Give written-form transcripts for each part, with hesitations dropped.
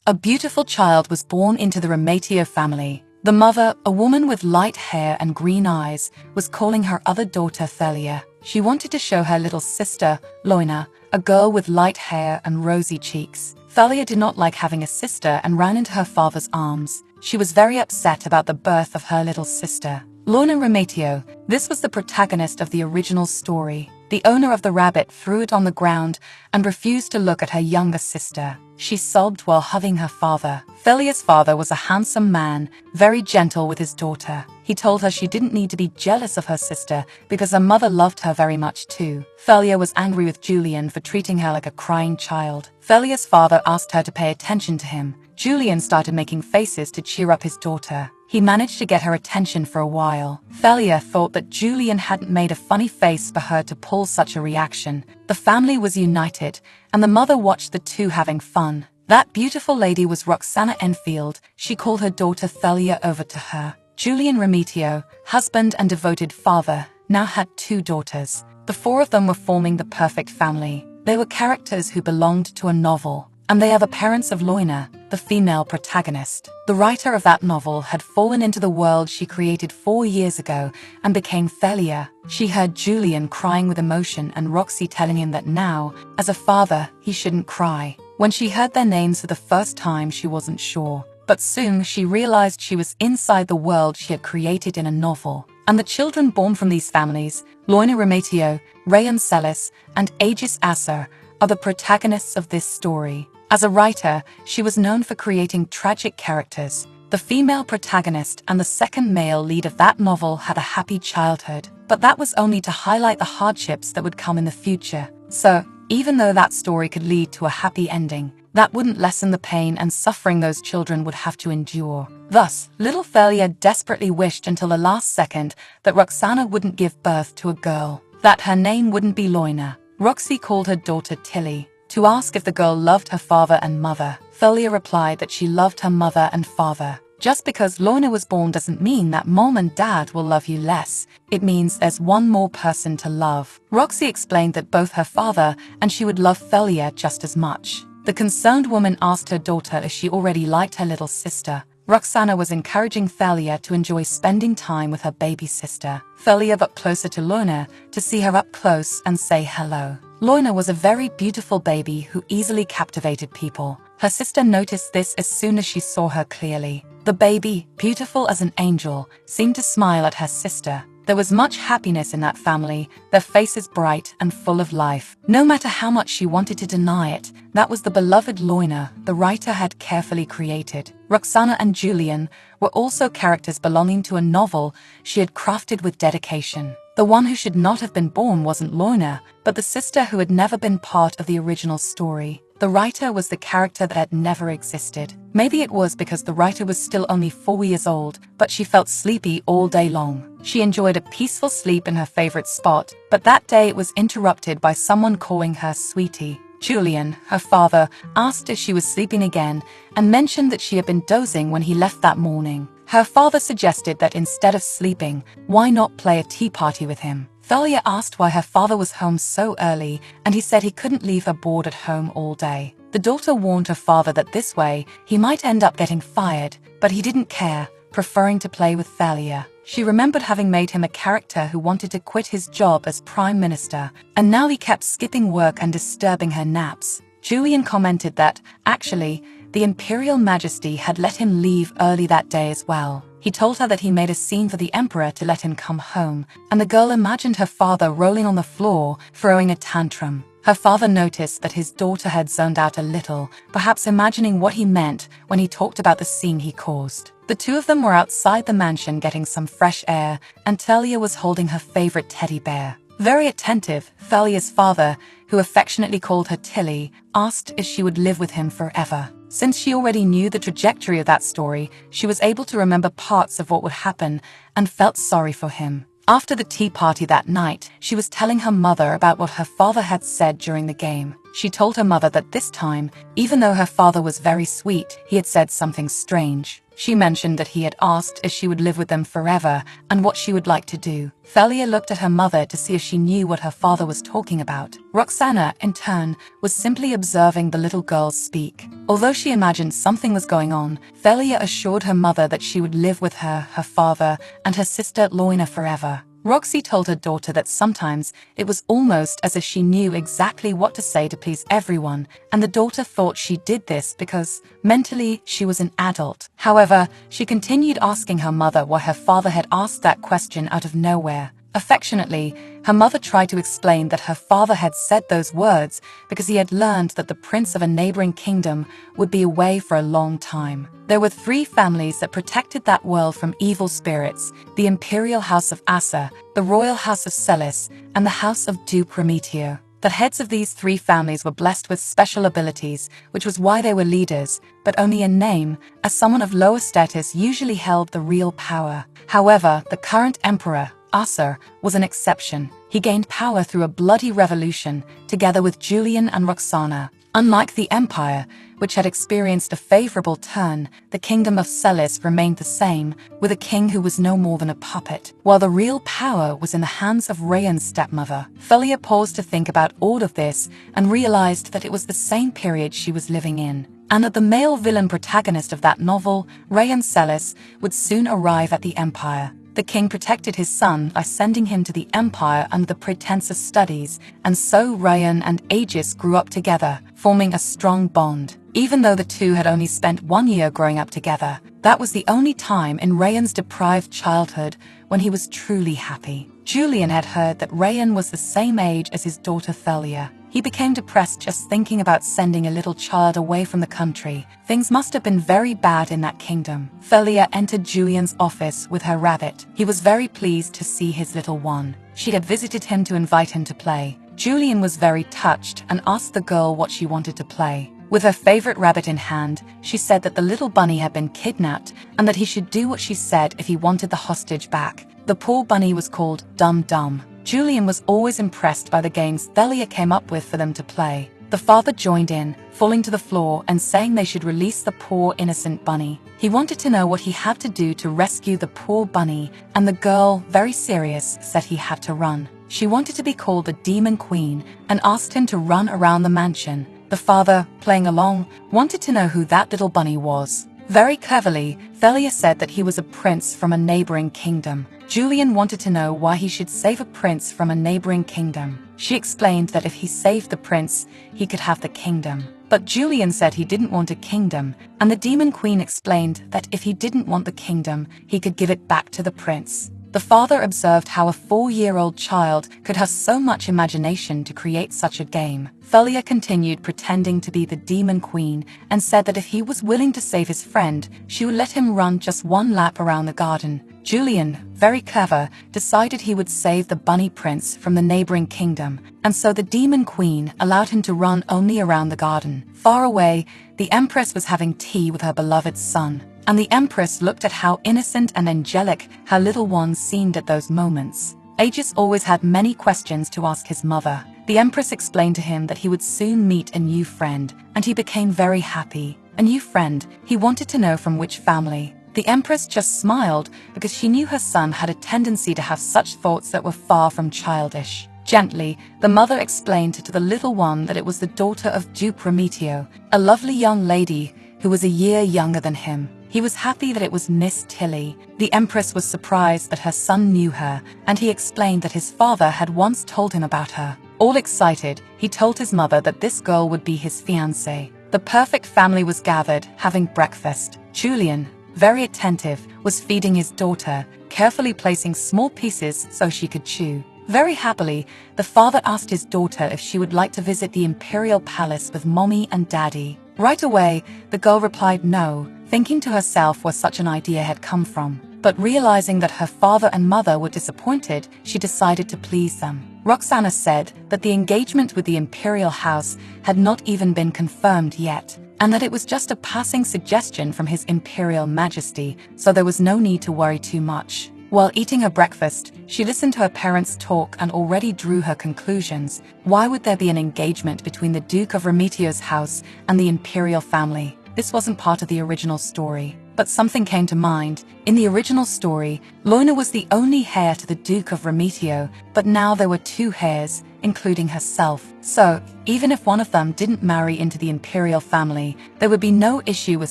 A beautiful child was born into the Rematio family. The mother, a woman with light hair and green eyes, was calling her other daughter Thalia. She wanted to show her little sister, Loina, a girl with light hair and rosy cheeks. Thalia did not like having a sister and ran into her father's arms. She was very upset about the birth of her little sister. Loina Rematio, this was the protagonist of the original story. The owner of the rabbit threw it on the ground and refused to look at her younger sister. She sobbed while hugging her father. Thalia's father was a handsome man, very gentle with his daughter. He told her she didn't need to be jealous of her sister because her mother loved her very much too. Thalia was angry with Julian for treating her like a crying child. Thalia's father asked her to pay attention to him. Julian started making faces to cheer up his daughter. He managed to get her attention for a while. Thalia thought that Julian hadn't made a funny face for her to pull such a reaction. The family was united, and the mother watched the two having fun. That beautiful lady was Roxana Enfield. She called her daughter Thalia over to her. Julian Rematio, husband and devoted father, now had 2 daughters. The 4 of them were forming the perfect family. They were characters who belonged to a novel, and they are the parents of Loina, the female protagonist. The writer of that novel had fallen into the world she created 4 years ago and became Thalia. She heard Julian crying with emotion and Roxy telling him that now, as a father, he shouldn't cry. When she heard their names for the first time, she wasn't sure. But soon she realized she was inside the world she had created in a novel. And the children born from these families, Loina Rematio, Rayon Celis, and Aegis Acer, are the protagonists of this story. As a writer, she was known for creating tragic characters. The female protagonist and the second male lead of that novel had a happy childhood, but that was only to highlight the hardships that would come in the future. So, even though that story could lead to a happy ending, that wouldn't lessen the pain and suffering those children would have to endure. Thus, little Thalia desperately wished until the last second that Roxana wouldn't give birth to a girl, that her name wouldn't be Loina. Roxy called her daughter Tilly to ask if the girl loved her father and mother. Thalia replied that she loved her mother and father. Just because Loina was born doesn't mean that mom and dad will love you less. It means there's one more person to love. Roxy explained that both her father and she would love Thalia just as much. The concerned woman asked her daughter if she already liked her little sister. Roxana was encouraging Thalia to enjoy spending time with her baby sister. Thalia got closer to Loina to see her up close and say hello. Loina was a very beautiful baby who easily captivated people. Her sister noticed this as soon as she saw her clearly. The baby, beautiful as an angel, seemed to smile at her sister. There was much happiness in that family, their faces bright and full of life. No matter how much she wanted to deny it, that was the beloved Loina the writer had carefully created. Roxana and Julian were also characters belonging to a novel she had crafted with dedication. The one who should not have been born wasn't Loina, but the sister who had never been part of the original story. The writer was the character that had never existed. Maybe it was because the writer was still only 4 years old, but she felt sleepy all day long. She enjoyed a peaceful sleep in her favorite spot, but that day it was interrupted by someone calling her sweetie. Julian, her father, asked if she was sleeping again and mentioned that she had been dozing when he left that morning. Her father suggested that instead of sleeping, why not play a tea party with him? Thalia asked why her father was home so early, and he said he couldn't leave her bored at home all day. The daughter warned her father that this way he might end up getting fired, but he didn't care, preferring to play with Thalia. She remembered having made him a character who wanted to quit his job as prime minister, and now he kept skipping work and disturbing her naps. Julian commented that, actually, the Imperial Majesty had let him leave early that day as well. He told her that he made a scene for the Emperor to let him come home, and the girl imagined her father rolling on the floor, throwing a tantrum. Her father noticed that his daughter had zoned out a little, perhaps imagining what he meant when he talked about the scene he caused. The 2 of them were outside the mansion getting some fresh air, and Thalia was holding her favorite teddy bear. Very attentive, Thalia's father, who affectionately called her Tilly, asked if she would live with him forever. Since she already knew the trajectory of that story, she was able to remember parts of what would happen and felt sorry for him. After the tea party that night, she was telling her mother about what her father had said during the game. She told her mother that this time, even though her father was very sweet, he had said something strange. She mentioned that he had asked if she would live with them forever and what she would like to do. Thalia looked at her mother to see if she knew what her father was talking about. Roxana, in turn, was simply observing the little girls speak. Although she imagined something was going on, Thalia assured her mother that she would live with her, her father, and her sister Loina forever. Roxy told her daughter that sometimes it was almost as if she knew exactly what to say to please everyone, and the daughter thought she did this because, mentally, she was an adult. However, she continued asking her mother why her father had asked that question out of nowhere. Affectionately, her mother tried to explain that her father had said those words because he had learned that the prince of a neighboring kingdom would be away for a long time. There were 3 families that protected that world from evil spirits: the Imperial House of Asa, the Royal House of Celis, and the House of Du Prometeo. The heads of these 3 families were blessed with special abilities, which was why they were leaders, but only in name, as someone of lower status usually held the real power. However, the current emperor, Asa, was an exception. He gained power through a bloody revolution, together with Julian and Roxana. Unlike the empire, which had experienced a favorable turn, the kingdom of Celis remained the same, with a king who was no more than a puppet, while the real power was in the hands of Rayan's stepmother. Thalia paused to think about all of this and realized that it was the same period she was living in, and that the male villain protagonist of that novel, Rayan Celis, would soon arrive at the empire. The king protected his son by sending him to the empire under the pretense of studies, and so Rayan and Aegis grew up together, forming a strong bond. Even though the two had only spent 1 year growing up together, that was the only time in Rayan's deprived childhood when he was truly happy. Julian had heard that Rayan was the same age as his daughter Thalia. He became depressed just thinking about sending a little child away from the country. Things must have been very bad in that kingdom. Thalia entered Julian's office with her rabbit. He was very pleased to see his little one. She had visited him to invite him to play. Julian was very touched and asked the girl what she wanted to play. With her favorite rabbit in hand, she said that the little bunny had been kidnapped and that he should do what she said if he wanted the hostage back. The poor bunny was called Dum Dum. Julian was always impressed by the games Thalia came up with for them to play. The father joined in, falling to the floor and saying they should release the poor innocent bunny. He wanted to know what he had to do to rescue the poor bunny, and the girl, very serious, said he had to run. She wanted to be called the Demon Queen and asked him to run around the mansion. The father, playing along, wanted to know who that little bunny was. Very cleverly, Thalia said that he was a prince from a neighboring kingdom. Julian wanted to know why he should save a prince from a neighboring kingdom. She explained that if he saved the prince, he could have the kingdom. But Julian said he didn't want a kingdom, and the Demon Queen explained that if he didn't want the kingdom, he could give it back to the prince. The father observed how a 4-year-old child could have so much imagination to create such a game. Thalia continued pretending to be the Demon Queen and said that if he was willing to save his friend, she would let him run just 1 lap around the garden. Julian, very clever, decided he would save the bunny prince from the neighboring kingdom, and so the Demon Queen allowed him to run only around the garden. Far away, the Empress was having tea with her beloved son, and the Empress looked at how innocent and angelic her little one seemed at those moments. Aegis always had many questions to ask his mother. The Empress explained to him that he would soon meet a new friend, and he became very happy. A new friend, he wanted to know from which family. The Empress just smiled because she knew her son had a tendency to have such thoughts that were far from childish. Gently, the mother explained to the little one that it was the daughter of Du Prometeo, a lovely young lady who was a year younger than him. He was happy that it was Miss Tilly. The Empress was surprised that her son knew her, and he explained that his father had once told him about her. All excited, he told his mother that this girl would be his fiancée. The perfect family was gathered, having breakfast. Julian, very attentive, was feeding his daughter, carefully placing small pieces so she could chew. Very happily, the father asked his daughter if she would like to visit the Imperial Palace with Mommy and Daddy. Right away, the girl replied no, thinking to herself where such an idea had come from. But realizing that her father and mother were disappointed, she decided to please them. Roxana said that the engagement with the Imperial House had not even been confirmed yet, and that it was just a passing suggestion from His Imperial Majesty, so there was no need to worry too much. While eating her breakfast, she listened to her parents talk and already drew her conclusions. Why would there be an engagement between the Duke of Remeteo's house and the Imperial family? This wasn't part of the original story. But something came to mind. In the original story, Loina was the only heir to the Duke of Remetio, but now there were two heirs, including herself. So, even if one of them didn't marry into the imperial family, there would be no issue with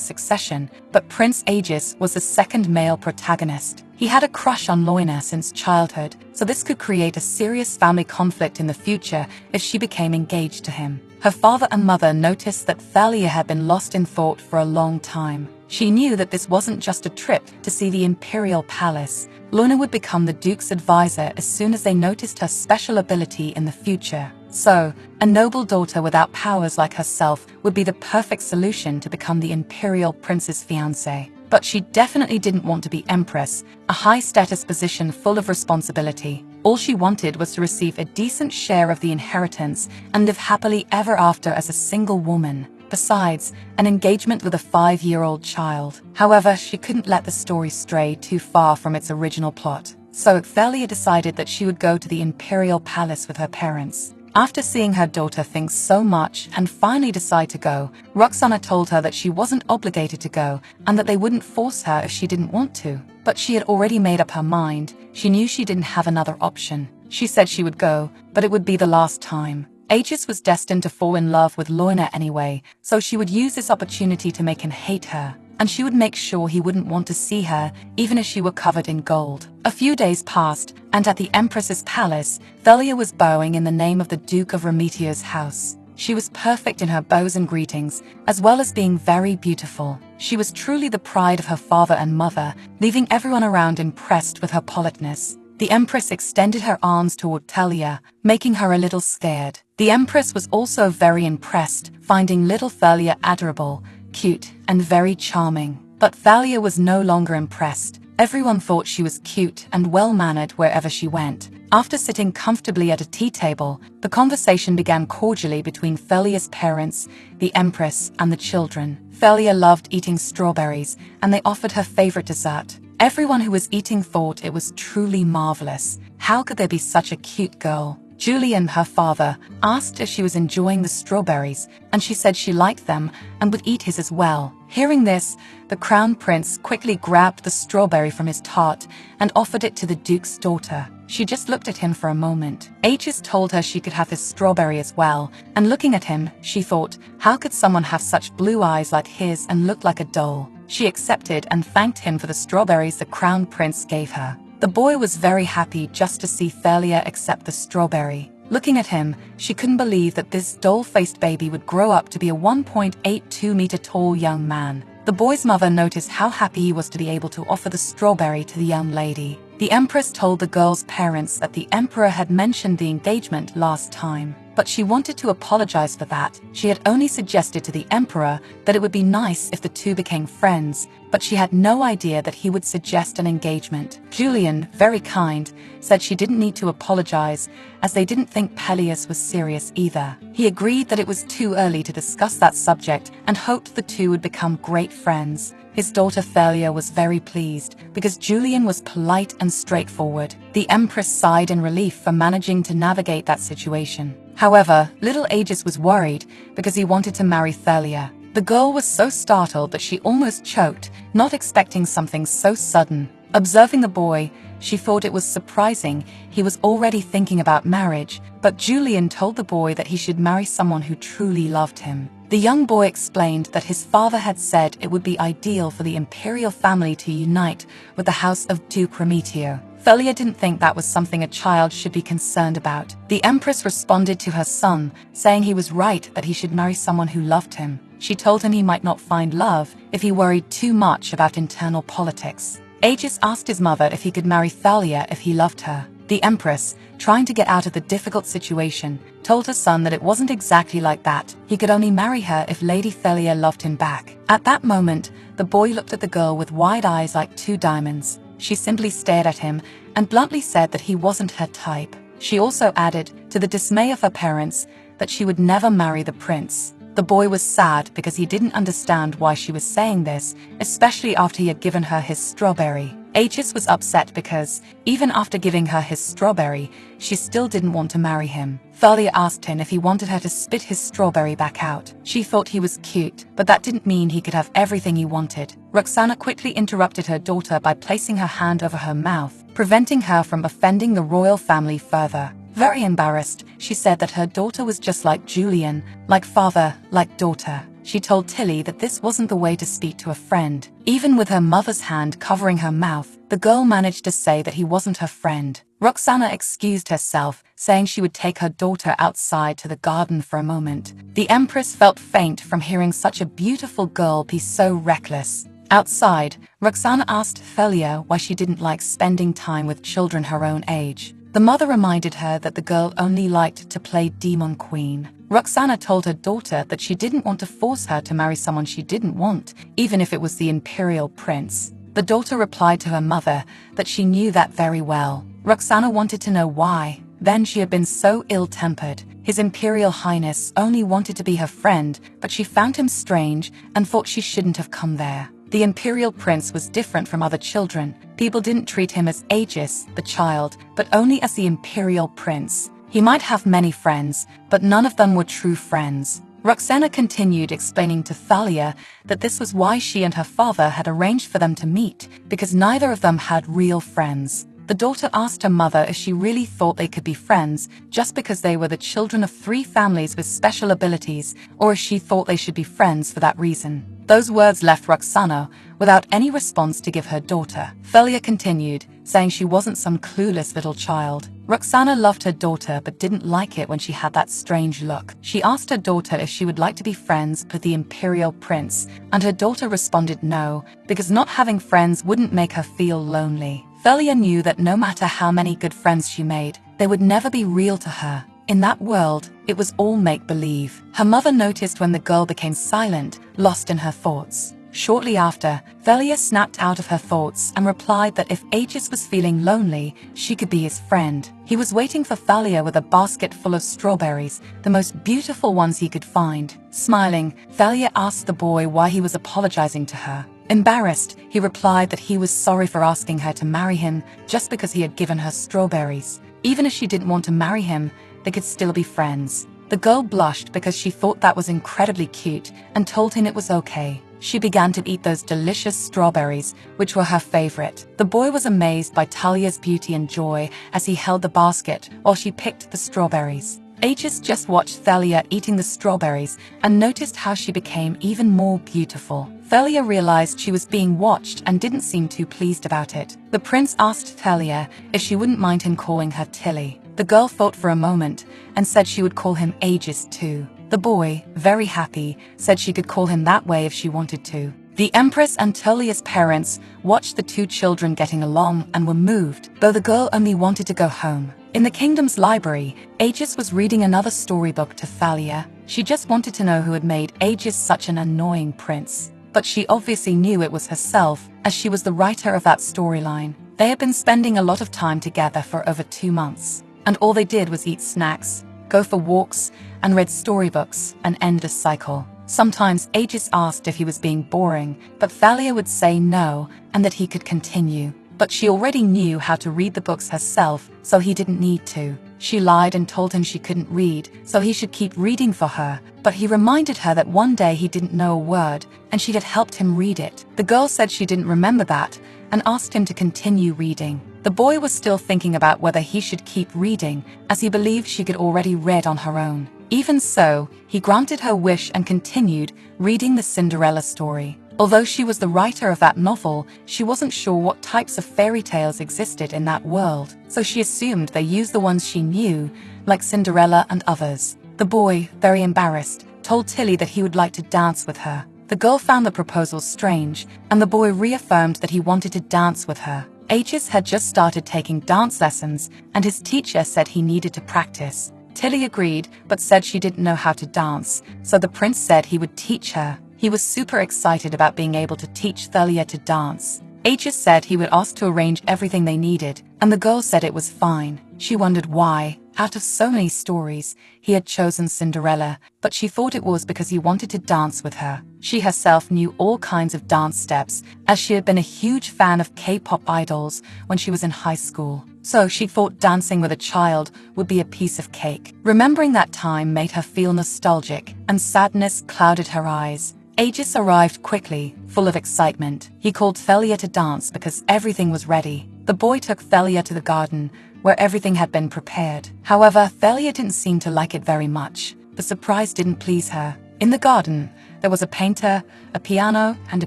succession, but Prince Aegis was the second male protagonist. He had a crush on Loina since childhood, so this could create a serious family conflict in the future if she became engaged to him. Her father and mother noticed that Thalia had been lost in thought for a long time. She knew that this wasn't just a trip to see the imperial palace. Loina would become the Duke's advisor as soon as they noticed her special ability in the future. So, a noble daughter without powers like herself would be the perfect solution to become the imperial prince's fiancée. But she definitely didn't want to be empress, a high-status position full of responsibility. All she wanted was to receive a decent share of the inheritance and live happily ever after as a single woman. Besides, an engagement with a 5-year-old child. However, she couldn't let the story stray too far from its original plot. So Thalia decided that she would go to the imperial palace with her parents. After seeing her daughter think so much and finally decide to go, Roxana told her that she wasn't obligated to go and that they wouldn't force her if she didn't want to. But she had already made up her mind. She knew she didn't have another option. She said she would go, but it would be the last time. Aegis was destined to fall in love with Loina anyway, so she would use this opportunity to make him hate her. And she would make sure he wouldn't want to see her, even if she were covered in gold. A few days passed, and at the Empress's palace, Thalia was bowing in the name of the Duke of Remetio's house. She was perfect in her bows and greetings, as well as being very beautiful. She was truly the pride of her father and mother, leaving everyone around impressed with her politeness. The Empress extended her arms toward Thalia, making her a little scared. The Empress was also very impressed, finding little Thalia adorable, cute, and very charming. But Thalia was no longer impressed. Everyone thought she was cute and well-mannered wherever she went. After sitting comfortably at a tea table, the conversation began cordially between Thalia's parents, the Empress, and the children. Thalia loved eating strawberries, and they offered her favorite dessert. Everyone who was eating thought it was truly marvelous. How could there be such a cute girl? Julian, her father, asked if she was enjoying the strawberries, and she said she liked them and would eat his as well. Hearing this, the crown prince quickly grabbed the strawberry from his tart and offered it to the Duke's daughter. She just looked at him for a moment. Aegis told her she could have his strawberry as well, and looking at him, she thought, how could someone have such blue eyes like his and look like a doll? She accepted and thanked him for the strawberries the crown prince gave her. The boy was very happy just to see Thalia accept the strawberry. Looking at him, she couldn't believe that this doll-faced baby would grow up to be a 1.82-meter tall young man. The boy's mother noticed how happy he was to be able to offer the strawberry to the young lady. The Empress told the girl's parents that the Emperor had mentioned the engagement last time, but she wanted to apologize for that. She had only suggested to the Emperor that it would be nice if the two became friends, but she had no idea that he would suggest an engagement. Julian, very kind, said she didn't need to apologize, as they didn't think Peleus was serious either. He agreed that it was too early to discuss that subject and hoped the two would become great friends. His daughter Thalia was very pleased because Julian was polite and straightforward. The Empress sighed in relief for managing to navigate that situation. However, little Aegis was worried because he wanted to marry Thalia. The girl was so startled that she almost choked, not expecting something so sudden. Observing the boy, she thought it was surprising he was already thinking about marriage, but Julian told the boy that he should marry someone who truly loved him. The young boy explained that his father had said it would be ideal for the imperial family to unite with the house of Duke Remetio. Thalia didn't think that was something a child should be concerned about. The Empress responded to her son, saying he was right that he should marry someone who loved him. She told him he might not find love if he worried too much about internal politics. Aegis asked his mother if he could marry Thalia if he loved her. The Empress, trying to get out of the difficult situation, told her son that it wasn't exactly like that. He could only marry her if Lady Thalia loved him back. At that moment, the boy looked at the girl with wide eyes like two diamonds. She simply stared at him and bluntly said that he wasn't her type. She also added, to the dismay of her parents, that she would never marry the prince. The boy was sad because he didn't understand why she was saying this, especially after he had given her his strawberry. Aegis was upset because, even after giving her his strawberry, she still didn't want to marry him. Thalia asked him if he wanted her to spit his strawberry back out. She thought he was cute, but that didn't mean he could have everything he wanted. Roxana quickly interrupted her daughter by placing her hand over her mouth, preventing her from offending the royal family further. Very embarrassed, she said that her daughter was just like Julian, like father, like daughter. She told Tilly that this wasn't the way to speak to a friend. Even with her mother's hand covering her mouth, the girl managed to say that he wasn't her friend. Roxana excused herself, saying she would take her daughter outside to the garden for a moment. The Empress felt faint from hearing such a beautiful girl be so reckless. Outside, Roxana asked Thalia why she didn't like spending time with children her own age. The mother reminded her that the girl only liked to play Demon Queen. Roxana told her daughter that she didn't want to force her to marry someone she didn't want, even if it was the imperial prince. The daughter replied to her mother that she knew that very well. Roxana wanted to know why. Then she had been so ill-tempered. His Imperial Highness only wanted to be her friend, but she found him strange and thought she shouldn't have come there. The Imperial Prince was different from other children. People didn't treat him as Aegis, the child, but only as the Imperial Prince. He might have many friends, but none of them were true friends. Roxana continued explaining to Thalia that this was why she and her father had arranged for them to meet, because neither of them had real friends. The daughter asked her mother if she really thought they could be friends just because they were the children of 3 families with special abilities, or if she thought they should be friends for that reason. Those words left Roxana without any response to give her daughter. Thalia continued, saying she wasn't some clueless little child. Roxana loved her daughter but didn't like it when she had that strange look. She asked her daughter if she would like to be friends with the Imperial Prince, and her daughter responded no, because not having friends wouldn't make her feel lonely. Thalia knew that no matter how many good friends she made, they would never be real to her. In that world, it was all make-believe. Her mother noticed when the girl became silent, lost in her thoughts. Shortly after, Thalia snapped out of her thoughts and replied that if Aegis was feeling lonely, she could be his friend. He was waiting for Thalia with a basket full of strawberries, the most beautiful ones he could find. Smiling, Thalia asked the boy why he was apologizing to her. Embarrassed, he replied that he was sorry for asking her to marry him just because he had given her strawberries. Even if she didn't want to marry him, they could still be friends. The girl blushed because she thought that was incredibly cute and told him it was okay. She began to eat those delicious strawberries, which were her favorite. The boy was amazed by Thalia's beauty and joy as he held the basket while she picked the strawberries. Aegis just watched Thalia eating the strawberries and noticed how she became even more beautiful. Thalia realized she was being watched and didn't seem too pleased about it. The prince asked Thalia if she wouldn't mind him calling her Tilly. The girl thought for a moment and said she would call him Aegis too. The boy, very happy, said she could call him that way if she wanted to. The Empress and Thalia's parents watched the 2 children getting along and were moved, though the girl only wanted to go home. In the kingdom's library, Aegis was reading another storybook to Thalia. She just wanted to know who had made Aegis such an annoying prince. But she obviously knew it was herself, as she was the writer of that storyline. They had been spending a lot of time together for over 2 months, and all they did was eat snacks, go for walks, and read storybooks, an endless cycle. Sometimes Aegis asked if he was being boring, but Thalia would say no, and that he could continue. But she already knew how to read the books herself, so he didn't need to. She lied and told him she couldn't read, so he should keep reading for her. But he reminded her that one day he didn't know a word, and she had helped him read it. The girl said she didn't remember that, and asked him to continue reading. The boy was still thinking about whether he should keep reading, as he believed she could already read on her own. Even so, he granted her wish and continued reading the Cinderella story. Although she was the writer of that novel, she wasn't sure what types of fairy tales existed in that world, so she assumed they used the ones she knew, like Cinderella and others. The boy, very embarrassed, told Tilly that he would like to dance with her. The girl found the proposal strange, and the boy reaffirmed that he wanted to dance with her. Aegis had just started taking dance lessons, and his teacher said he needed to practice. Tilly agreed, but said she didn't know how to dance, so the prince said he would teach her. He was super excited about being able to teach Thalia to dance. Aegis said he would ask to arrange everything they needed, and the girl said it was fine. She wondered why, out of so many stories, he had chosen Cinderella, but she thought it was because he wanted to dance with her. She herself knew all kinds of dance steps, as she had been a huge fan of K-pop idols when she was in high school. so she thought dancing with a child would be a piece of cake. Remembering that time made her feel nostalgic, and sadness clouded her eyes. Aegis arrived quickly, full of excitement. He called Thalia to dance because everything was ready. The boy took Thalia to the garden, where everything had been prepared. However, Thalia didn't seem to like it very much. The surprise didn't please her. In the garden, there was a painter, a piano, and a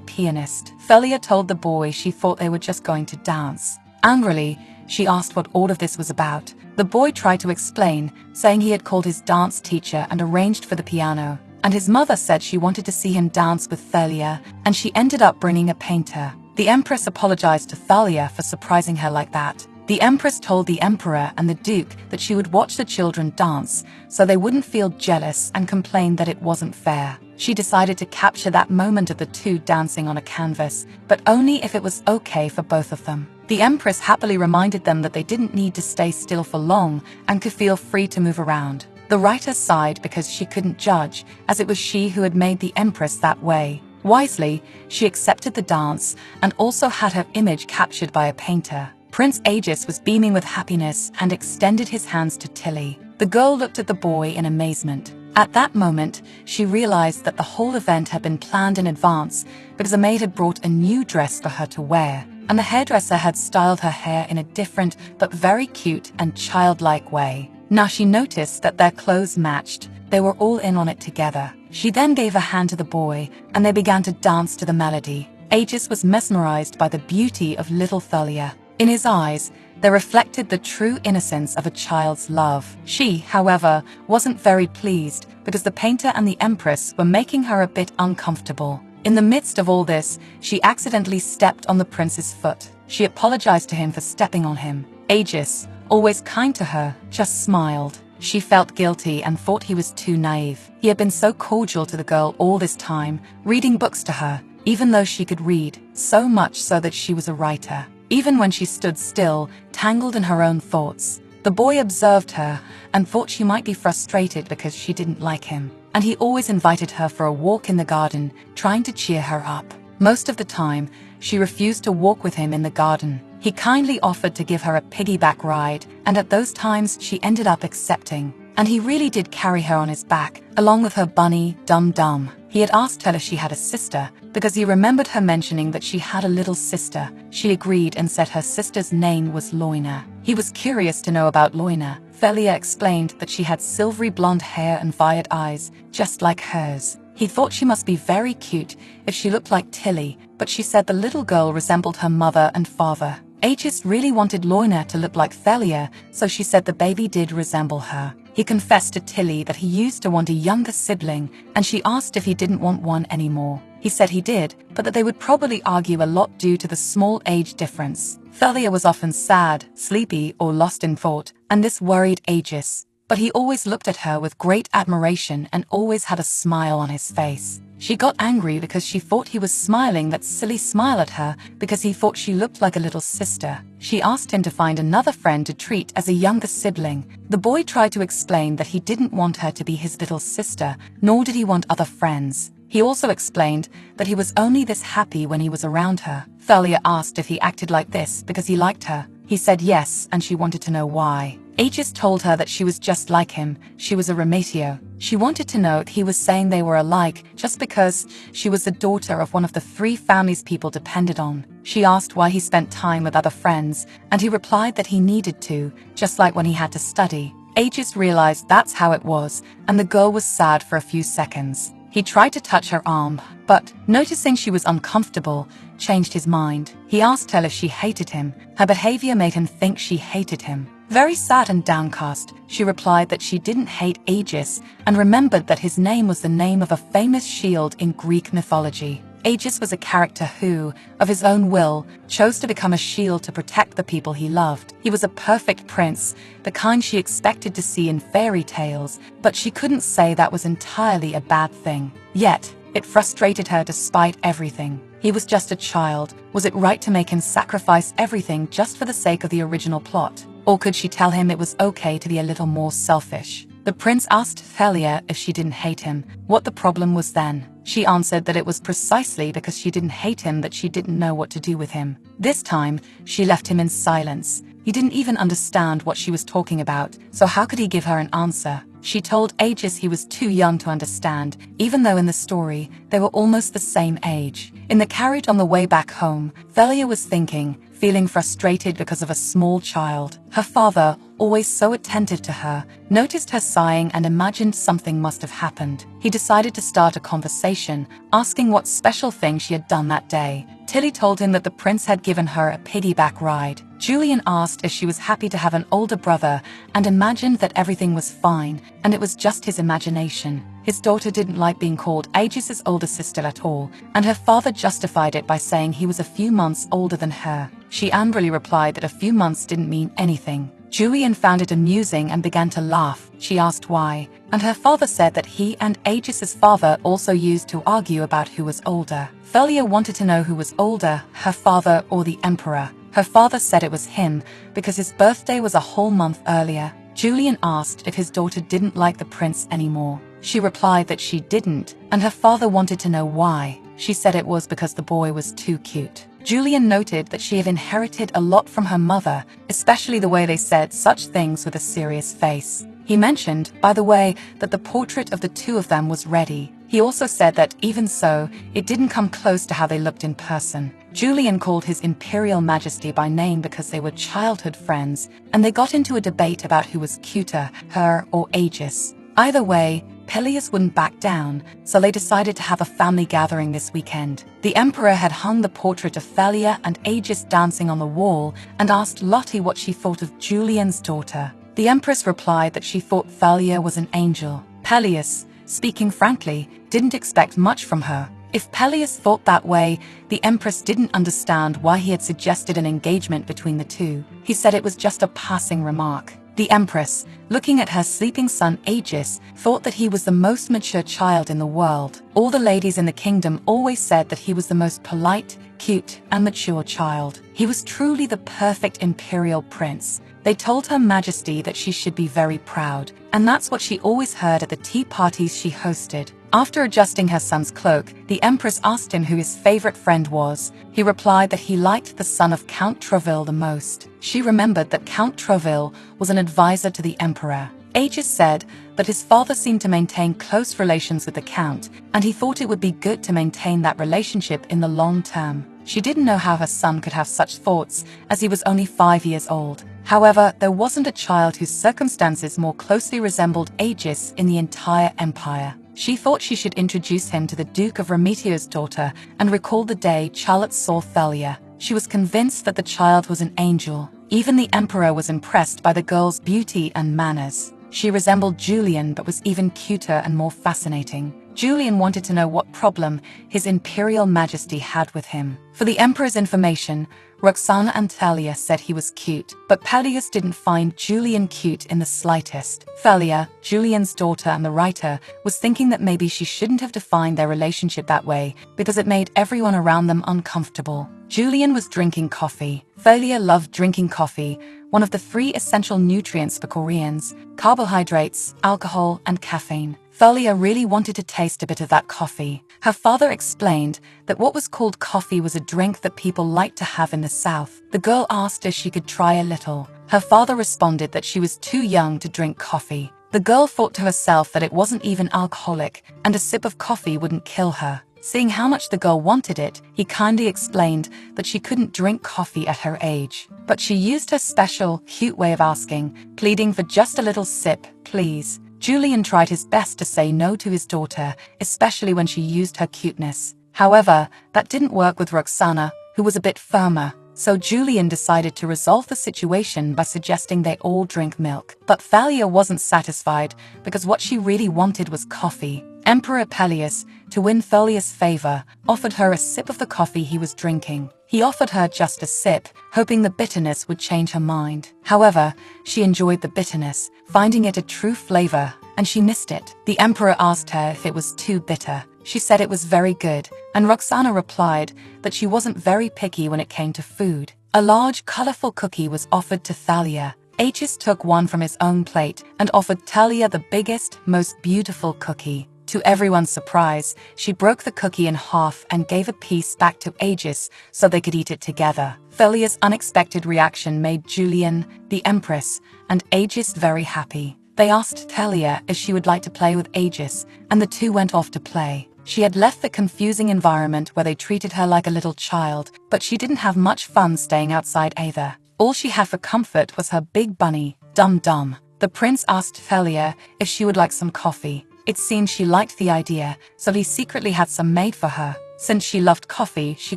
pianist. Thalia told the boy she thought they were just going to dance. Angrily, she asked what all of this was about. The boy tried to explain, saying he had called his dance teacher and arranged for the piano, and his mother said she wanted to see him dance with Thalia, and she ended up bringing a painter. The Empress apologized to Thalia for surprising her like that. The Empress told the Emperor and the Duke that she would watch the children dance so they wouldn't feel jealous and complain that it wasn't fair. She decided to capture that moment of the two dancing on a canvas, but only if it was okay for both of them. The Empress happily reminded them that they didn't need to stay still for long and could feel free to move around. The writer sighed because she couldn't judge, as it was she who had made the Empress that way. Wisely, she accepted the dance and also had her image captured by a painter. Prince Aegis was beaming with happiness and extended his hands to Tilly. The girl looked at the boy in amazement. At that moment, she realized that the whole event had been planned in advance because a maid had brought a new dress for her to wear, and the hairdresser had styled her hair in a different but very cute and childlike way. Now she noticed that their clothes matched. They were all in on it together. She then gave a hand to the boy, and they began to dance to the melody. Aegis was mesmerized by the beauty of little Thalia. In his eyes, there reflected the true innocence of a child's love. She, however, wasn't very pleased because the painter and the Empress were making her a bit uncomfortable. In the midst of all this, she accidentally stepped on the prince's foot. She apologized to him for stepping on him. Aegis, always kind to her, just smiled. She felt guilty and thought he was too naive. He had been so cordial to the girl all this time, reading books to her, even though she could read, so much so that she was a writer. Even when she stood still, tangled in her own thoughts, the boy observed her and thought she might be frustrated because she didn't like him. And he always invited her for a walk in the garden, trying to cheer her up. Most of the time, she refused to walk with him in the garden. He kindly offered to give her a piggyback ride, and at those times she ended up accepting. And he really did carry her on his back, along with her bunny, Dum Dum. He had asked her if she had a sister, because he remembered her mentioning that she had a little sister. She agreed and said her sister's name was Loina. He was curious to know about Loina. Thalia explained that she had silvery blonde hair and violet eyes, just like hers. He thought she must be very cute if she looked like Tilly, but she said the little girl resembled her mother and father. Aegis really wanted Loina to look like Thalia, so she said the baby did resemble her. He confessed to Tilly that he used to want a younger sibling, and she asked if he didn't want one anymore. He said he did, but that they would probably argue a lot due to the small age difference. Thalia was often sad, sleepy, or lost in thought, and this worried Aegis. But he always looked at her with great admiration and always had a smile on his face. She got angry because she thought he was smiling that silly smile at her because he thought she looked like a little sister. She asked him to find another friend to treat as a younger sibling. The boy tried to explain that he didn't want her to be his little sister, nor did he want other friends. He also explained that he was only this happy when he was around her. Thalia asked if he acted like this because he liked her. He said yes, and she wanted to know why. Aegis told her that she was just like him. She was a rematio. She wanted to know if he was saying they were alike just because she was the daughter of one of the 3 families people depended on. She asked why he spent time with other friends, and he replied that he needed to, just like when he had to study. Aegis realized that's how it was, and the girl was sad for a few seconds. He tried to touch her arm, but, noticing she was uncomfortable, changed his mind. He asked her if she hated him. Her behavior made him think she hated him. Very sad and downcast, she replied that she didn't hate Aegis and remembered that his name was the name of a famous shield in Greek mythology. Aegis was a character who, of his own will, chose to become a shield to protect the people he loved. He was a perfect prince, the kind she expected to see in fairy tales, but she couldn't say that was entirely a bad thing. Yet, it frustrated her despite everything. He was just a child. Was it right to make him sacrifice everything just for the sake of the original plot? Or could she tell him it was okay to be a little more selfish? The prince asked Thalia if she didn't hate him, what the problem was then. She answered that it was precisely because she didn't hate him that she didn't know what to do with him. This time, she left him in silence. He didn't even understand what she was talking about, so how could he give her an answer? She told Aegis he was too young to understand, even though in the story, they were almost the same age. In the carriage on the way back home, Thalia was thinking, feeling frustrated because of a small child. Her father, always so attentive to her, noticed her sighing and imagined something must have happened. He decided to start a conversation, asking what special thing she had done that day. Tilly told him that the prince had given her a piggyback ride. Julian asked if she was happy to have an older brother and imagined that everything was fine and it was just his imagination. His daughter didn't like being called Aegis's older sister at all, and her father justified it by saying he was a few months older than her. She angrily replied that a few months didn't mean anything. Julian found it amusing and began to laugh. She asked why, and her father said that he and Aegis's father also used to argue about who was older. Thalia wanted to know who was older, her father or the emperor. Her father said it was him because his birthday was a whole month earlier. Julian asked if his daughter didn't like the prince anymore. She replied that she didn't, and her father wanted to know why. She said it was because the boy was too cute. Julian noted that she had inherited a lot from her mother, especially the way they said such things with a serious face. He mentioned, by the way, that the portrait of the two of them was ready. He also said that, even so, it didn't come close to how they looked in person. Julian called his Imperial Majesty by name because they were childhood friends, and they got into a debate about who was cuter, her or Aegis. Either way, Peleus wouldn't back down, so they decided to have a family gathering this weekend. The emperor had hung the portrait of Thalia and Aegis dancing on the wall and asked Lottie what she thought of Julian's daughter. The empress replied that she thought Thalia was an angel. Peleus, speaking frankly, didn't expect much from her. If Peleus thought that way, the empress didn't understand why he had suggested an engagement between the two. He said it was just a passing remark. The empress, looking at her sleeping son Aegis, thought that he was the most mature child in the world. All the ladies in the kingdom always said that he was the most polite, cute, and mature child. He was truly the perfect imperial prince. They told Her Majesty that she should be very proud, and that's what she always heard at the tea parties she hosted. After adjusting her son's cloak, the empress asked him who his favorite friend was. He replied that he liked the son of Count Troville the most. She remembered that Count Troville was an advisor to the emperor. Aegis said that his father seemed to maintain close relations with the count, and he thought it would be good to maintain that relationship in the long term. She didn't know how her son could have such thoughts, as he was only 5 years old. However, there wasn't a child whose circumstances more closely resembled Aegis in the entire empire. She thought she should introduce him to the Duke of Remetio's daughter and recall the day Charlotte saw Thalia. She was convinced that the child was an angel. Even the emperor was impressed by the girl's beauty and manners. She resembled Julian but was even cuter and more fascinating. Julian wanted to know what problem His Imperial Majesty had with him. For the emperor's information, Roxana and Thalia said he was cute, but Peleus didn't find Julian cute in the slightest. Thalia, Julian's daughter and the writer, was thinking that maybe she shouldn't have defined their relationship that way because it made everyone around them uncomfortable. Julian was drinking coffee. Thalia loved drinking coffee, one of the 3 essential nutrients for Koreans: carbohydrates, alcohol, and caffeine. Thalia really wanted to taste a bit of that coffee. Her father explained that what was called coffee was a drink that people liked to have in the South. The girl asked if she could try a little. Her father responded that she was too young to drink coffee. The girl thought to herself that it wasn't even alcoholic, and a sip of coffee wouldn't kill her. Seeing how much the girl wanted it, he kindly explained that she couldn't drink coffee at her age. But she used her special, cute way of asking, pleading for just a little sip, please. Julian tried his best to say no to his daughter, especially when she used her cuteness. However, that didn't work with Roxana, who was a bit firmer. So Julian decided to resolve the situation by suggesting they all drink milk. But Thalia wasn't satisfied because what she really wanted was coffee. Emperor Peleus, to win Thalia's favor, offered her a sip of the coffee he was drinking. He offered her just a sip, hoping the bitterness would change her mind. However, she enjoyed the bitterness, finding it a true flavor, and she missed it. The emperor asked her if it was too bitter. She said it was very good, and Roxana replied that she wasn't very picky when it came to food. A large, colorful cookie was offered to Thalia. Aegis took one from his own plate and offered Thalia the biggest, most beautiful cookie. To everyone's surprise, she broke the cookie in half and gave a piece back to Aegis so they could eat it together. Thalia's unexpected reaction made Julian, the Empress, and Aegis very happy. They asked Thalia if she would like to play with Aegis, and the two went off to play. She had left the confusing environment where they treated her like a little child, but she didn't have much fun staying outside either. All she had for comfort was her big bunny, Dum Dum. The prince asked Thalia if she would like some coffee. It seemed she liked the idea, so he secretly had some made for her. Since she loved coffee, she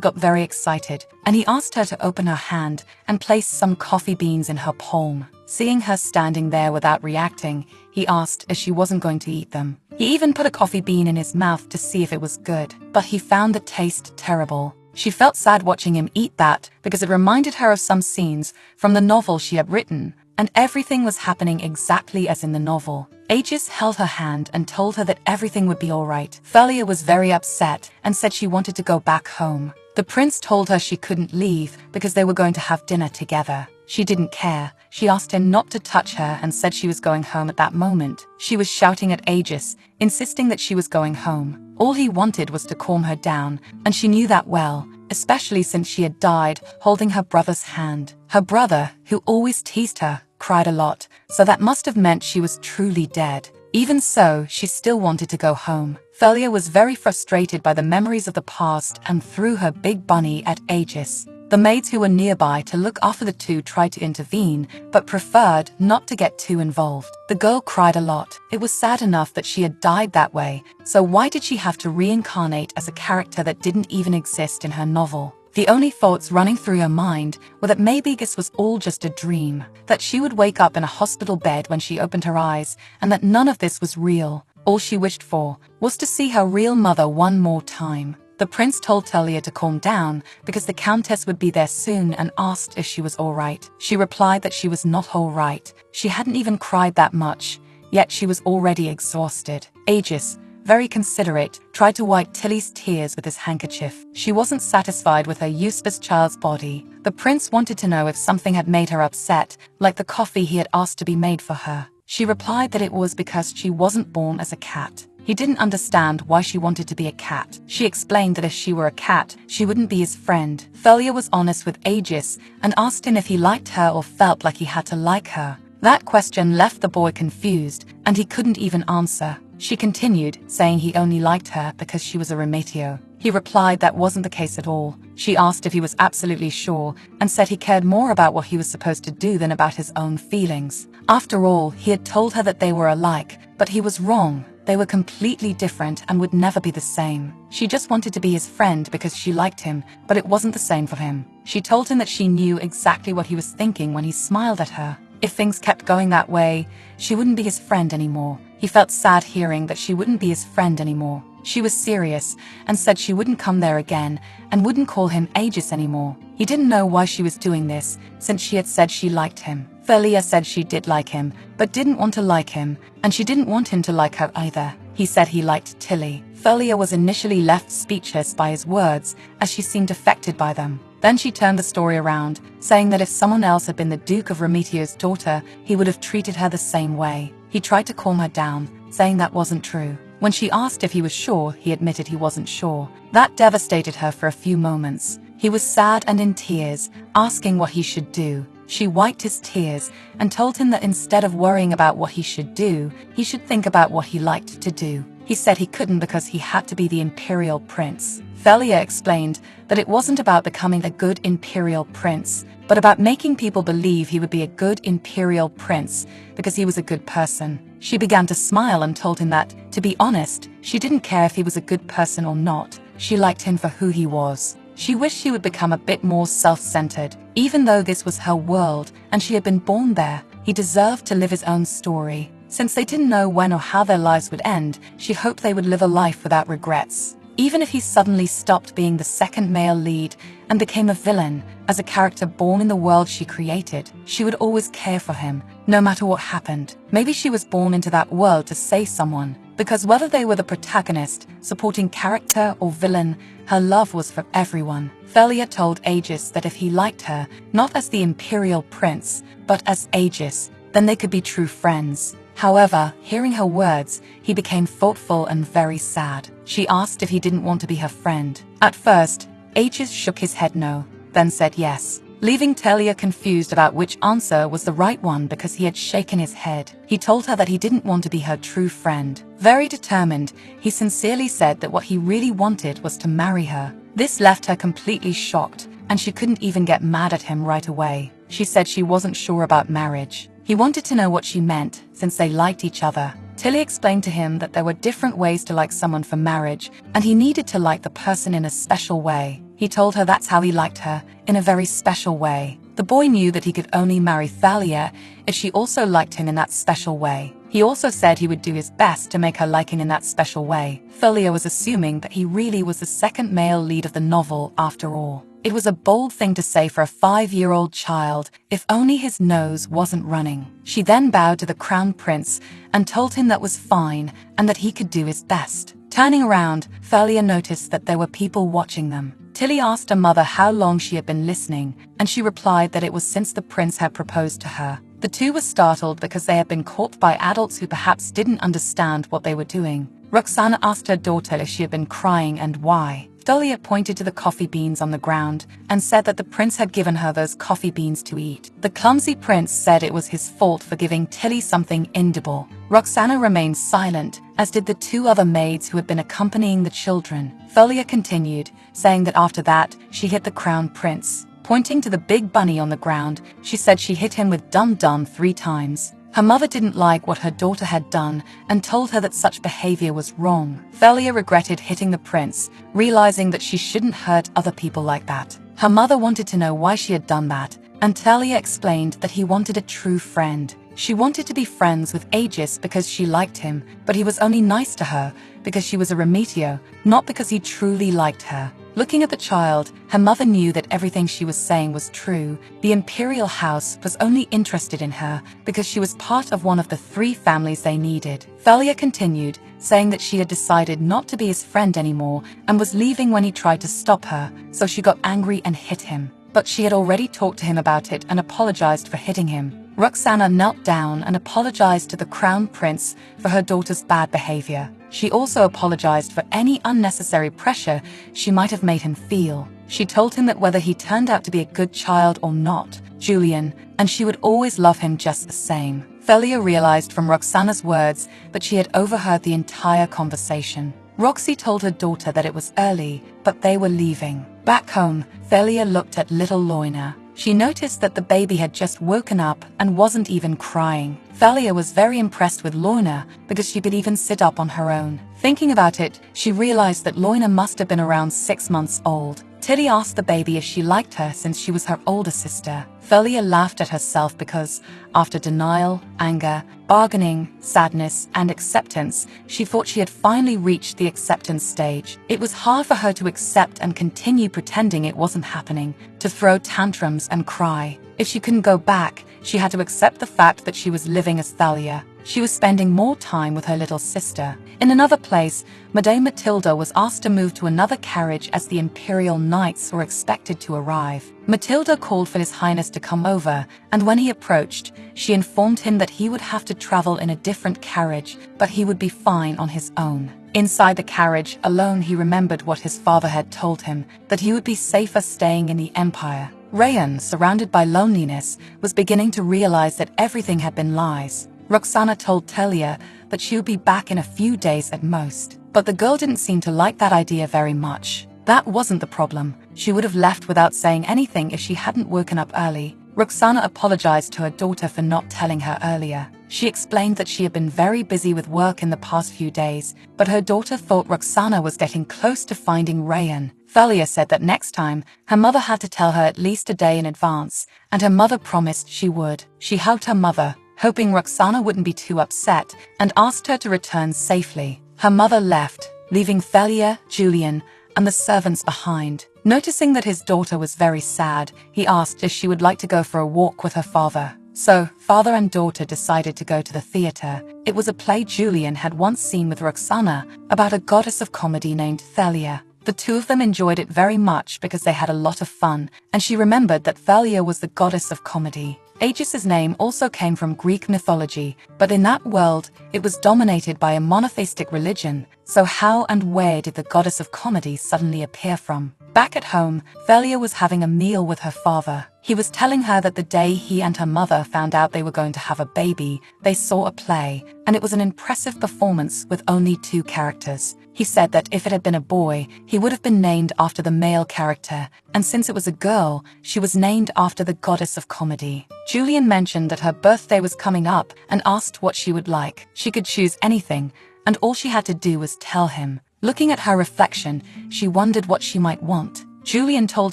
got very excited, and he asked her to open her hand and place some coffee beans in her palm. Seeing her standing there without reacting, he asked if she wasn't going to eat them. He even put a coffee bean in his mouth to see if it was good, but he found the taste terrible. She felt sad watching him eat that because it reminded her of some scenes from the novel she had written, and everything was happening exactly as in the novel. Aegis held her hand and told her that everything would be alright. Thalia was very upset and said she wanted to go back home. The prince told her she couldn't leave because they were going to have dinner together. She didn't care. She asked him not to touch her and said she was going home at that moment. She was shouting at Aegis, insisting that she was going home. All he wanted was to calm her down, and she knew that well, especially since she had died holding her brother's hand. Her brother, who always teased her, cried a lot, so that must have meant she was truly dead. Even so, she still wanted to go home. Thalia was very frustrated by the memories of the past and threw her big bunny at Aegis. The maids who were nearby to look after the two tried to intervene, but preferred not to get too involved. The girl cried a lot. It was sad enough that she had died that way, so why did she have to reincarnate as a character that didn't even exist in her novel? The only thoughts running through her mind were that maybe this was all just a dream, that she would wake up in a hospital bed when she opened her eyes, and that none of this was real. All she wished for was to see her real mother one more time. The prince told Thalia to calm down because the countess would be there soon and asked if she was all right. She replied that she was not all right. She hadn't even cried that much, yet she was already exhausted. Aegis, very considerate, tried to wipe Tilly's tears with his handkerchief. She wasn't satisfied with her useless child's body. The prince wanted to know if something had made her upset, like the coffee he had asked to be made for her. She replied that it was because she wasn't born as a cat. He didn't understand why she wanted to be a cat. She explained that if she were a cat, she wouldn't be his friend. Thalia was honest with Aegis and asked him if he liked her or felt like he had to like her. That question left the boy confused, and he couldn't even answer. She continued, saying he only liked her because she was a remetio. He replied that wasn't the case at all. She asked if he was absolutely sure, and said he cared more about what he was supposed to do than about his own feelings. After all, he had told her that they were alike, but he was wrong. They were completely different and would never be the same. She just wanted to be his friend because she liked him, but it wasn't the same for him. She told him that she knew exactly what he was thinking when he smiled at her. If things kept going that way, she wouldn't be his friend anymore. He felt sad hearing that she wouldn't be his friend anymore. She was serious and said she wouldn't come there again and wouldn't call him Aegis anymore. He didn't know why she was doing this, since she had said she liked him. Thalia said she did like him, but didn't want to like him, and she didn't want him to like her either. He said he liked Tilly. Thalia was initially left speechless by his words, as she seemed affected by them. Then she turned the story around, saying that if someone else had been the Duke of Remetio's daughter, he would have treated her the same way. He tried to calm her down, saying that wasn't true. When she asked if he was sure, he admitted he wasn't sure. That devastated her for a few moments. He was sad and in tears, asking what he should do. She wiped his tears and told him that instead of worrying about what he should do, he should think about what he liked to do. He said he couldn't because he had to be the imperial prince. Thalia explained that it wasn't about becoming a good imperial prince, but about making people believe he would be a good imperial prince because he was a good person. She began to smile and told him that, to be honest, she didn't care if he was a good person or not. She liked him for who he was. She wished he would become a bit more self-centered. Even though this was her world and she had been born there, he deserved to live his own story. Since they didn't know when or how their lives would end, she hoped they would live a life without regrets. Even if he suddenly stopped being the second male lead and became a villain, as a character born in the world she created, she would always care for him, no matter what happened. Maybe she was born into that world to save someone, because whether they were the protagonist, supporting character, or villain, her love was for everyone. Thalia told Aegis that if he liked her, not as the imperial prince, but as Aegis, then they could be true friends. However, hearing her words, he became thoughtful and very sad. She asked if he didn't want to be her friend. At first, Aegis shook his head no, then said yes, leaving Thalia confused about which answer was the right one because he had shaken his head. He told her that he didn't want to be her true friend. Very determined, he sincerely said that what he really wanted was to marry her. This left her completely shocked, and she couldn't even get mad at him right away. She said she wasn't sure about marriage. He wanted to know what she meant, since they liked each other. Tilly explained to him that there were different ways to like someone for marriage, and he needed to like the person in a special way. He told her that's how he liked her, in a very special way. The boy knew that he could only marry Thalia if she also liked him in that special way. He also said he would do his best to make her like him in that special way. Thalia was assuming that he really was the second male lead of the novel after all. It was a bold thing to say for a 5-year-old child, if only his nose wasn't running. She then bowed to the crown prince and told him that was fine and that he could do his best. Turning around, Thalia noticed that there were people watching them. Tilly asked her mother how long she had been listening, and she replied that it was since the prince had proposed to her. The two were startled because they had been caught by adults who perhaps didn't understand what they were doing. Roxana asked her daughter if she had been crying and why. Thalia pointed to the coffee beans on the ground and said that the prince had given her those coffee beans to eat. The clumsy prince said it was his fault for giving Tilly something inedible. Roxana remained silent, as did the two other maids who had been accompanying the children. Thalia continued, saying that after that, she hit the crown prince. Pointing to the big bunny on the ground, she said she hit him with dum-dum 3 times. Her mother didn't like what her daughter had done and told her that such behavior was wrong. Thalia regretted hitting the prince, realizing that she shouldn't hurt other people like that. Her mother wanted to know why she had done that, and Thalia explained that he wanted a true friend. She wanted to be friends with Aegis because she liked him, but he was only nice to her because she was a Remetio, not because he truly liked her. Looking at the child, her mother knew that everything she was saying was true. The imperial house was only interested in her because she was part of one of the 3 families they needed. Thalia continued, saying that she had decided not to be his friend anymore and was leaving when he tried to stop her, so she got angry and hit him. But she had already talked to him about it and apologized for hitting him. Roxana knelt down and apologized to the crown prince for her daughter's bad behavior. She also apologized for any unnecessary pressure she might have made him feel. She told him that whether he turned out to be a good child or not, Julian, and she would always love him just the same. Thalia realized from Roxana's words that she had overheard the entire conversation. Roxy told her daughter that it was early, but they were leaving. Back home, Thalia looked at little Loina. She noticed that the baby had just woken up and wasn't even crying. Thalia was very impressed with Loina because she could even sit up on her own. Thinking about it, she realized that Loina must have been around 6 months old. Tilly asked the baby if she liked her since she was her older sister. Thalia laughed at herself because, after denial, anger, bargaining, sadness, and acceptance, she thought she had finally reached the acceptance stage. It was hard for her to accept and continue pretending it wasn't happening, to throw tantrums and cry. If she couldn't go back, she had to accept the fact that she was living as Thalia. She was spending more time with her little sister. In another place, Madame Matilda was asked to move to another carriage as the Imperial Knights were expected to arrive. Matilda called for His Highness to come over, and when he approached, she informed him that he would have to travel in a different carriage, but he would be fine on his own. Inside the carriage, alone, he remembered what his father had told him, that he would be safer staying in the Empire. Rayan, surrounded by loneliness, was beginning to realize that everything had been lies. Roxana told Thalia that she would be back in a few days at most. But the girl didn't seem to like that idea very much. That wasn't the problem. She would have left without saying anything if she hadn't woken up early. Roxana apologized to her daughter for not telling her earlier. She explained that she had been very busy with work in the past few days, but her daughter thought Roxana was getting close to finding Rayan. Thalia said that next time, her mother had to tell her at least a day in advance, and her mother promised she would. She hugged her mother, hoping Roxana wouldn't be too upset, and asked her to return safely. Her mother left, leaving Thalia, Julian, and the servants behind. Noticing that his daughter was very sad, he asked if she would like to go for a walk with her father. So, father and daughter decided to go to the theater. It was a play Julian had once seen with Roxana about a goddess of comedy named Thalia. The two of them enjoyed it very much because they had a lot of fun, and she remembered that Thalia was the goddess of comedy. Aegis's name also came from Greek mythology, but in that world, it was dominated by a monotheistic religion, so how and where did the goddess of comedy suddenly appear from? Back at home, Thalia was having a meal with her father. He was telling her that the day he and her mother found out they were going to have a baby, they saw a play, and it was an impressive performance with only 2 characters. He said that if it had been a boy, he would have been named after the male character, and since it was a girl, she was named after the goddess of comedy. Julian mentioned that her birthday was coming up and asked what she would like. She could choose anything, and all she had to do was tell him. Looking at her reflection, she wondered what she might want. Julian told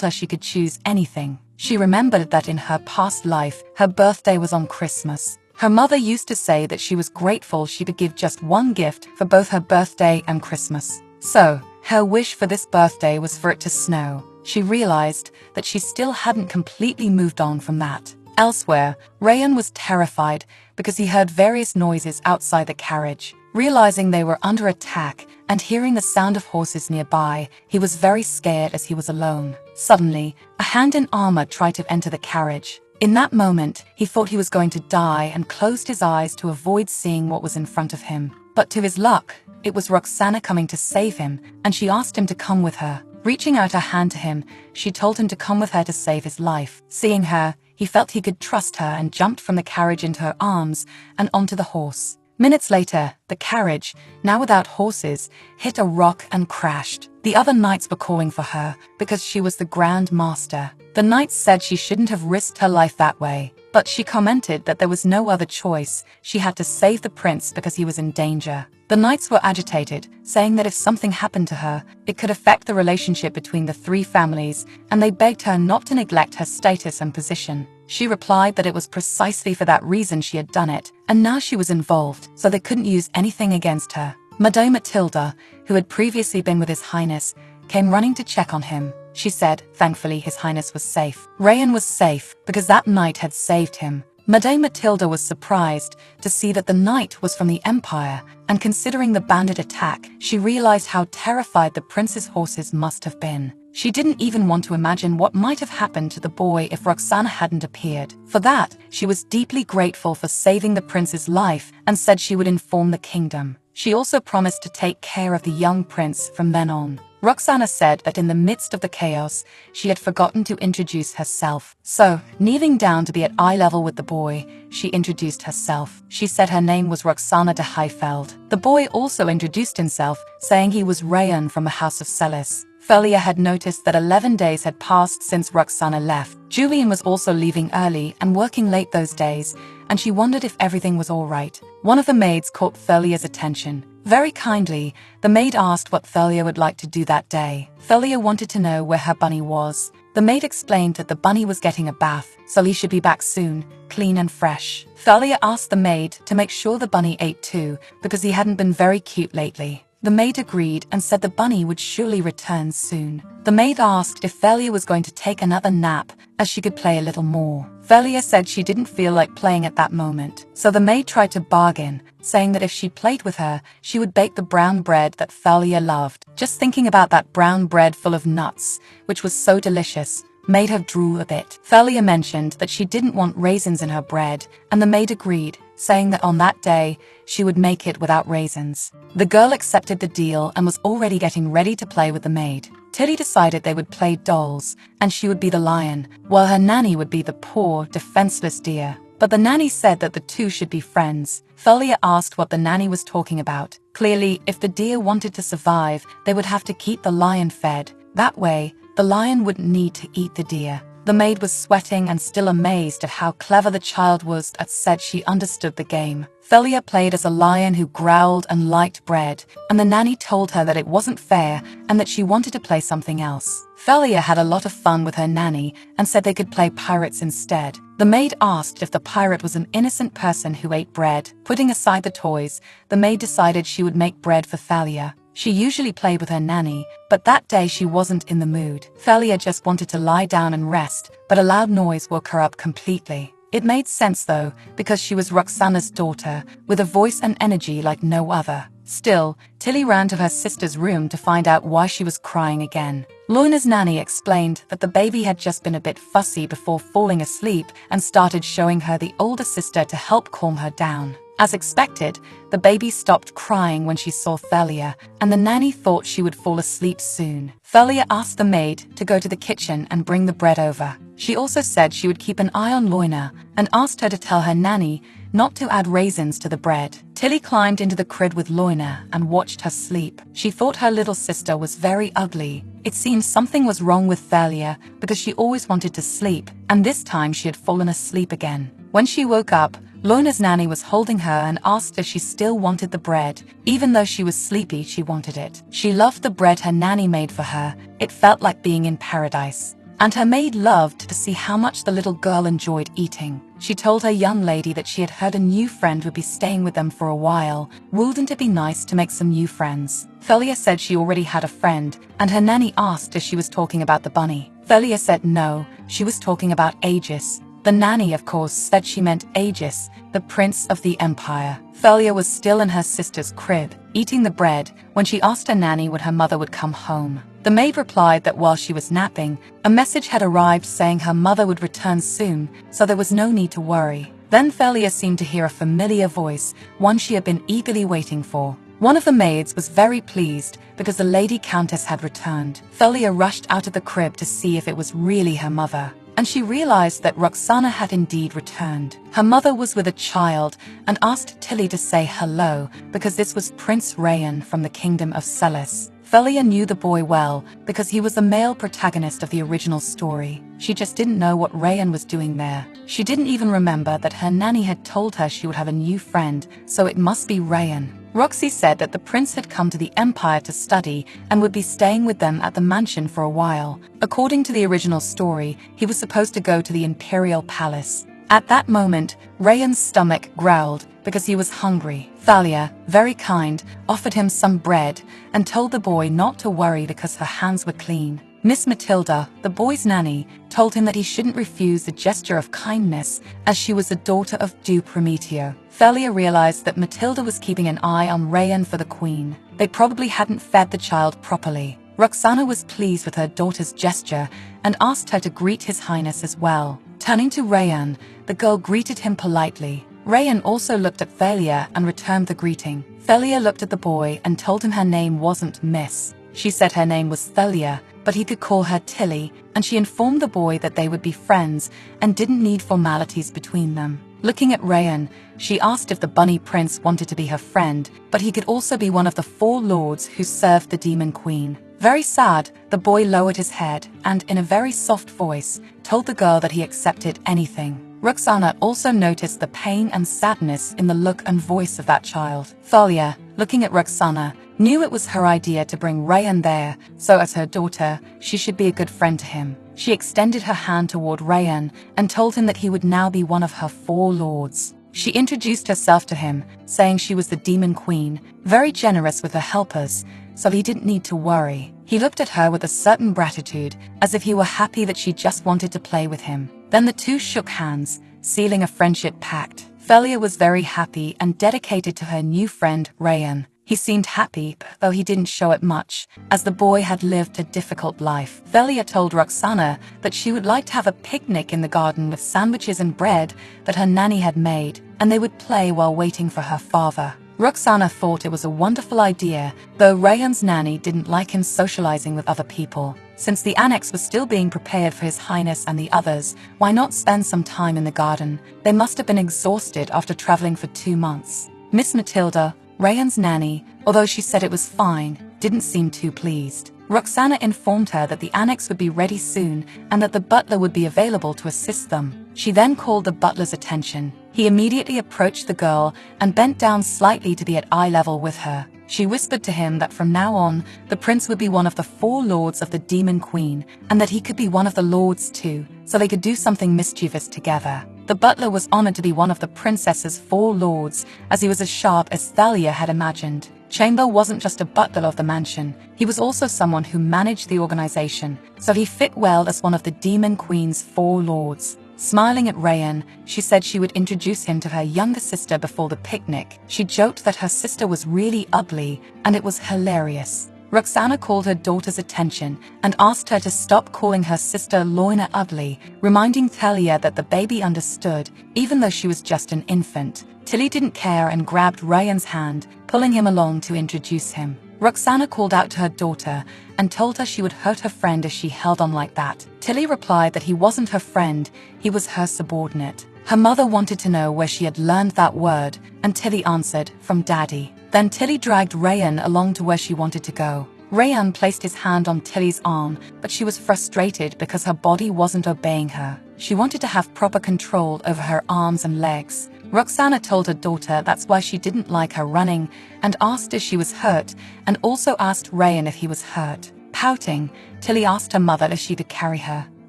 her she could choose anything. She remembered that in her past life, her birthday was on Christmas. Her mother used to say that she was grateful she could give just one gift for both her birthday and Christmas. So, her wish for this birthday was for it to snow. She realized that she still hadn't completely moved on from that. Elsewhere, Rayan was terrified because he heard various noises outside the carriage. Realizing they were under attack and hearing the sound of horses nearby, he was very scared as he was alone. Suddenly, a hand in armor tried to enter the carriage. In that moment, he thought he was going to die and closed his eyes to avoid seeing what was in front of him. But to his luck, it was Roxana coming to save him, and she asked him to come with her. Reaching out her hand to him, she told him to come with her to save his life. Seeing her, he felt he could trust her and jumped from the carriage into her arms and onto the horse. Minutes later, the carriage, now without horses, hit a rock and crashed. The other knights were calling for her because she was the Grand Master. The knights said she shouldn't have risked her life that way, but she commented that there was no other choice. She had to save the prince because he was in danger. The knights were agitated, saying that if something happened to her, it could affect the relationship between the 3 families, and they begged her not to neglect her status and position. She replied that it was precisely for that reason she had done it, and now she was involved, so they couldn't use anything against her. Madame Matilda, who had previously been with His Highness, came running to check on him. She said, thankfully His Highness was safe. Rayan was safe because that knight had saved him. Madame Matilda was surprised to see that the knight was from the Empire, and considering the bandit attack, she realized how terrified the prince's horses must have been. She didn't even want to imagine what might have happened to the boy if Roxana hadn't appeared. For that, she was deeply grateful for saving the prince's life and said she would inform the kingdom. She also promised to take care of the young prince from then on. Roxana said that in the midst of the chaos, she had forgotten to introduce herself. So, kneeling down to be at eye level with the boy, she introduced herself. She said her name was Roxana de Highfeld. The boy also introduced himself, saying he was Rayan from the House of Celis. Thalia had noticed that 11 days had passed since Roxana left. Julian was also leaving early and working late those days, and she wondered if everything was all right. One of the maids caught Thalia's attention. Very kindly, the maid asked what Thalia would like to do that day. Thalia wanted to know where her bunny was. The maid explained that the bunny was getting a bath, so he should be back soon, clean and fresh. Thalia asked the maid to make sure the bunny ate too, because he hadn't been very cute lately. The maid agreed and said the bunny would surely return soon. The maid asked if Thalia was going to take another nap, as she could play a little more. Thalia said she didn't feel like playing at that moment, so the maid tried to bargain, saying that if she played with her, she would bake the brown bread that Thalia loved. Just thinking about that brown bread full of nuts, which was so delicious, made her drool a bit. Thalia mentioned that she didn't want raisins in her bread, and the maid agreed, saying that on that day, she would make it without raisins. The girl accepted the deal and was already getting ready to play with the maid. Tilly decided they would play dolls, and she would be the lion, while her nanny would be the poor, defenseless deer. But the nanny said that the two should be friends. Thalia asked what the nanny was talking about. Clearly, if the deer wanted to survive, they would have to keep the lion fed. That way, the lion wouldn't need to eat the deer. The maid was sweating and still amazed at how clever the child was that said she understood the game. Thalia played as a lion who growled and liked bread, and the nanny told her that it wasn't fair and that she wanted to play something else. Thalia had a lot of fun with her nanny and said they could play pirates instead. The maid asked if the pirate was an innocent person who ate bread. Putting aside the toys, the maid decided she would make bread for Thalia. She usually played with her nanny, but that day she wasn't in the mood. Thalia just wanted to lie down and rest, but a loud noise woke her up completely. It made sense though, because she was Roxana's daughter, with a voice and energy like no other. Still, Tilly ran to her sister's room to find out why she was crying again. Loina's nanny explained that the baby had just been a bit fussy before falling asleep and started showing her the older sister to help calm her down. As expected, the baby stopped crying when she saw Thalia, and the nanny thought she would fall asleep soon. Thalia asked the maid to go to the kitchen and bring the bread over. She also said she would keep an eye on Loina and asked her to tell her nanny not to add raisins to the bread. Tilly climbed into the crib with Loina and watched her sleep. She thought her little sister was very ugly. It seemed something was wrong with Thalia because she always wanted to sleep, and this time she had fallen asleep again. When she woke up, Loina's nanny was holding her and asked if she still wanted the bread. Even though she was sleepy, she wanted it. She loved the bread her nanny made for her. It felt like being in paradise. And her maid loved to see how much the little girl enjoyed eating. She told her young lady that she had heard a new friend would be staying with them for a while. Wouldn't it be nice to make some new friends? Thalia said she already had a friend, and her nanny asked if she was talking about the bunny. Thalia said no, she was talking about Aegis. The nanny, of course, said she meant Aegis, the prince of the empire. Thalia was still in her sister's crib, eating the bread, when she asked her nanny when her mother would come home. The maid replied that while she was napping, a message had arrived saying her mother would return soon, so there was no need to worry. Then Thalia seemed to hear a familiar voice, one she had been eagerly waiting for. One of the maids was very pleased because the lady countess had returned. Thalia rushed out of the crib to see if it was really her mother, and she realized that Roxana had indeed returned. Her mother was with a child and asked Tilly to say hello because this was Prince Rayan from the kingdom of Celis. Thalia knew the boy well because he was the male protagonist of the original story. She just didn't know what Rayan was doing there. She didn't even remember that her nanny had told her she would have a new friend, so it must be Rayan. Roxy said that the prince had come to the Empire to study and would be staying with them at the mansion for a while. According to the original story, he was supposed to go to the Imperial Palace. At that moment, Rayan's stomach growled because he was hungry. Thalia, very kind, offered him some bread and told the boy not to worry because her hands were clean. Miss Matilda, the boy's nanny, told him that he shouldn't refuse the gesture of kindness as she was the daughter of Duke Prometeo. Thalia realized that Matilda was keeping an eye on Rayan for the queen. They probably hadn't fed the child properly. Roxana was pleased with her daughter's gesture and asked her to greet His Highness as well. Turning to Rayan, the girl greeted him politely. Rayan also looked at Thalia and returned the greeting. Thalia looked at the boy and told him her name wasn't Miss. She said her name was Thalia, but he could call her Tilly, and she informed the boy that they would be friends and didn't need formalities between them. Looking at Rayan, she asked if the bunny prince wanted to be her friend, but he could also be one of the 4 lords who served the demon queen. Very sad, the boy lowered his head and, in a very soft voice, told the girl that he accepted anything. Roxana also noticed the pain and sadness in the look and voice of that child. Thalia, looking at Roxana, knew it was her idea to bring Rayan there, so as her daughter, she should be a good friend to him. She extended her hand toward Rayan and told him that he would now be one of her 4 lords. She introduced herself to him, saying she was the demon queen, very generous with her helpers, so he didn't need to worry. He looked at her with a certain gratitude, as if he were happy that she just wanted to play with him. Then the two shook hands, sealing a friendship pact. Thalia was very happy and dedicated to her new friend, Rayan. He seemed happy, though he didn't show it much, as the boy had lived a difficult life. Thalia told Roxana that she would like to have a picnic in the garden with sandwiches and bread that her nanny had made, and they would play while waiting for her father. Roxana thought it was a wonderful idea, though Rayan's nanny didn't like him socializing with other people. Since the annex was still being prepared for His Highness and the others, why not spend some time in the garden? They must have been exhausted after traveling for 2 months. Miss Matilda, Rayan's nanny, although she said it was fine, didn't seem too pleased. Roxana informed her that the annex would be ready soon and that the butler would be available to assist them. She then called the butler's attention. He immediately approached the girl and bent down slightly to be at eye level with her. She whispered to him that from now on, the prince would be one of the 4 lords of the Demon Queen, and that he could be one of the lords too, so they could do something mischievous together. The butler was honored to be one of the princess's 4 lords, as he was as sharp as Thalia had imagined. Chamber wasn't just a butler of the mansion, he was also someone who managed the organization, so he fit well as one of the Demon Queen's 4 lords. Smiling at Rayan, she said she would introduce him to her younger sister before the picnic. She joked that her sister was really ugly, and it was hilarious. Roxana called her daughter's attention and asked her to stop calling her sister Loina ugly, reminding Talia that the baby understood, even though she was just an infant. Tilly didn't care and grabbed Rayan's hand, pulling him along to introduce him. Roxana called out to her daughter and told her she would hurt her friend if she held on like that. Tilly replied that he wasn't her friend, he was her subordinate. Her mother wanted to know where she had learned that word, and Tilly answered, from Daddy. Then Tilly dragged Rayan along to where she wanted to go. Rayan placed his hand on Tilly's arm, but she was frustrated because her body wasn't obeying her. She wanted to have proper control over her arms and legs. Roxana told her daughter that's why she didn't like her running, and asked if she was hurt, and also asked Rayan if he was hurt. Pouting, Tilly asked her mother if she could carry her.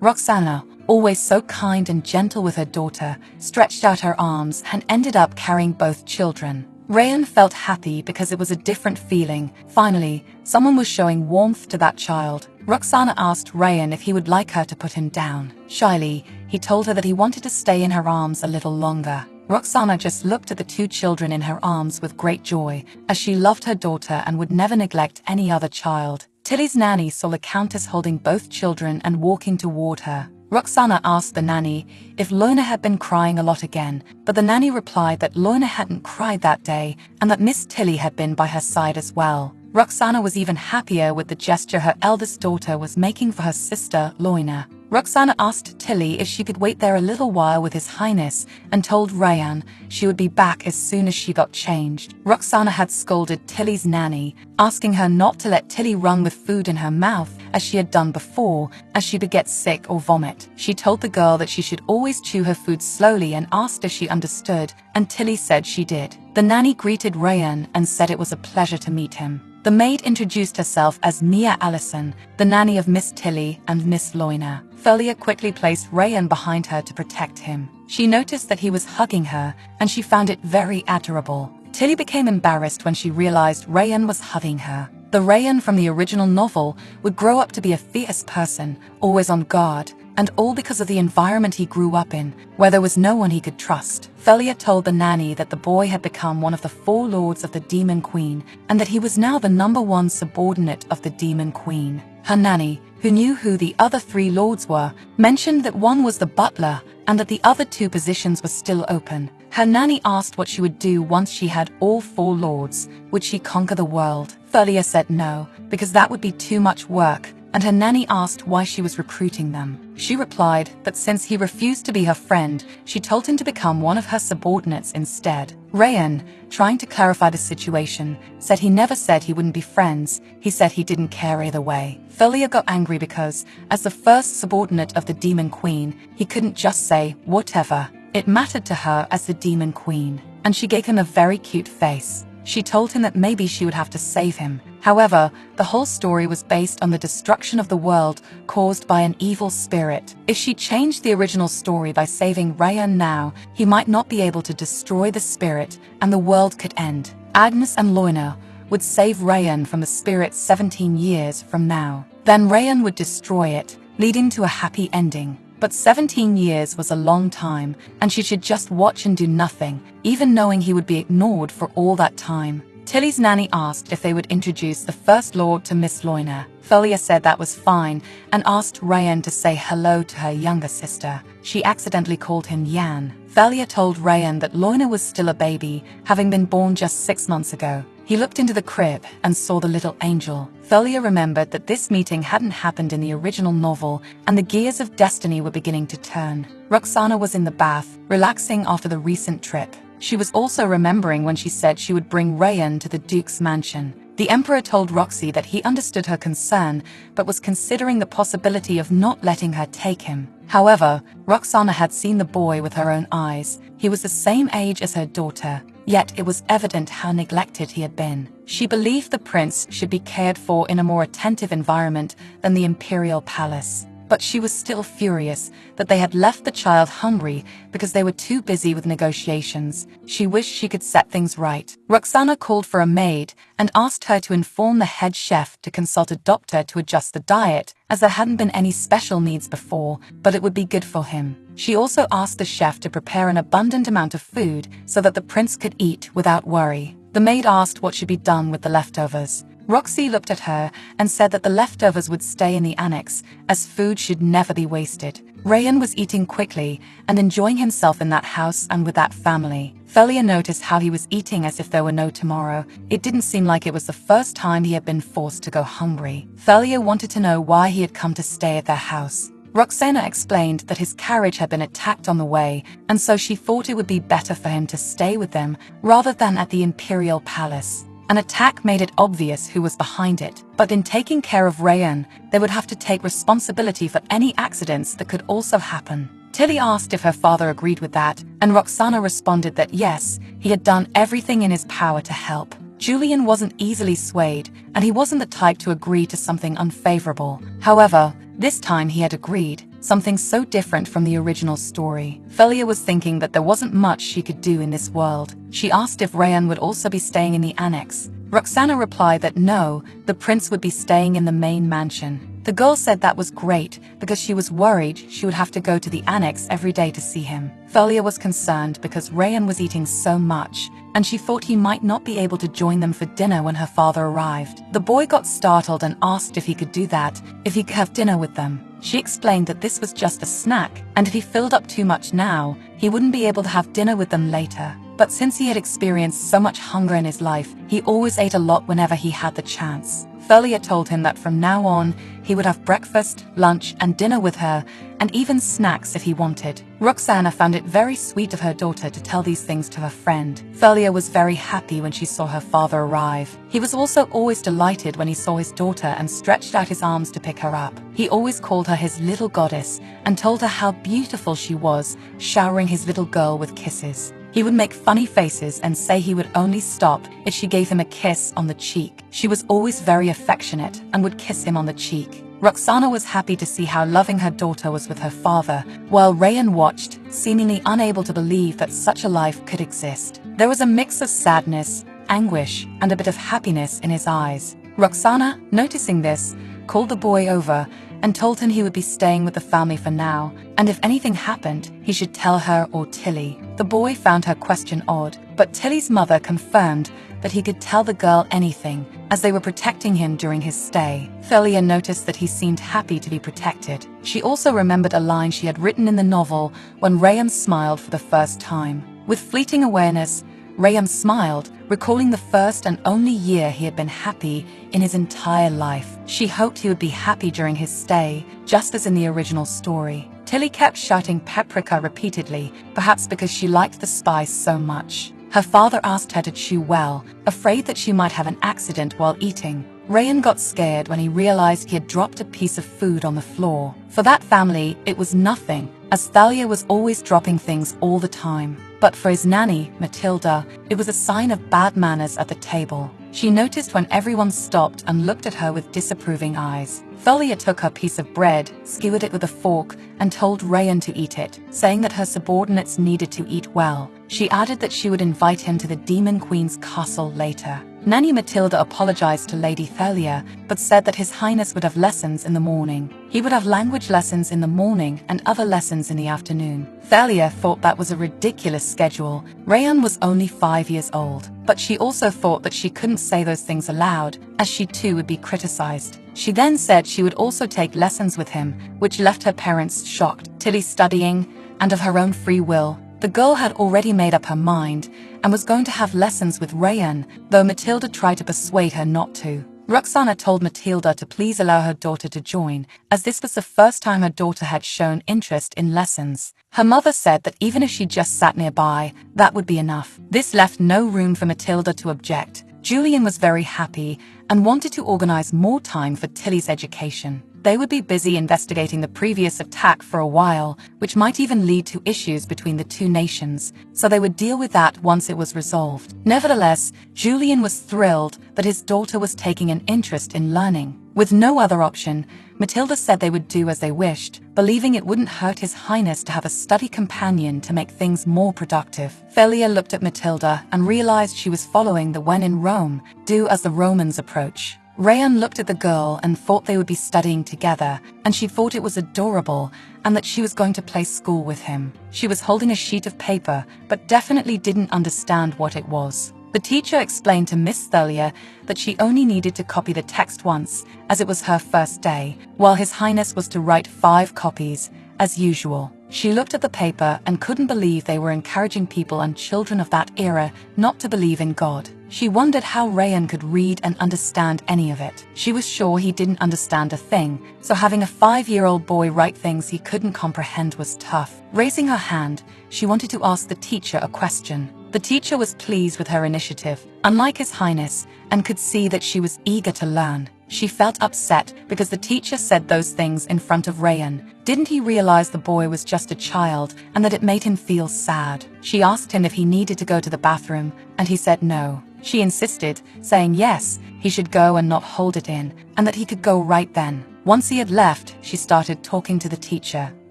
Roxana, always so kind and gentle with her daughter, stretched out her arms and ended up carrying both children. Rayan felt happy because it was a different feeling. Finally, someone was showing warmth to that child. Roxana asked Rayan if he would like her to put him down. Shyly, he told her that he wanted to stay in her arms a little longer. Roxana just looked at the two children in her arms with great joy, as she loved her daughter and would never neglect any other child. Tilly's nanny saw the Countess holding both children and walking toward her. Roxana asked the nanny if Loina had been crying a lot again, but the nanny replied that Loina hadn't cried that day and that Miss Tilly had been by her side as well. Roxana was even happier with the gesture her eldest daughter was making for her sister, Loina. Roxana asked Tilly if she could wait there a little while with His Highness and told Rayan she would be back as soon as she got changed. Roxana had scolded Tilly's nanny, asking her not to let Tilly run with food in her mouth as she had done before, as she would get sick or vomit. She told the girl that she should always chew her food slowly and asked if she understood, and Tilly said she did. The nanny greeted Rayan and said it was a pleasure to meet him. The maid introduced herself as Mia Allison, the nanny of Miss Tilly and Miss Loina. Felia quickly placed Rayan behind her to protect him. She noticed that he was hugging her, and she found it very adorable. Tilly became embarrassed when she realized Rayan was hugging her. The Rayan from the original novel would grow up to be a fierce person, always on guard, and all because of the environment he grew up in, where there was no one he could trust. Felia told the nanny that the boy had become one of the 4 lords of the Demon Queen, and that he was now the #1 subordinate of the Demon Queen. Her nanny, who knew who the other 3 lords were, mentioned that one was the butler, and that the other 2 positions were still open. Her nanny asked what she would do once she had all 4 lords. Would she conquer the world? Felia said no, because that would be too much work, and her nanny asked why she was recruiting them. She replied that since he refused to be her friend, she told him to become one of her subordinates instead. Rayan, trying to clarify the situation, said he never said he wouldn't be friends, he said he didn't care either way. Felia got angry because, as the first subordinate of the Demon Queen, he couldn't just say, whatever. It mattered to her as the Demon Queen, and she gave him a very cute face. She told him that maybe she would have to save him. However, the whole story was based on the destruction of the world caused by an evil spirit. If she changed the original story by saving Rayan now, he might not be able to destroy the spirit and the world could end. Agnes and Loina would save Rayan from the spirit 17 years from now. Then Rayan would destroy it, leading to a happy ending. But 17 years was a long time, and she should just watch and do nothing, even knowing he would be ignored for all that time. Tilly's nanny asked if they would introduce the First Lord to Miss Loina. Felia said that was fine, and asked Rayan to say hello to her younger sister. She accidentally called him Yan. Felia told Rayan that Loina was still a baby, having been born just 6 months ago. He looked into the crib and saw the little angel. Felia remembered that this meeting hadn't happened in the original novel, and the gears of destiny were beginning to turn. Roxana was in the bath, relaxing after the recent trip. She was also remembering when she said she would bring Rayan to the Duke's mansion. The Emperor told Roxy that he understood her concern, but was considering the possibility of not letting her take him. However, Roxana had seen the boy with her own eyes. He was the same age as her daughter, yet it was evident how neglected he had been. She believed the prince should be cared for in a more attentive environment than the imperial palace. but she was still furious that they had left the child hungry because they were too busy with negotiations. She wished she could set things right. Roxana called for a maid and asked her to inform the head chef to consult a doctor to adjust the diet, as there hadn't been any special needs before, but it would be good for him. She also asked the chef to prepare an abundant amount of food so that the prince could eat without worry. The maid asked what should be done with the leftovers. Roxy looked at her and said that the leftovers would stay in the annex, as food should never be wasted. Rayan was eating quickly and enjoying himself in that house and with that family. Thalia noticed how he was eating as if there were no tomorrow. It didn't seem like it was the first time he had been forced to go hungry. Thalia wanted to know why he had come to stay at their house. Roxana explained that his carriage had been attacked on the way, and so she thought it would be better for him to stay with them rather than at the Imperial Palace. An attack made it obvious who was behind it, but in taking care of Rayan, they would have to take responsibility for any accidents that could also happen. Tilly asked if her father agreed with that, and Roxana responded that yes, he had done everything in his power to help. Julian wasn't easily swayed, and he wasn't the type to agree to something unfavorable. However, this time he had agreed, something so different from the original story. Thalia was thinking that there wasn't much she could do in this world. She asked if Rayan would also be staying in the annex. Roxana replied that no, the prince would be staying in the main mansion. The girl said that was great because she was worried she would have to go to the annex every day to see him. Thalia was concerned because Rayan was eating so much, and she thought he might not be able to join them for dinner when her father arrived. The boy got startled and asked if he could do that, if he could have dinner with them. She explained that this was just a snack, and if he filled up too much now, he wouldn't be able to have dinner with them later. But since he had experienced so much hunger in his life, he always ate a lot whenever he had the chance. Thalia told him that from now on, he would have breakfast, lunch, and dinner with her, and even snacks if he wanted. Roxana found it very sweet of her daughter to tell these things to her friend. Thalia was very happy when she saw her father arrive. He was also always delighted when he saw his daughter and stretched out his arms to pick her up. He always called her his little goddess and told her how beautiful she was, showering his little girl with kisses. He would make funny faces and say he would only stop if she gave him a kiss on the cheek. She was always very affectionate and would kiss him on the cheek. Roxana was happy to see how loving her daughter was with her father, while Rayan watched, seemingly unable to believe that such a life could exist. There was a mix of sadness, anguish, and a bit of happiness in his eyes. Roxana, noticing this, called the boy over and told him he would be staying with the family for now, and if anything happened, he should tell her or Tilly. The boy found her question odd, but Tilly's mother confirmed that he could tell the girl anything, as they were protecting him during his stay. Thalia noticed that he seemed happy to be protected. She also remembered a line she had written in the novel when Rayan smiled for the first time. With fleeting awareness, Rayan smiled, recalling the first and only year he had been happy in his entire life. She hoped he would be happy during his stay, just as in the original story. Tilly kept shouting paprika repeatedly, perhaps because she liked the spice so much. Her father asked her to chew well, afraid that she might have an accident while eating. Rayan got scared when he realized he had dropped a piece of food on the floor. For that family, it was nothing, as Thalia was always dropping things all the time. But for his nanny, Matilda, it was a sign of bad manners at the table. She noticed when everyone stopped and looked at her with disapproving eyes. Thalia took her piece of bread, skewered it with a fork, and told Rayan to eat it, saying that her subordinates needed to eat well. She added that she would invite him to the Demon Queen's castle later. Nanny Matilda apologized to Lady Thalia, but said that His Highness would have lessons in the morning. He would have language lessons in the morning and other lessons in the afternoon. Thalia thought that was a ridiculous schedule. Rayan was only 5 years old, but she also thought that she couldn't say those things aloud, as she too would be criticized. She then said she would also take lessons with him, which left her parents shocked. Tilly studying, and of her own free will, the girl had already made up her mind and was going to have lessons with Rayan, though Matilda tried to persuade her not to. Roxana told Matilda to please allow her daughter to join, as this was the first time her daughter had shown interest in lessons. Her mother said that even if she just sat nearby, that would be enough. This left no room for Matilda to object. Julian was very happy and wanted to organize more time for Tilly's education. They would be busy investigating the previous attack for a while, which might even lead to issues between the two nations, so they would deal with that once it was resolved. Nevertheless, Julian was thrilled that his daughter was taking an interest in learning. With no other option, Matilda said they would do as they wished, believing it wouldn't hurt His Highness to have a study companion to make things more productive. Thalia looked at Matilda and realized she was following the "when in Rome, do as the Romans" approach. Rayan looked at the girl and thought they would be studying together, and she thought it was adorable and that she was going to play school with him. She was holding a sheet of paper, but definitely didn't understand what it was. The teacher explained to Miss Thalia that she only needed to copy the text once, as it was her first day, while His Highness was to write 5 copies, as usual. She looked at the paper and couldn't believe they were encouraging people and children of that era not to believe in God. She wondered how Rayan could read and understand any of it. She was sure he didn't understand a thing, so having a 5-year-old boy write things he couldn't comprehend was tough. Raising her hand, she wanted to ask the teacher a question. The teacher was pleased with her initiative, unlike His Highness, and could see that she was eager to learn. She felt upset because the teacher said those things in front of Rayan. Didn't he realize the boy was just a child and that it made him feel sad? She asked him if he needed to go to the bathroom, and he said no. She insisted, saying yes, he should go and not hold it in, and that he could go right then. Once he had left, she started talking to the teacher.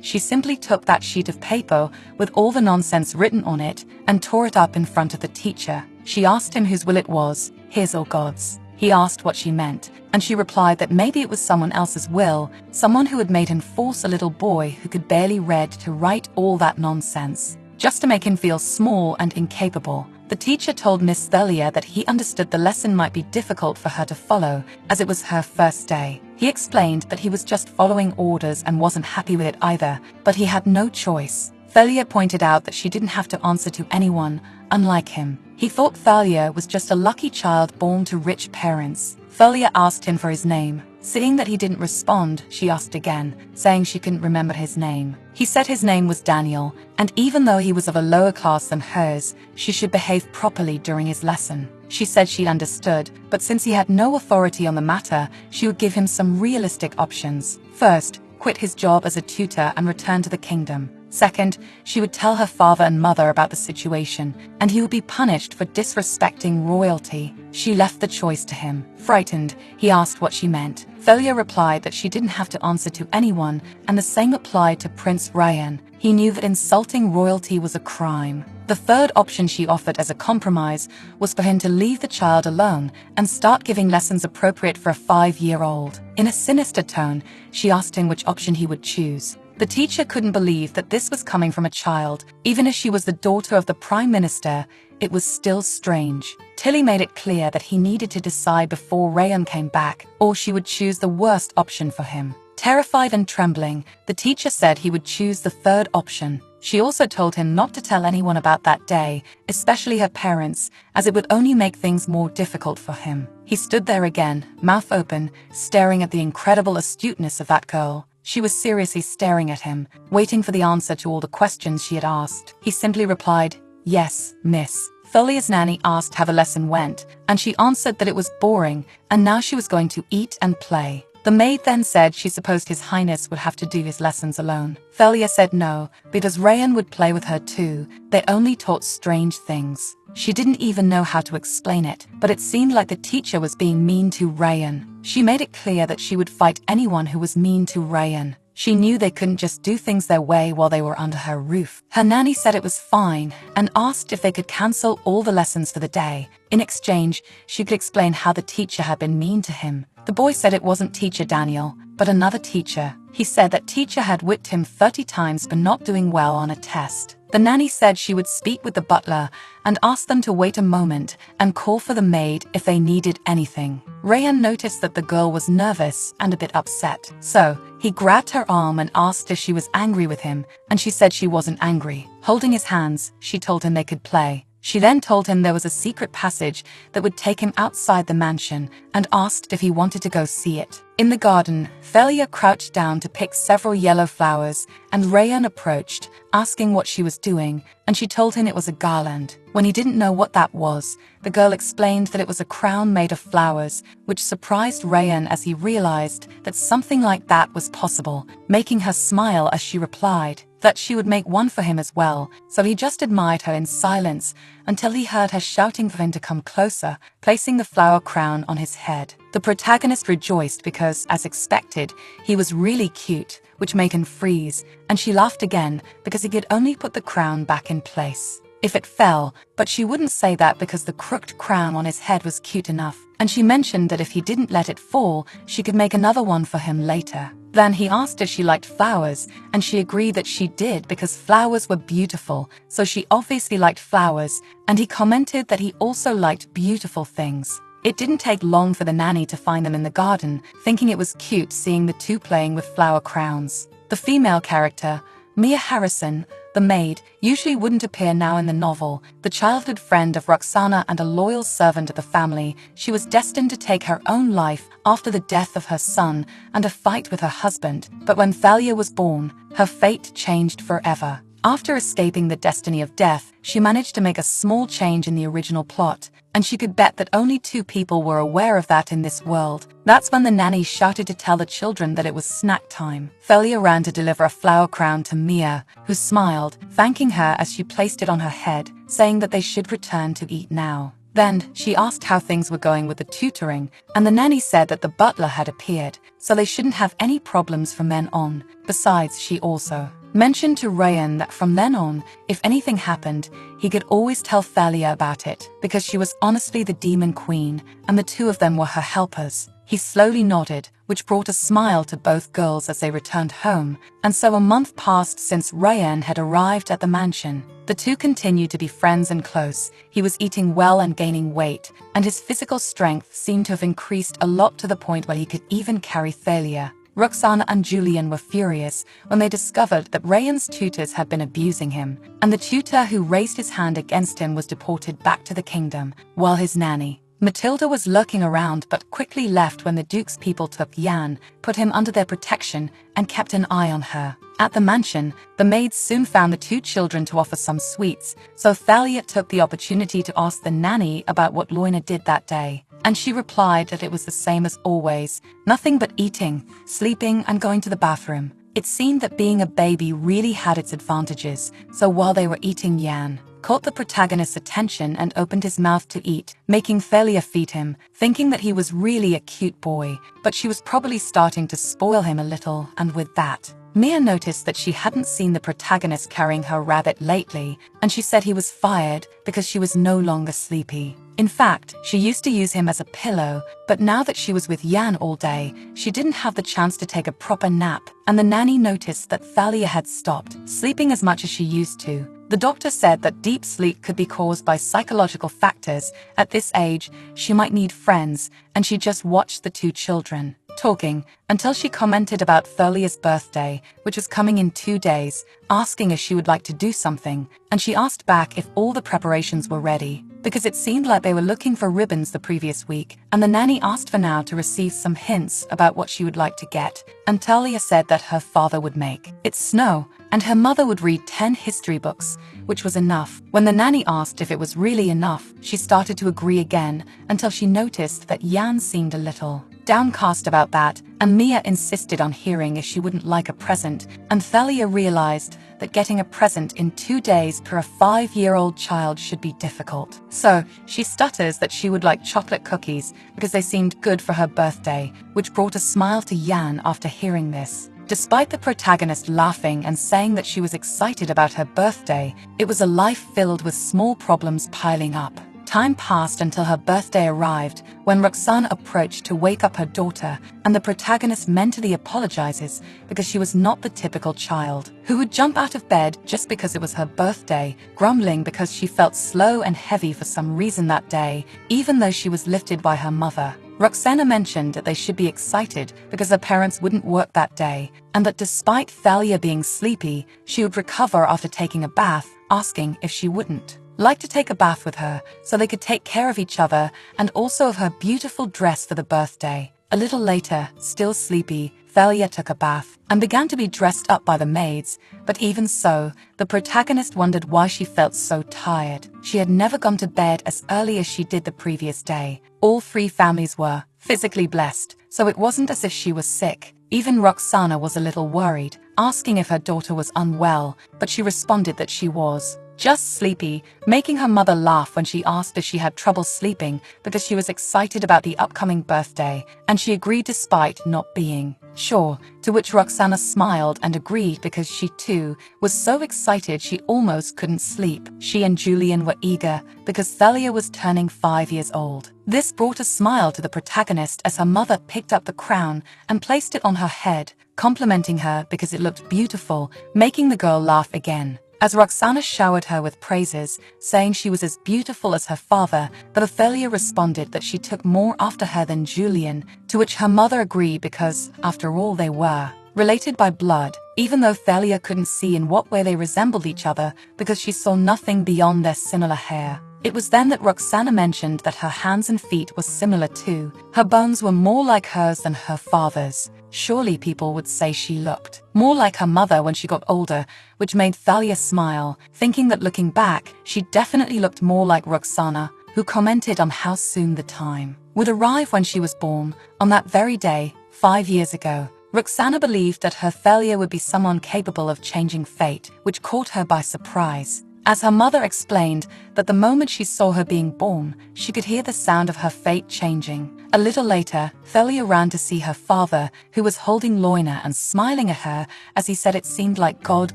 She simply took that sheet of paper with all the nonsense written on it and tore it up in front of the teacher. She asked him whose will it was, his or God's. He asked what she meant, and she replied that maybe it was someone else's will, someone who had made him force a little boy who could barely read to write all that nonsense, just to make him feel small and incapable. The teacher told Miss Thalia that he understood the lesson might be difficult for her to follow, as it was her first day. He explained that he was just following orders and wasn't happy with it either, but he had no choice. Thalia pointed out that she didn't have to answer to anyone, unlike him. He thought Thalia was just a lucky child born to rich parents. Thalia asked him for his name. Seeing that he didn't respond, she asked again, saying she couldn't remember his name. He said his name was Daniel, and even though he was of a lower class than hers, she should behave properly during his lesson. She said she understood, but since he had no authority on the matter, she would give him some realistic options. First, quit his job as a tutor and return to the kingdom. Second, she would tell her father and mother about the situation, and he would be punished for disrespecting royalty. She left the choice to him. Frightened, he asked what she meant. Thalia replied that she didn't have to answer to anyone, and the same applied to Prince Rayan. He knew that insulting royalty was a crime. The third option she offered as a compromise was for him to leave the child alone and start giving lessons appropriate for a 5-year-old. In a sinister tone, she asked him which option he would choose. The teacher couldn't believe that this was coming from a child. Even as she was the daughter of the Prime Minister, it was still strange. Tilly made it clear that he needed to decide before Rayan came back, or she would choose the worst option for him. Terrified and trembling, the teacher said he would choose the third option. She also told him not to tell anyone about that day, especially her parents, as it would only make things more difficult for him. He stood there again, mouth open, staring at the incredible astuteness of that girl. She was seriously staring at him, waiting for the answer to all the questions she had asked. He simply replied, "Yes, miss." Thalia's nanny asked how the lesson went, and she answered that it was boring, and now she was going to eat and play. The maid then said she supposed His Highness would have to do his lessons alone. Thalia said no, because Rayan would play with her too. They only taught strange things. She didn't even know how to explain it, but it seemed like the teacher was being mean to Rayan. She made it clear that she would fight anyone who was mean to Rayan. She knew they couldn't just do things their way while they were under her roof. Her nanny said it was fine and asked if they could cancel all the lessons for the day. In exchange, she could explain how the teacher had been mean to him. The boy said it wasn't teacher Daniel, but another teacher. He said that teacher had whipped him 30 times for not doing well on a test. The nanny said she would speak with the butler and ask them to wait a moment and call for the maid if they needed anything. Rayan noticed that the girl was nervous and a bit upset. So, he grabbed her arm and asked if she was angry with him, and she said she wasn't angry. Holding his hands, she told him they could play. She then told him there was a secret passage that would take him outside the mansion and asked if he wanted to go see it. In the garden, Thalia crouched down to pick several yellow flowers, and Rayan approached, asking what she was doing, and she told him it was a garland. When he didn't know what that was, the girl explained that it was a crown made of flowers, which surprised Rayan as he realized that something like that was possible, making her smile as she replied that she would make one for him as well, so he just admired her in silence until he heard her shouting for him to come closer, placing the flower crown on his head. The protagonist rejoiced because, as expected, he was really cute, which made him freeze, and she laughed again because he could only put the crown back in place if it fell, but she wouldn't say that because the crooked crown on his head was cute enough, and she mentioned that if he didn't let it fall, she could make another one for him later. Then he asked if she liked flowers, and she agreed that she did because flowers were beautiful, so she obviously liked flowers, and he commented that he also liked beautiful things. It didn't take long for the nanny to find them in the garden, thinking it was cute seeing the two playing with flower crowns. The female character, Mia Harrison, the maid, usually wouldn't appear now in the novel. The childhood friend of Roxana and a loyal servant of the family, she was destined to take her own life after the death of her son and a fight with her husband. But when Thalia was born, her fate changed forever. After escaping the destiny of death, she managed to make a small change in the original plot, and she could bet that only 2 people were aware of that in this world. That's when the nanny shouted to tell the children that it was snack time. Thalia ran to deliver a flower crown to Mia, who smiled, thanking her as she placed it on her head, saying that they should return to eat now. Then, she asked how things were going with the tutoring, and the nanny said that the butler had appeared, so they shouldn't have any problems from then on. Besides, she also mentioned to Rayan that from then on, if anything happened, he could always tell Thalia about it, because she was honestly the demon queen, and the 2 of them were her helpers. He slowly nodded, which brought a smile to both girls as they returned home, and so a month passed since Rayan had arrived at the mansion. The 2 continued to be friends and close. He was eating well and gaining weight, and his physical strength seemed to have increased a lot to the point where he could even carry Thalia. Roxana and Julian were furious when they discovered that Rayan's tutors had been abusing him, and the tutor who raised his hand against him was deported back to the kingdom, while his nanny, Matilda, was lurking around but quickly left when the Duke's people took Yan, put him under their protection, and kept an eye on her. At the mansion, the maids soon found the 2 children to offer some sweets, so Thalia took the opportunity to ask the nanny about what Loina did that day. And she replied that it was the same as always, nothing but eating, sleeping, and going to the bathroom. It seemed that being a baby really had its advantages, so while they were eating, Yan caught the protagonist's attention and opened his mouth to eat, making Thalia feed him, thinking that he was really a cute boy, but she was probably starting to spoil him a little, and with that, Mia noticed that she hadn't seen the protagonist carrying her rabbit lately, and she said he was fired because she was no longer sleepy. In fact, she used to use him as a pillow, but now that she was with Yan all day, she didn't have the chance to take a proper nap, and the nanny noticed that Thalia had stopped sleeping as much as she used to. The doctor said that deep sleep could be caused by psychological factors. At this age, she might need friends, and she just watched the 2 children talking until she commented about Thalia's birthday, which was coming in 2 days, asking if she would like to do something, and she asked back if all the preparations were ready, because it seemed like they were looking for ribbons the previous week, and the nanny asked for now to receive some hints about what she would like to get, and Thalia said that her father would make it snow, and her mother would read 10 history books, which was enough. When the nanny asked if it was really enough, she started to agree again, until she noticed that Yan seemed a little downcast about that, and Mia insisted on hearing if she wouldn't like a present, and Thalia realized that getting a present in 2 days for a 5-year-old child should be difficult. So, she stutters that she would like chocolate cookies because they seemed good for her birthday, which brought a smile to Yan after hearing this. Despite the protagonist laughing and saying that she was excited about her birthday, it was a life filled with small problems piling up. Time passed until her birthday arrived, when Roxana approached to wake up her daughter, and the protagonist mentally apologizes because she was not the typical child who would jump out of bed just because it was her birthday, grumbling because she felt slow and heavy for some reason that day, even though she was lifted by her mother. Roxana mentioned that they should be excited because their parents wouldn't work that day, and that despite Thalia being sleepy, she would recover after taking a bath, asking if she wouldn't like to take a bath with her so they could take care of each other and also of her beautiful dress for the birthday. A little later, still sleepy, Thalia took a bath and began to be dressed up by the maids, but even so, the protagonist wondered why she felt so tired. She had never gone to bed as early as she did the previous day. All three families were physically blessed, so it wasn't as if she was sick. Even Roxana was a little worried, asking if her daughter was unwell, but she responded that she was just sleepy, making her mother laugh when she asked if she had trouble sleeping because she was excited about the upcoming birthday, and she agreed despite not being sure, to which Roxana smiled and agreed because she too was so excited she almost couldn't sleep. She and Julian were eager because Thalia was turning 5 years old. This brought a smile to the protagonist as her mother picked up the crown and placed it on her head, complimenting her because it looked beautiful, making the girl laugh again. As Roxana showered her with praises, saying she was as beautiful as her father, but Ophelia responded that she took more after her than Julian, to which her mother agreed because, after all, they were related by blood, even though Thalia couldn't see in what way they resembled each other because she saw nothing beyond their similar hair. It was then that Roxana mentioned that her hands and feet were similar too. Her bones were more like hers than her father's. Surely people would say she looked more like her mother when she got older, which made Thalia smile, thinking that looking back, she definitely looked more like Roxana, who commented on how soon the time would arrive when she was born, on that very day, 5 years ago. Roxana believed that her Thalia would be someone capable of changing fate, which caught her by surprise, as her mother explained that the moment she saw her being born, she could hear the sound of her fate changing. A little later, Thalia ran to see her father, who was holding Loina and smiling at her as he said it seemed like God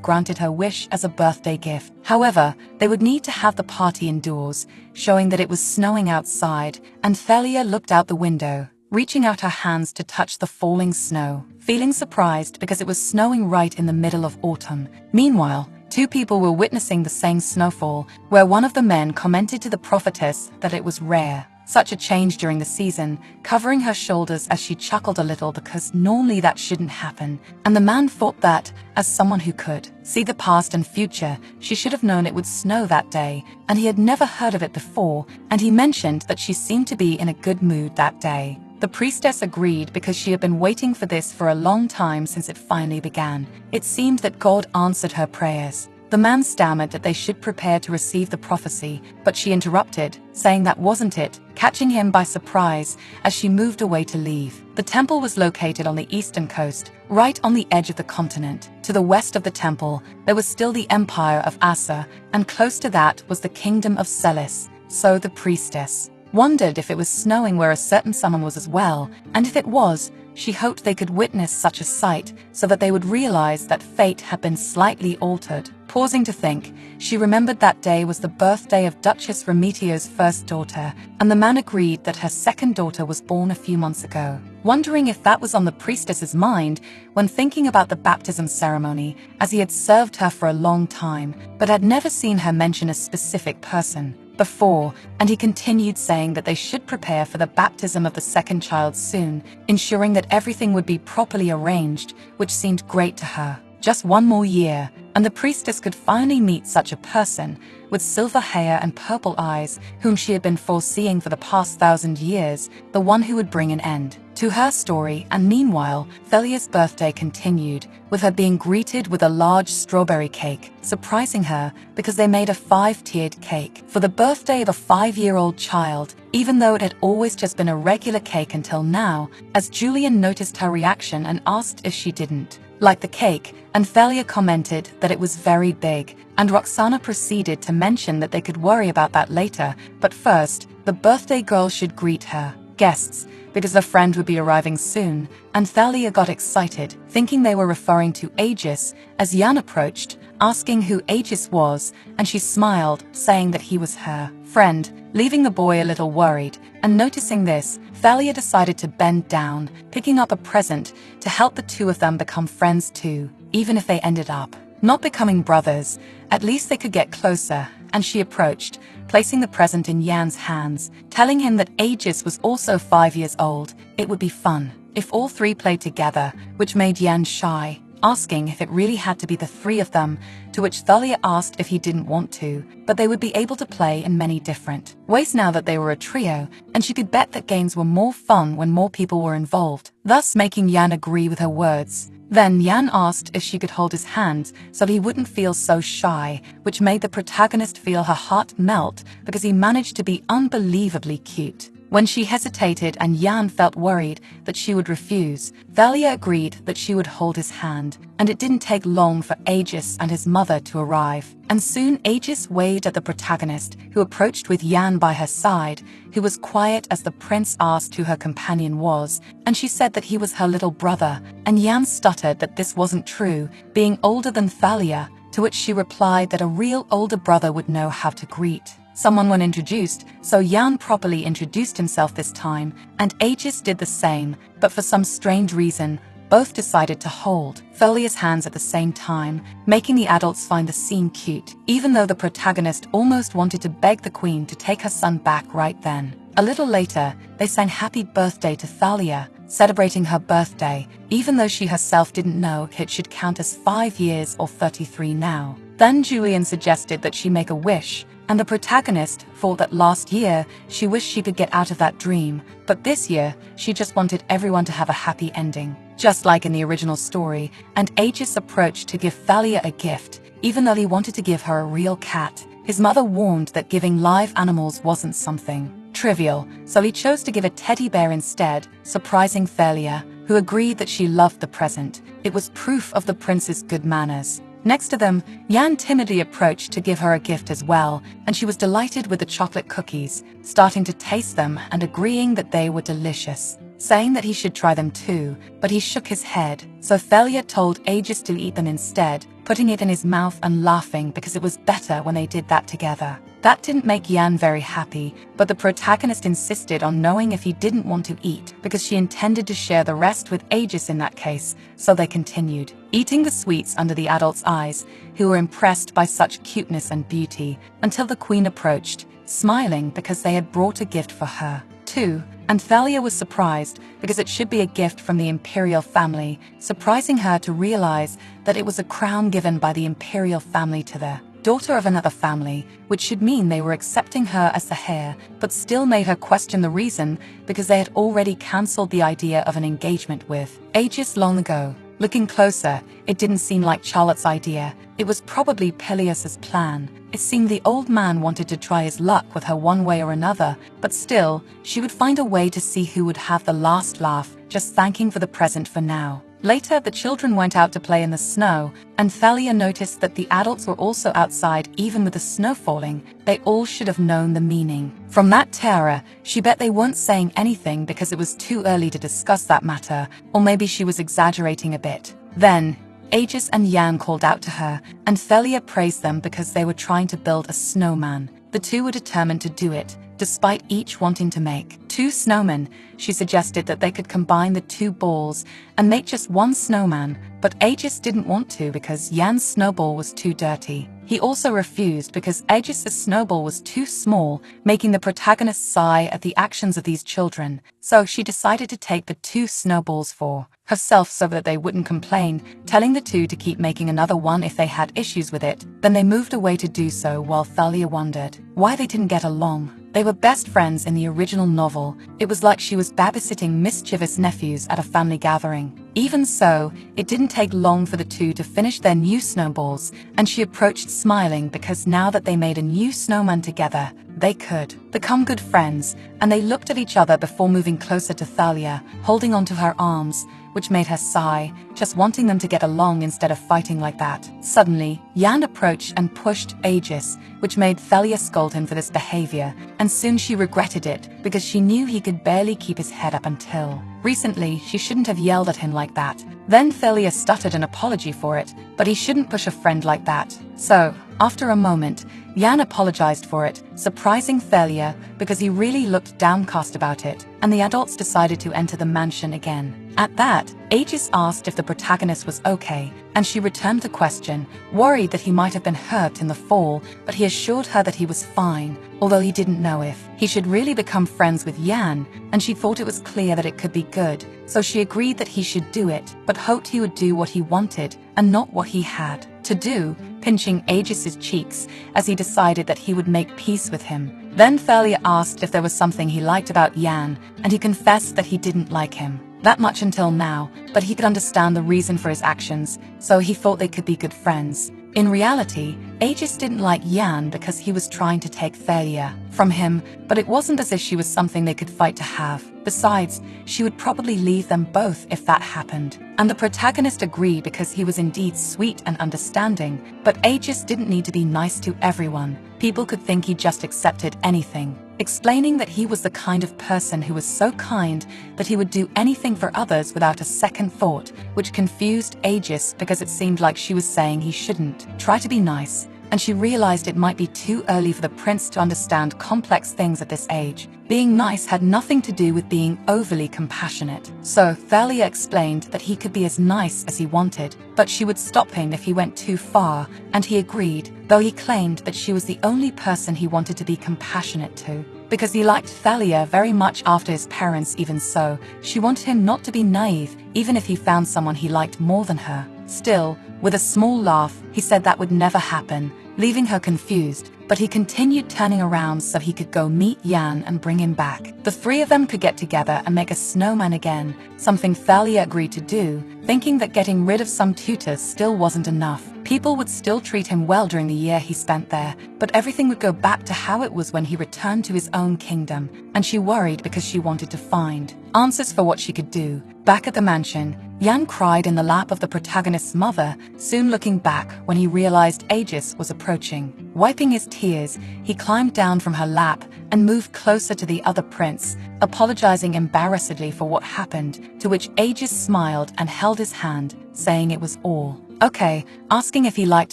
granted her wish as a birthday gift. However, they would need to have the party indoors, showing that it was snowing outside, and Thalia looked out the window, reaching out her hands to touch the falling snow, feeling surprised because it was snowing right in the middle of autumn. Meanwhile, two people were witnessing the same snowfall, where one of the men commented to the prophetess that it was rare, such a change during the season, covering her shoulders as she chuckled a little because normally that shouldn't happen, and the man thought that, as someone who could see the past and future, she should have known it would snow that day, and he had never heard of it before, and he mentioned that she seemed to be in a good mood that day. The priestess agreed because she had been waiting for this for a long time since it finally began. It seemed that God answered her prayers. The man stammered that they should prepare to receive the prophecy, but she interrupted, saying that wasn't it, catching him by surprise as she moved away to leave. The temple was located on the eastern coast, right on the edge of the continent. To the west of the temple, there was still the empire of Asa, and close to that was the kingdom of Celis. So the priestess wondered if it was snowing where a certain someone was as well, and if it was, she hoped they could witness such a sight so that they would realize that fate had been slightly altered. Pausing to think, she remembered that day was the birthday of Duchess Remetio's first daughter, and the man agreed that her second daughter was born a few months ago. Wondering if that was on the priestess's mind when thinking about the baptism ceremony, as he had served her for a long time, but had never seen her mention a specific person before, and he continued saying that they should prepare for the baptism of the second child soon, ensuring that everything would be properly arranged, which seemed great to her. Just one more year, and the priestess could finally meet such a person, with silver hair and purple eyes, whom she had been foreseeing for the past 1,000 years, the one who would bring an end to her story. And meanwhile, Thalia's birthday continued, with her being greeted with a large strawberry cake, surprising her because they made a 5-tiered cake for the birthday of a 5-year-old child, even though it had always just been a regular cake until now, as Julian noticed her reaction and asked if she didn't like the cake, and Thalia commented that it was very big, and Roxana proceeded to mention that they could worry about that later, but first, the birthday girl should greet her guests, because a friend would be arriving soon, and Thalia got excited, thinking they were referring to Aegis, as Jan approached, asking who Aegis was, and she smiled, saying that he was her friend, leaving the boy a little worried, and noticing this, Thalia decided to bend down, picking up a present to help the two of them become friends too. Even if they ended up not becoming brothers, at least they could get closer, and she approached, placing the present in Jan's hands, telling him that Aegis was also 5 years old. It would be fun if all three played together, which made Jan shy. asking if it really had to be the three of them, to which Thalia asked if he didn't want to, but they would be able to play in many different ways now that they were a trio, and she could bet that games were more fun when more people were involved, thus making Yan agree with her words. Then Yan asked if she could hold his hand so he wouldn't feel so shy, which made the protagonist feel her heart melt because he managed to be unbelievably cute. When she hesitated and Yan felt worried that she would refuse, Thalia agreed that she would hold his hand, and it didn't take long for Aegis and his mother to arrive. And soon Aegis waved at the protagonist, who approached with Yan by her side, who was quiet as the prince asked who her companion was, and she said that he was her little brother, and Yan stuttered that this wasn't true, being older than Thalia, to which she replied that a real older brother would know how to greet someone when introduced, so Yan properly introduced himself this time, and Aegis did the same, but for some strange reason, both decided to hold Thalia's hands at the same time, making the adults find the scene cute, even though the protagonist almost wanted to beg the queen to take her son back right then. A little later, they sang happy birthday to Thalia, celebrating her birthday, even though she herself didn't know it should count as 5 years or 33 now. Then Julian suggested that she make a wish, and the protagonist thought that last year she wished she could get out of that dream, but this year she just wanted everyone to have a happy ending, just like in the original story, and Aegis approached to give Thalia a gift, even though he wanted to give her a real cat. His mother warned that giving live animals wasn't something trivial, so he chose to give a teddy bear instead, surprising Thalia, who agreed that she loved the present. It was proof of the prince's good manners. Next to them, Yan timidly approached to give her a gift as well, and she was delighted with the chocolate cookies, starting to taste them and agreeing that they were delicious, saying that he should try them too, but he shook his head, so Thalia told Aegis to eat them instead, putting it in his mouth and laughing because it was better when they did that together. That didn't make Yan very happy, but the protagonist insisted on knowing if he didn't want to eat, because she intended to share the rest with Aegis in that case, so they continued eating the sweets under the adults' eyes, who were impressed by such cuteness and beauty, until the queen approached, smiling because they had brought a gift for her, too, and Thalia was surprised because it should be a gift from the imperial family, surprising her to realize that it was a crown given by the imperial family to the daughter of another family, which should mean they were accepting her as the heir, but still made her question the reason because they had already cancelled the idea of an engagement with Aegis long ago. Looking closer, it didn't seem like Charlotte's idea. It was probably Peleus's plan. It seemed the old man wanted to try his luck with her one way or another, but still, she would find a way to see who would have the last laugh, just thanking for the present for now. Later, the children went out to play in the snow, and Thalia noticed that the adults were also outside even with the snow falling. They all should have known the meaning. From that tiara, she bet they weren't saying anything because it was too early to discuss that matter, or maybe she was exaggerating a bit. Then, Aegis and Yan called out to her, and Thalia praised them because they were trying to build a snowman. The two were determined to do it, despite each wanting to make 2 snowmen. She suggested that they could combine the 2 balls and make just 1 snowman, but Aegis didn't want to because Yan's snowball was too dirty. He also refused because Aegis's snowball was too small, making the protagonist sigh at the actions of these children. So she decided to take the 2 snowballs for herself so that they wouldn't complain, telling the 2 to keep making another one if they had issues with it. Then they moved away to do so while Thalia wondered why they didn't get along. They were best friends in the original novel. It was like she was babysitting mischievous nephews at a family gathering. Even so, it didn't take long for the 2 to finish their new snowballs, and she approached smiling because now that they made a new snowman together, they could become good friends, and they looked at each other before moving closer to Thalia, holding onto her arms, which made her sigh, just wanting them to get along instead of fighting like that. Suddenly, Yan approached and pushed Aegis, which made Thalia scold him for this behavior, and soon she regretted it because she knew he could barely keep his head up until recently. She shouldn't have yelled at him like that. Then Thalia stuttered an apology for it, but he shouldn't push a friend like that. So, after a moment, Yan apologized for it, surprising Thalia because he really looked downcast about it, and the adults decided to enter the mansion again. At that, Aegis asked if the protagonist was okay, and she returned the question, worried that he might have been hurt in the fall, but he assured her that he was fine, although he didn't know if he should really become friends with Yan, and she thought it was clear that it could be good, so she agreed that he should do it, but hoped he would do what he wanted, and not what he had to do, pinching Aegis's cheeks as he decided that he would make peace with him. Then Thalia asked if there was something he liked about Yan, and he confessed that he didn't like him that much until now, but he could understand the reason for his actions, so he thought they could be good friends. In reality, Aegis didn't like Yan because he was trying to take Thalia from him, but it wasn't as if she was something they could fight to have. Besides, she would probably leave them both if that happened. And the protagonist agreed because he was indeed sweet and understanding, but Aegis didn't need to be nice to everyone. People could think he just accepted anything, explaining that he was the kind of person who was so kind that he would do anything for others without a second thought, which confused Aegis because it seemed like she was saying he shouldn't try to be nice, and she realized it might be too early for the prince to understand complex things at this age. Being nice had nothing to do with being overly compassionate. So Thalia explained that he could be as nice as he wanted, but she would stop him if he went too far, and he agreed, though he claimed that she was the only person he wanted to be compassionate to. Because he liked Thalia very much after his parents. Even so, she wanted him not to be naive, even if he found someone he liked more than her. Still, with a small laugh, he said that would never happen, leaving her confused, but he continued turning around so he could go meet Yan and bring him back. The three of them could get together and make a snowman again, something Thalia agreed to do, thinking that getting rid of some tutors still wasn't enough. People would still treat him well during the year he spent there, but everything would go back to how it was when he returned to his own kingdom, and she worried because she wanted to find answers for what she could do. Back at the mansion, Yan cried in the lap of the protagonist's mother, soon looking back when he realized Aegis was approaching. Wiping his tears, he climbed down from her lap and moved closer to the other prince, apologizing embarrassedly for what happened, to which Aegis smiled and held his hand, saying it was all okay, asking if he liked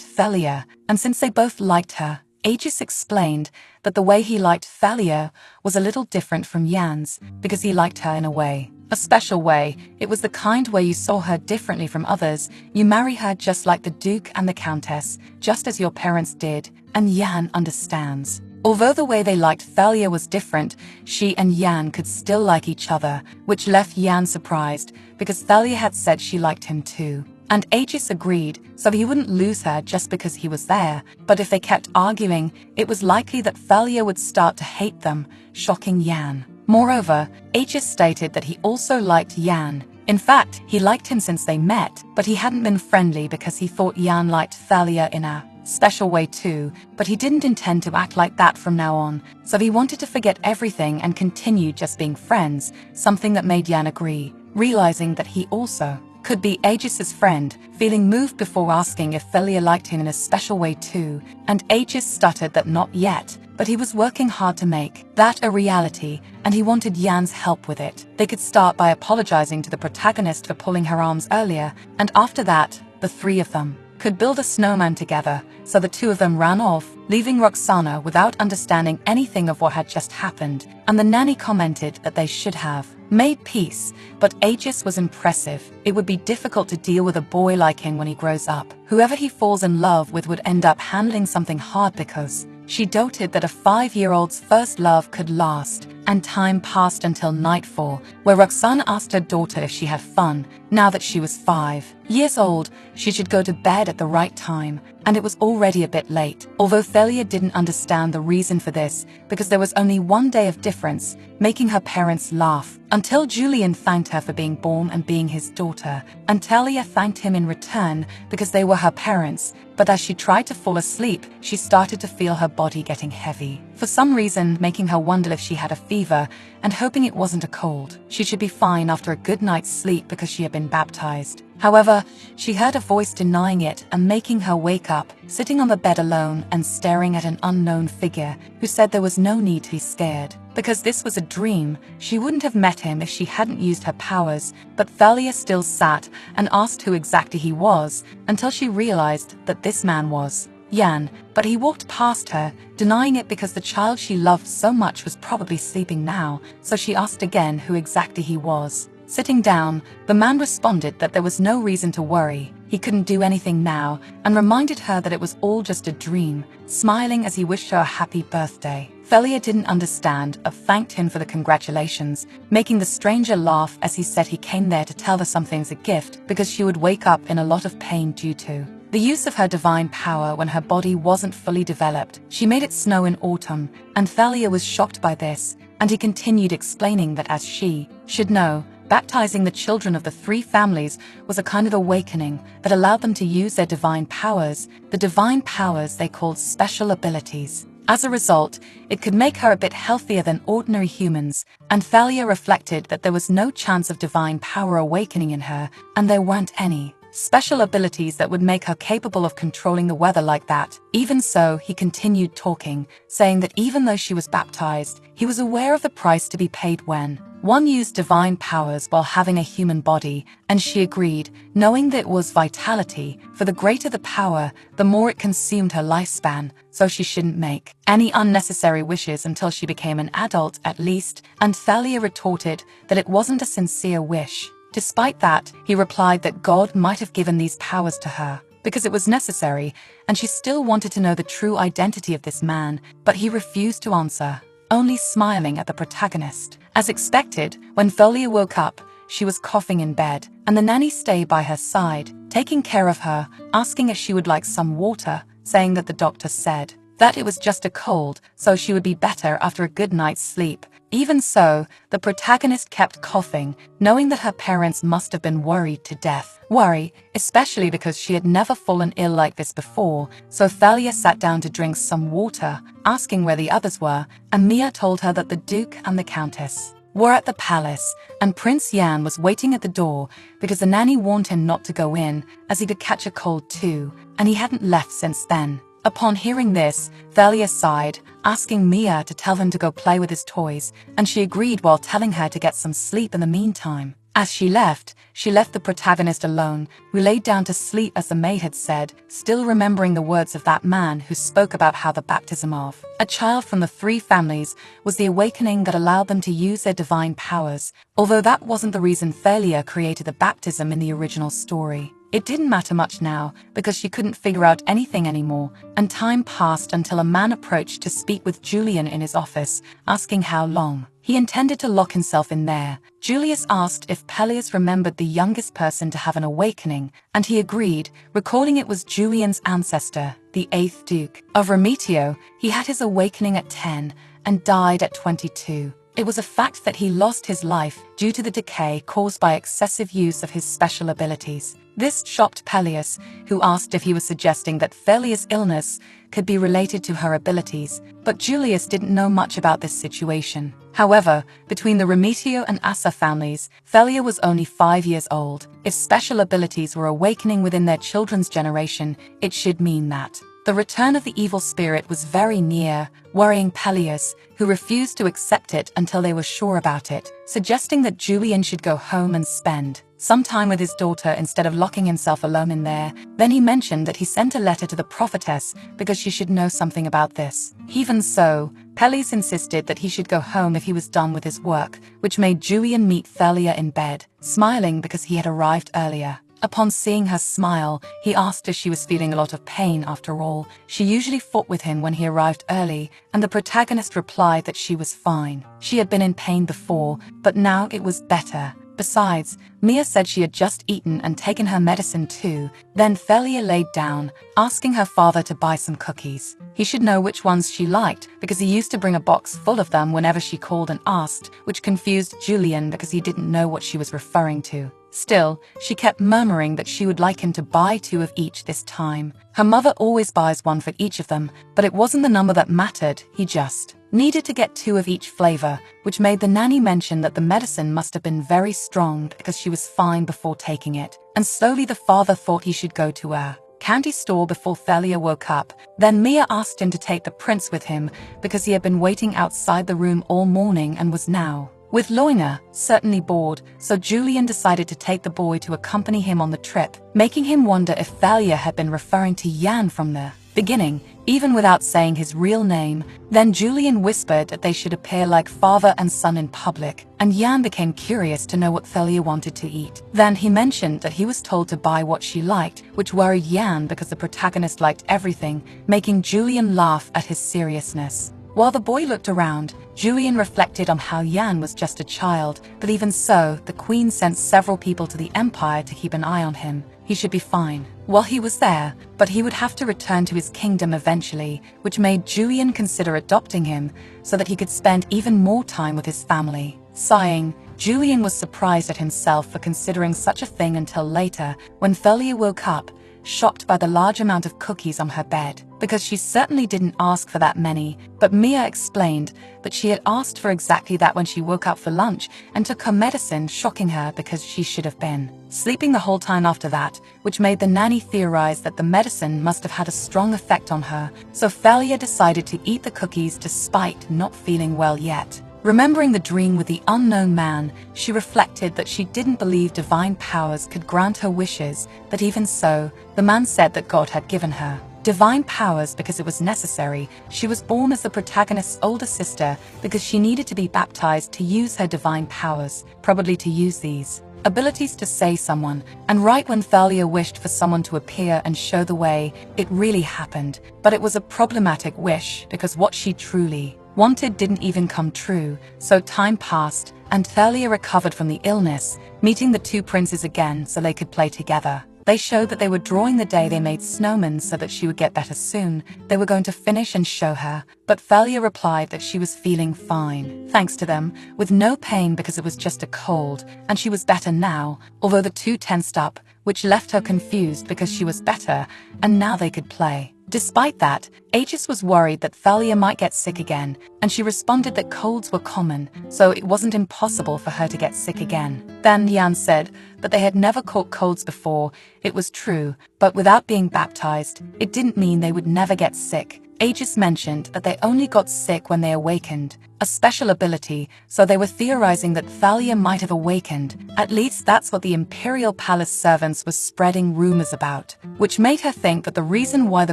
Thalia, and since they both liked her, Aegis explained that the way he liked Thalia was a little different from Yan's, because he liked her in a way. A special way. It was the kind where you saw her differently from others. You marry her just like the Duke and the Countess, just as your parents did, and Yan understands. Although the way they liked Thalia was different, she and Yan could still like each other, which left Yan surprised, because Thalia had said she liked him too. And Aegis agreed, so he wouldn't lose her just because he was there, but if they kept arguing, it was likely that Thalia would start to hate them, shocking Yan. Moreover, Aegis stated that he also liked Yan. In fact, he liked him since they met, but he hadn't been friendly because he thought Yan liked Thalia in a special way too, but he didn't intend to act like that from now on, so he wanted to forget everything and continue just being friends, something that made Yan agree, realizing that he also could be Aegis's friend, feeling moved before asking if Thalia liked him in a special way too, and Aegis stuttered that not yet, but he was working hard to make that a reality, and he wanted Yan's help with it. They could start by apologizing to the protagonist for pulling her arms earlier, and after that, the three of them could build a snowman together, so the two of them ran off, leaving Roxana without understanding anything of what had just happened, and the nanny commented that they should have made peace, but Aegis was impressive. It would be difficult to deal with a boy like him when he grows up. Whoever he falls in love with would end up handling something hard because she doted that a 5-year-old's first love could last, and time passed until nightfall, where Roxana asked her daughter if she had fun. Now that she was 5 years old, she should go to bed at the right time, and it was already a bit late. Although Thalia didn't understand the reason for this, because there was only 1 day of difference, making her parents laugh, until Julian thanked her for being born and being his daughter, and Thalia thanked him in return because they were her parents. But as she tried to fall asleep, she started to feel her body getting heavy, for some reason making her wonder if she had a fever, and hoping it wasn't a cold. She should be fine after a good night's sleep because she had been baptized. However, she heard a voice denying it and making her wake up, sitting on the bed alone and staring at an unknown figure who said there was no need to be scared. Because this was a dream, she wouldn't have met him if she hadn't used her powers, but Thalia still sat and asked who exactly he was, until she realized that this man was Yan, but he walked past her, denying it because the child she loved so much was probably sleeping now, so she asked again who exactly he was. Sitting down, the man responded that there was no reason to worry. He couldn't do anything now, and reminded her that it was all just a dream, smiling as he wished her a happy birthday. Thalia didn't understand, but thanked him for the congratulations, making the stranger laugh as he said he came there to tell her something's a gift because she would wake up in a lot of pain due to the use of her divine power when her body wasn't fully developed. She made it snow in autumn, and Thalia was shocked by this, and he continued explaining that as she should know, baptizing the children of the 3 families was a kind of awakening that allowed them to use their divine powers, the divine powers they called special abilities. As a result, it could make her a bit healthier than ordinary humans, and Thalia reflected that there was no chance of divine power awakening in her, and there weren't any special abilities that would make her capable of controlling the weather like that. Even so, he continued talking, saying that even though she was baptized, he was aware of the price to be paid when one used divine powers while having a human body, and she agreed, knowing that it was vitality, for the greater the power, the more it consumed her lifespan, so she shouldn't make any unnecessary wishes until she became an adult at least, and Thalia retorted that it wasn't a sincere wish. Despite that, he replied that God might have given these powers to her because it was necessary, and she still wanted to know the true identity of this man, but he refused to answer, only smiling at the protagonist. As expected, when Thalia woke up, she was coughing in bed, and the nanny stayed by her side, taking care of her, asking if she would like some water, saying that the doctor said that it was just a cold, so she would be better after a good night's sleep. Even so, the protagonist kept coughing, knowing that her parents must have been worried to death. Worry, especially because she had never fallen ill like this before, so Thalia sat down to drink some water, asking where the others were, and Mia told her that the Duke and the Countess were at the palace, and Prince Yan was waiting at the door because the nanny warned him not to go in, as he could catch a cold too, and he hadn't left since then. Upon hearing this, Thalia sighed, asking Mia to tell him to go play with his toys, and she agreed while telling her to get some sleep in the meantime. As she left the protagonist alone, who laid down to sleep as the maid had said, still remembering the words of that man who spoke about how the baptism of a child from the 3 families was the awakening that allowed them to use their divine powers, although that wasn't the reason Thalia created the baptism in the original story. It didn't matter much now, because she couldn't figure out anything anymore, and time passed until a man approached to speak with Julian in his office, asking how long he intended to lock himself in there. Julius asked if Peleus remembered the youngest person to have an awakening, and he agreed, recalling it was Julian's ancestor, the 8th Duke of Remetio. He had his awakening at 10 and died at 22. It was a fact that he lost his life due to the decay caused by excessive use of his special abilities. This shocked Peleus, who asked if he was suggesting that Thalia's illness could be related to her abilities, but Julius didn't know much about this situation. However, between the Remetio and Assa families, Thalia was only 5 years old. If special abilities were awakening within their children's generation, it should mean that the return of the evil spirit was very near, worrying Peleus, who refused to accept it until they were sure about it, suggesting that Julian should go home and spend some time with his daughter instead of locking himself alone in there. Then he mentioned that he sent a letter to the prophetess because she should know something about this. Even so, Peleus insisted that he should go home if he was done with his work, which made Julian meet Thalia in bed, smiling because he had arrived earlier. Upon seeing her smile, he asked if she was feeling a lot of pain. After all, she usually fought with him when he arrived early, and the protagonist replied that she was fine. She had been in pain before, but now it was better. Besides, Mia said she had just eaten and taken her medicine too. Then Thalia laid down, asking her father to buy some cookies. He should know which ones she liked, because he used to bring a box full of them whenever she called and asked, which confused Julian because he didn't know what she was referring to. Still, she kept murmuring that she would like him to buy 2 of each this time. Her mother always buys 1 for each of them, but it wasn't the number that mattered, he just needed to get 2 of each flavor, which made the nanny mention that the medicine must have been very strong because she was fine before taking it. And slowly the father thought he should go to a candy store before Thalia woke up. Then Mia asked him to take the prince with him because he had been waiting outside the room all morning and was now with Loina, certainly bored, so Julian decided to take the boy to accompany him on the trip, making him wonder if Thalia had been referring to Yan from the beginning, even without saying his real name. Then Julian whispered that they should appear like father and son in public, and Yan became curious to know what Thalia wanted to eat. Then he mentioned that he was told to buy what she liked, which worried Yan because the protagonist liked everything, making Julian laugh at his seriousness. While the boy looked around, Julian reflected on how Yan was just a child, but even so, the queen sent several people to the empire to keep an eye on him. He should be fine while he was there, but he would have to return to his kingdom eventually, which made Julian consider adopting him so that he could spend even more time with his family. Sighing, Julian was surprised at himself for considering such a thing until later, when Thalia woke up, shocked by the large amount of cookies on her bed, because she certainly didn't ask for that many. But Mia explained that she had asked for exactly that when she woke up for lunch and took her medicine, shocking her because she should have been sleeping the whole time after that, which made the nanny theorize that the medicine must have had a strong effect on her. So Thalia decided to eat the cookies despite not feeling well yet. Remembering the dream with the unknown man, she reflected that she didn't believe divine powers could grant her wishes, but even so, the man said that God had given her divine powers because it was necessary. She was born as the protagonist's older sister because she needed to be baptized to use her divine powers, probably to use these abilities to save someone. And right when Thalia wished for someone to appear and show the way, it really happened. But it was a problematic wish because what she truly wanted didn't even come true. So time passed, and Thalia recovered from the illness, meeting the two princes again so they could play together. They showed that they were drawing the day they made snowmen so that she would get better soon. They were going to finish and show her, but Thalia replied that she was feeling fine, thanks to them, with no pain because it was just a cold, and she was better now, although the two tensed up, which left her confused because she was better, and now they could play. Despite that, Aegis was worried that Thalia might get sick again, and she responded that colds were common, so it wasn't impossible for her to get sick again. Then Yan said that they had never caught colds before. It was true, but without being baptized, it didn't mean they would never get sick. Aegis mentioned that they only got sick when they awakened, a special ability, so they were theorizing that Thalia might have awakened. At least that's what the Imperial Palace servants were spreading rumors about, which made her think that the reason why the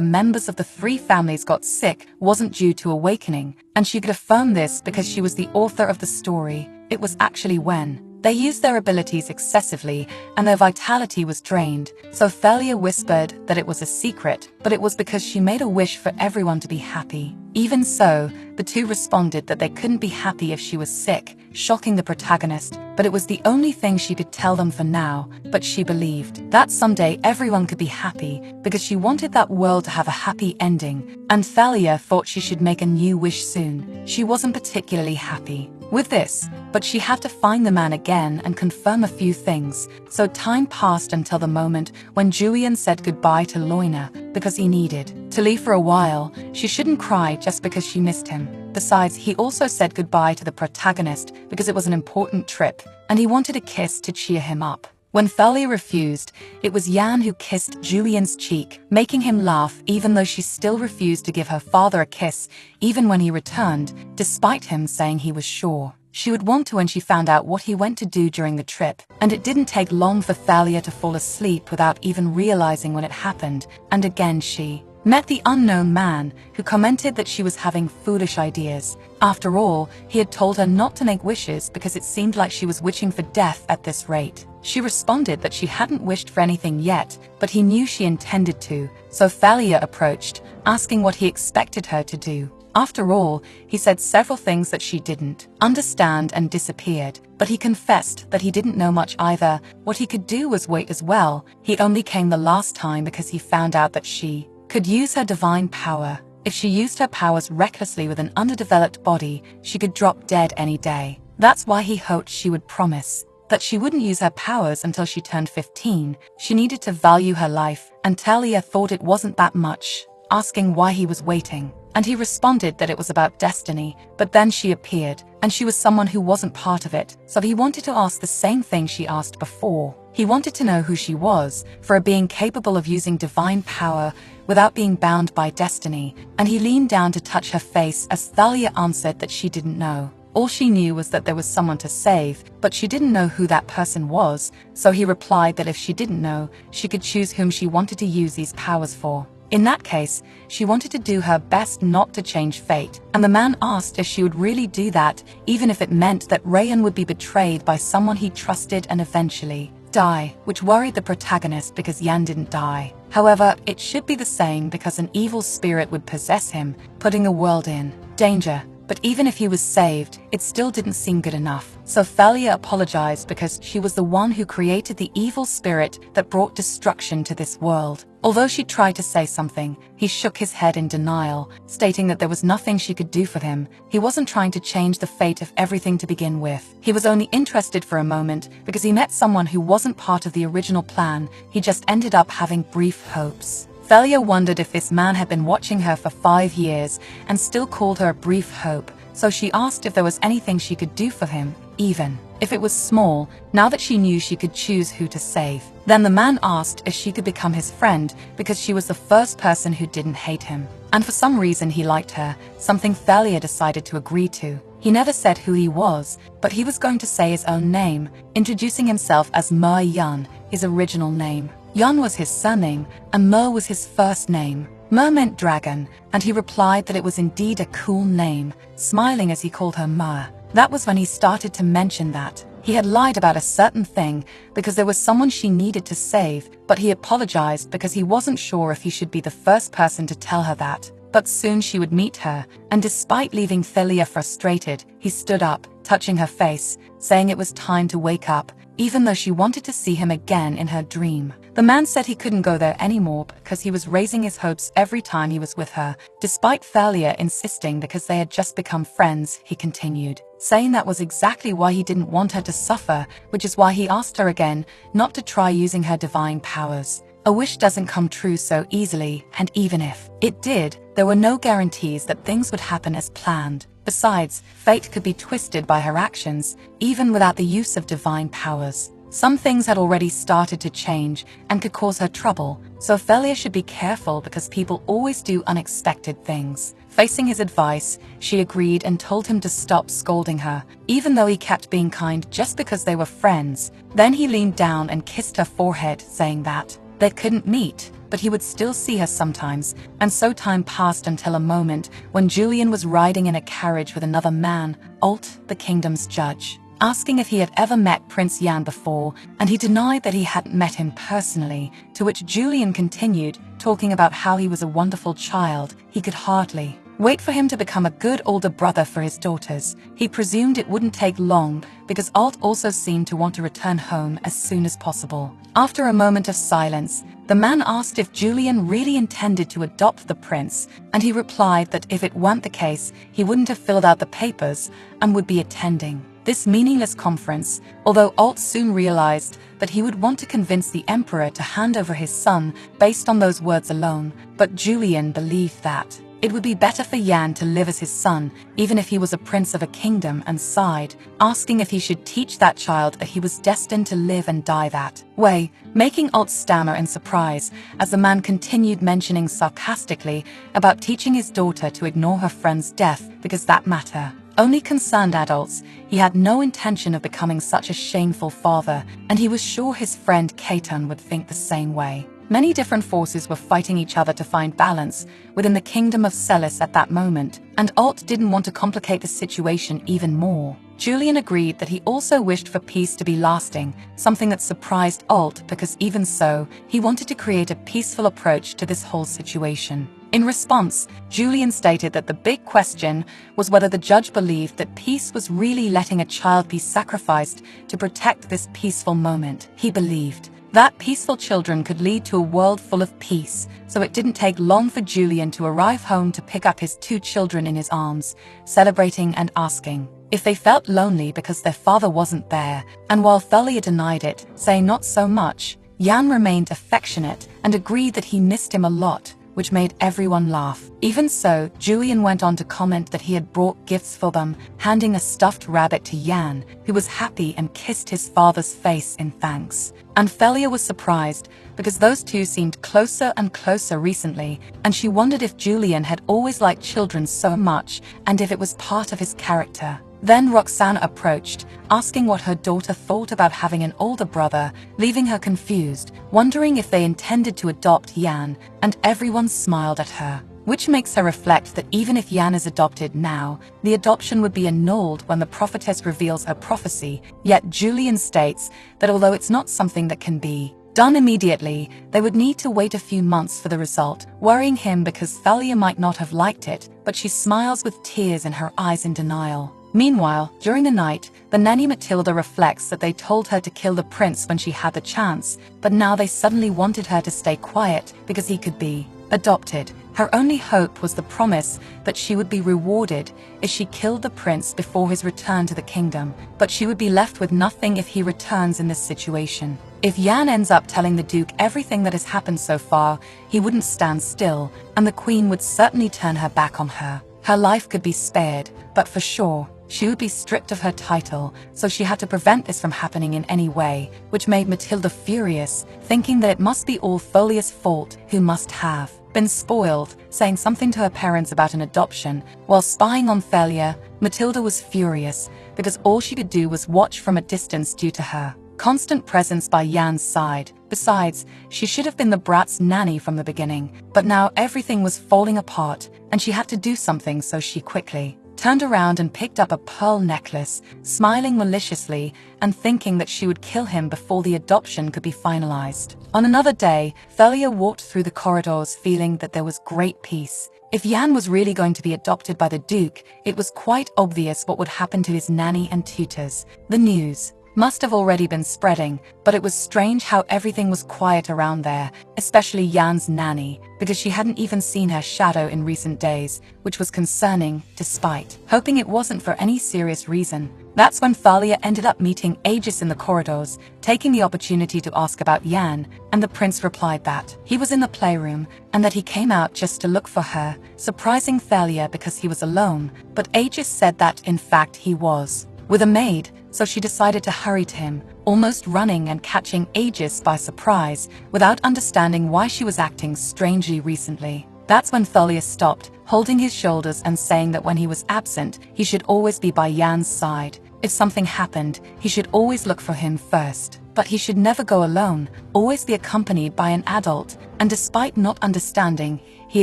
members of the three families got sick wasn't due to awakening, and she could affirm this because she was the author of the story. It was actually when they used their abilities excessively and their vitality was drained. So Thalia whispered that it was a secret, but it was because she made a wish for everyone to be happy. Even so, the two responded that they couldn't be happy if she was sick, shocking the protagonist, but it was the only thing she could tell them for now. But she believed that someday everyone could be happy because she wanted that world to have a happy ending, and Thalia thought she should make a new wish soon. She wasn't particularly happy with this, but she had to find the man again and confirm a few things. So time passed until the moment when Julian said goodbye to Loina because he needed to leave for a while. She shouldn't cry just because she missed him. Besides, he also said goodbye to the protagonist because it was an important trip, and he wanted a kiss to cheer him up. When Thalia refused, it was Yan who kissed Julian's cheek, making him laugh even though she still refused to give her father a kiss, even when he returned, despite him saying he was sure she would want to when she found out what he went to do during the trip. And it didn't take long for Thalia to fall asleep without even realizing when it happened, and again she met the unknown man, who commented that she was having foolish ideas. After all, he had told her not to make wishes because it seemed like she was wishing for death at this rate. She responded that she hadn't wished for anything yet, but he knew she intended to, so Thalia approached, asking what he expected her to do. After all, he said several things that she didn't understand and disappeared, but he confessed that he didn't know much either. What he could do was wait as well. He only came the last time because he found out that she could use her divine power. If she used her powers recklessly with an underdeveloped body, she could drop dead any day. That's why he hoped she would promise that she wouldn't use her powers until she turned 15. She needed to value her life, and Thalia thought it wasn't that much, asking why he was waiting. And he responded that it was about destiny, but then she appeared, and she was someone who wasn't part of it, so he wanted to ask the same thing she asked before. He wanted to know who she was, for a being capable of using divine power without being bound by destiny, and he leaned down to touch her face as Thalia answered that she didn't know. All she knew was that there was someone to save, but she didn't know who that person was, so he replied that if she didn't know, she could choose whom she wanted to use these powers for. In that case, she wanted to do her best not to change fate, and the man asked if she would really do that, even if it meant that Rayan would be betrayed by someone he trusted and eventually die, which worried the protagonist because Yan didn't die. However, it should be the same because an evil spirit would possess him, putting the world in danger. But even if he was saved, it still didn't seem good enough. So Thalia apologized because she was the one who created the evil spirit that brought destruction to this world. Although she tried to say something, he shook his head in denial, stating that there was nothing she could do for him. He wasn't trying to change the fate of everything to begin with. He was only interested for a moment because he met someone who wasn't part of the original plan. He just ended up having brief hopes. Thalia wondered if this man had been watching her for 5 years and still called her a brief hope, so she asked if there was anything she could do for him, even if it was small, now that she knew she could choose who to save. Then the man asked if she could become his friend because she was the first person who didn't hate him. And for some reason he liked her, something Thalia decided to agree to. He never said who he was, but he was going to say his own name, introducing himself as Mer Yun, his original name. Yun was his surname, and Mer was his first name. Mer meant dragon, and he replied that it was indeed a cool name, smiling as he called her Mer. That was when he started to mention that he had lied about a certain thing because there was someone she needed to save, but he apologized because he wasn't sure if he should be the first person to tell her that. But soon she would meet her, and despite leaving Thalia frustrated, he stood up, touching her face, saying it was time to wake up, even though she wanted to see him again in her dream. The man said he couldn't go there anymore because he was raising his hopes every time he was with her. Despite Thalia insisting because they had just become friends, he continued, saying that was exactly why he didn't want her to suffer, which is why he asked her again not to try using her divine powers. A wish doesn't come true so easily, and even if it did, there were no guarantees that things would happen as planned. Besides, fate could be twisted by her actions, even without the use of divine powers. Some things had already started to change and could cause her trouble, so Thalia should be careful because people always do unexpected things. Facing his advice, she agreed and told him to stop scolding her, even though he kept being kind just because they were friends. Then he leaned down and kissed her forehead, saying that they couldn't meet, but he would still see her sometimes, and so time passed until a moment when Julian was riding in a carriage with another man, Alt, the kingdom's judge, asking if he had ever met Prince Yan before, and he denied that he hadn't met him personally, to which Julian continued, talking about how he was a wonderful child. He could hardly wait for him to become a good older brother for his daughters. He presumed it wouldn't take long because Alt also seemed to want to return home as soon as possible. After a moment of silence, the man asked if Julian really intended to adopt the prince, and he replied that if it weren't the case, he wouldn't have filled out the papers and would be attending this meaningless conference, although Alt soon realized that he would want to convince the emperor to hand over his son based on those words alone. But Julian believed that it would be better for Yan to live as his son, even if he was a prince of a kingdom, and sighed, asking if he should teach that child that he was destined to live and die that way, making Alt stammer in surprise as the man continued mentioning sarcastically about teaching his daughter to ignore her friend's death because that matter only concerned adults. He had no intention of becoming such a shameful father, and he was sure his friend Kaitan would think the same way. Many different forces were fighting each other to find balance within the kingdom of Celis at that moment, and Alt didn't want to complicate the situation even more. Julian agreed that he also wished for peace to be lasting, something that surprised Alt because even so, he wanted to create a peaceful approach to this whole situation. In response, Julian stated that the big question was whether the judge believed that peace was really letting a child be sacrificed to protect this peaceful moment. He believed that peaceful children could lead to a world full of peace, so it didn't take long for Julian to arrive home to pick up his 2 children in his arms, celebrating and asking if they felt lonely because their father wasn't there. And while Thalia denied it, saying not so much, Yan remained affectionate and agreed that he missed him a lot, which made everyone laugh. Even so, Julian went on to comment that he had brought gifts for them, handing a stuffed rabbit to Yan, who was happy and kissed his father's face in thanks. And Thalia was surprised because those two seemed closer and closer recently, and she wondered if Julian had always liked children so much and if it was part of his character. Then Roxana approached, asking what her daughter thought about having an older brother, leaving her confused, wondering if they intended to adopt Yan, and everyone smiled at her. Which makes her reflect that even if Yan is adopted now, the adoption would be annulled when the prophetess reveals her prophecy, yet Julian states that although it's not something that can be done immediately, they would need to wait a few months for the result, worrying him because Thalia might not have liked it, but she smiles with tears in her eyes in denial. Meanwhile, during the night, the nanny Matilda reflects that they told her to kill the prince when she had the chance, but now they suddenly wanted her to stay quiet because he could be adopted. Her only hope was the promise that she would be rewarded if she killed the prince before his return to the kingdom, but she would be left with nothing if he returns in this situation. If Yan ends up telling the Duke everything that has happened so far, he wouldn't stand still, and the Queen would certainly turn her back on her. Her life could be spared, but for sure, she would be stripped of her title, so she had to prevent this from happening in any way, which made Matilda furious, thinking that it must be all Thalia's fault, who must have been spoiled, saying something to her parents about an adoption. While spying on Thalia, Matilda was furious, because all she could do was watch from a distance due to her constant presence by Yan's side. Besides, she should have been the brat's nanny from the beginning, but now everything was falling apart, and she had to do something, so she quickly turned around and picked up a pearl necklace, smiling maliciously and thinking that she would kill him before the adoption could be finalized. On another day, Thalia walked through the corridors feeling that there was great peace. If Yan was really going to be adopted by the Duke, it was quite obvious what would happen to his nanny and tutors. The news must have already been spreading, but it was strange how everything was quiet around there, especially Yan's nanny, because she hadn't even seen her shadow in recent days, which was concerning, despite hoping it wasn't for any serious reason. That's when Thalia ended up meeting Aegis in the corridors, taking the opportunity to ask about Yan, and the prince replied that he was in the playroom and that he came out just to look for her, surprising Thalia because he was alone, but Aegis said that in fact he was with a maid, so she decided to hurry to him, almost running and catching Aegis by surprise, without understanding why she was acting strangely recently. That's when Thalia stopped, holding his shoulders and saying that when he was absent, he should always be by Yan's side. If something happened, he should always look for him first. But he should never go alone, always be accompanied by an adult, and despite not understanding, he